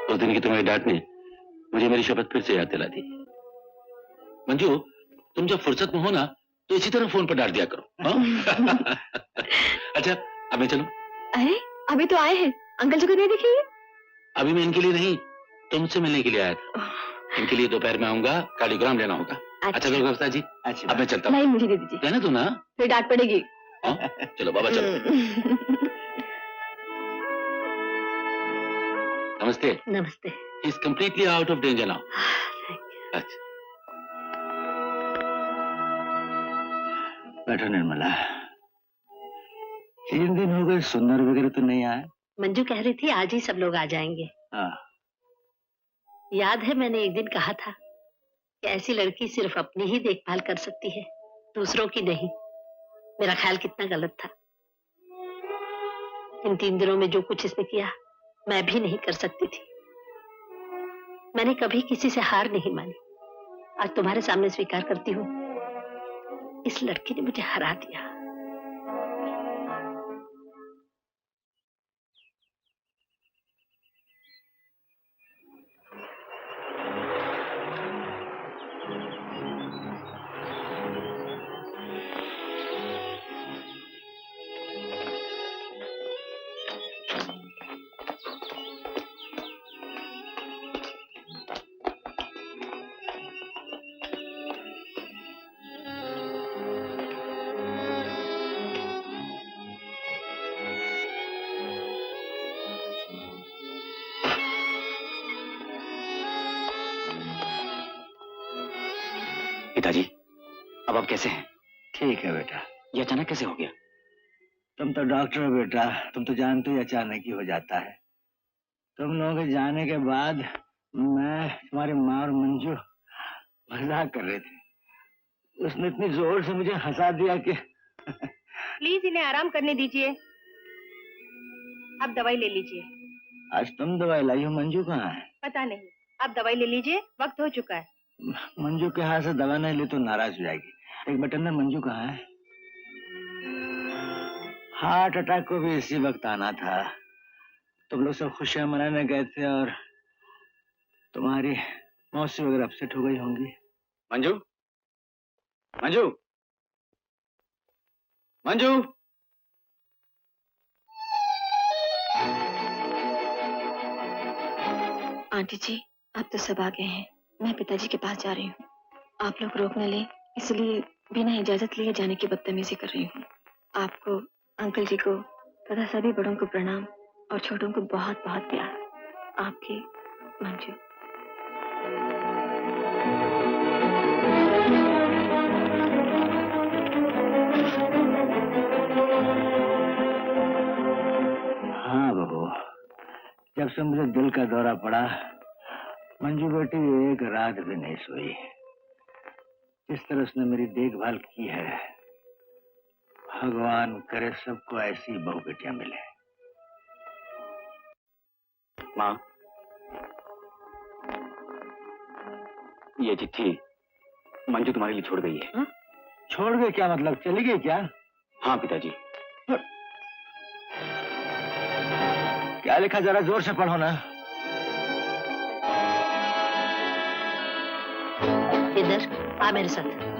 उस दिन की तुम्हारी डांट ने मुझे मेरी शपथ फिर से याद दिला दी। मंजू, तुम जब फुर्सत में हो ना तो इसी तरह फोन पर डांट दिया करो। अच्छा, अब मैं चलूं? अरे अभी तो आए हैं, अंकल जी को नहीं दिखेंगे? अभी मैं इनके लिए नहीं, तुमसे मिलने के लिए आया था। इनके लिए दोपहर में आऊंगा, कार्डियोग्राम लेना होगा। अच्छा तो गुप्ता जी, अब मैं चलता हूँ। नहीं, मुझे दे दीजिए। कहना तू ना, फिर डांट पड़ेगी। चलो बाबा चलो। नमस्ते। नमस्ते। He's completely out of danger now. अच्छा। बैठो निर्मला। 3 दिन हो गए, सुंदर वगैरह तो नहीं आए। मंजू कह रही थी आज ही सब लोग आ जाएंगे। हाँ। याद है मैंने एक दिन कहा था कि ऐसी लड़की सिर्फ अपनी ही देखभाल कर सकती है, दूसरों की नहीं। मेरा ख्याल कितना गलत था। इन 3 दिनों में जो कुछ इसने किया मैं भी नहीं कर सकती थी। मैंने कभी किसी से हार नहीं मानी। आज तुम्हारे सामने स्वीकार करती हूँ, इस लड़की ने मुझे हरा दिया। पिताजी, अब आप कैसे हैं? ठीक है बेटा। ये अचानक कैसे हो गया? तुम तो डॉक्टर हो बेटा, तुम तो जानते हो अचानक ही हो जाता है। तुम लोगों के जाने के बाद मैं, तुम्हारी माँ और मंजू मजाक कर रहे थे। उसने इतनी जोर से मुझे हंसा दिया कि प्लीज इन्हें आराम करने दीजिए। अब दवाई ले लीजिए। आज तुम दवाई लाई हो, मंजू कहाँ है? पता नहीं, अब दवाई ले लीजिए, वक्त हो चुका है। मंजू के हाथ से दवा नहीं ली तो नाराज हो जाएगी। एक बटन में मंजू कहाँ है? हार्ट अटैक को भी इसी वक्त आना था। तुम लोग सब खुशियां मनाने गए थे और तुम्हारी मौसी वगैरह अपसेट हो गई होंगी। मंजू, मंजू, मंजू। आंटी जी, अब तो सब आ गए हैं। मैं पिताजी के पास जा रही हूँ। आप लोग रोक न लें, इसलिए बिना इजाजत लिए जाने की बदतमीजी कर रही हूँ। आपको, अंकल जी को तथा सभी बड़ों को प्रणाम और छोटों को बहुत बहुत प्यार। आपकी मंजू। हाँ बहू, जब से मुझे दिल का दौरा पड़ा, मंजू बेटी एक रात भी नहीं सोई। जिस तरह उसने मेरी देखभाल की है, भगवान करे सबको ऐसी बहू बेटियां मिले। माँ, ये चिट्ठी मंजू तुम्हारे लिए छोड़ गई है। हा? छोड़ गई क्या मतलब, चली गई क्या? हाँ पिताजी। क्या लिखा, जरा जोर से पढ़ो ना। इधर आ मेरे साथ।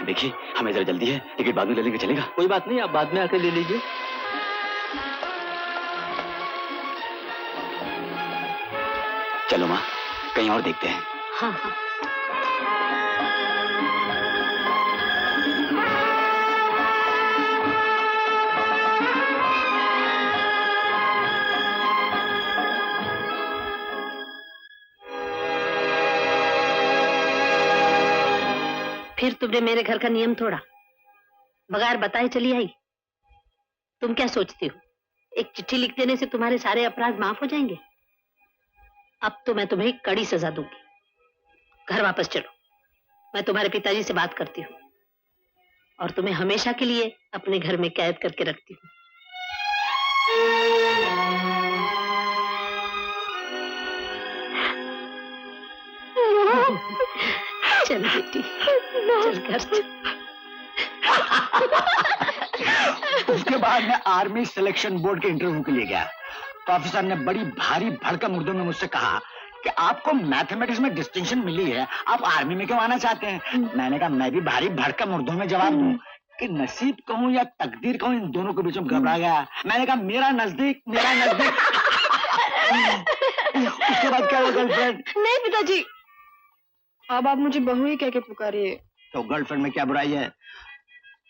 देखिए हमें जरा जल्दी है, टिकट बाद में ले लेंगे, चलेगा? कोई बात नहीं, आप बाद में आके ले लीजिए। चलो माँ, कहीं और देखते हैं। हाँ हाँ। फिर तुमने मेरे घर का नियम तोड़ा, बगैर बताए चली आई। तुम क्या सोचती हो, एक चिट्ठी लिख देने से तुम्हारे सारे अपराध माफ हो जाएंगे? अब तो मैं तुम्हें कड़ी सजा दूंगी। घर वापस चलो, मैं तुम्हारे पिताजी से बात करती हूँ और तुम्हें हमेशा के लिए अपने घर में कैद करके रखती हूँ। चल बेटी, चल घर चल। उसके बाद मैं आर्मी सिलेक्शन बोर्ड के इंटरव्यू के लिए गया, तो ऑफिसर ने बड़ी भारी भड़कम उर्दू में मुझसे कहा कि आपको मैथमेटिक्स में डिस्टिंक्शन मिली है, आप आर्मी में क्यों आना चाहते हैं? मैंने कहा मैं भी भारी भड़कम उर्दू में जवाब दूं कि नसीब कहूं या तकदीर कहूं, इन दोनों के बीच में घबरा गया। मैंने कहा मेरा नजदीक, मेरा नजदीक। उसके बाद क्या हुआ गर्लफ्रेंड? नहीं पिताजी, अब आप मुझे बहू ही कह के पुकारिए। तो गर्लफ्रेंड में क्या बुराई है?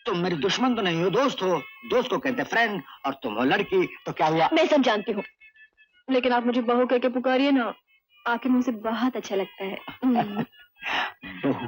तुम मेरी दुश्मन तो नहीं हो, दोस्त हो, दोस्त को कहते फ्रेंड, और तुम हो लड़की, तो क्या हुआ? मैं सब जानती हूँ, लेकिन आप मुझे बहू कह के पुकारिए ना, आपके मुंह से बहुत अच्छा लगता है। बहू।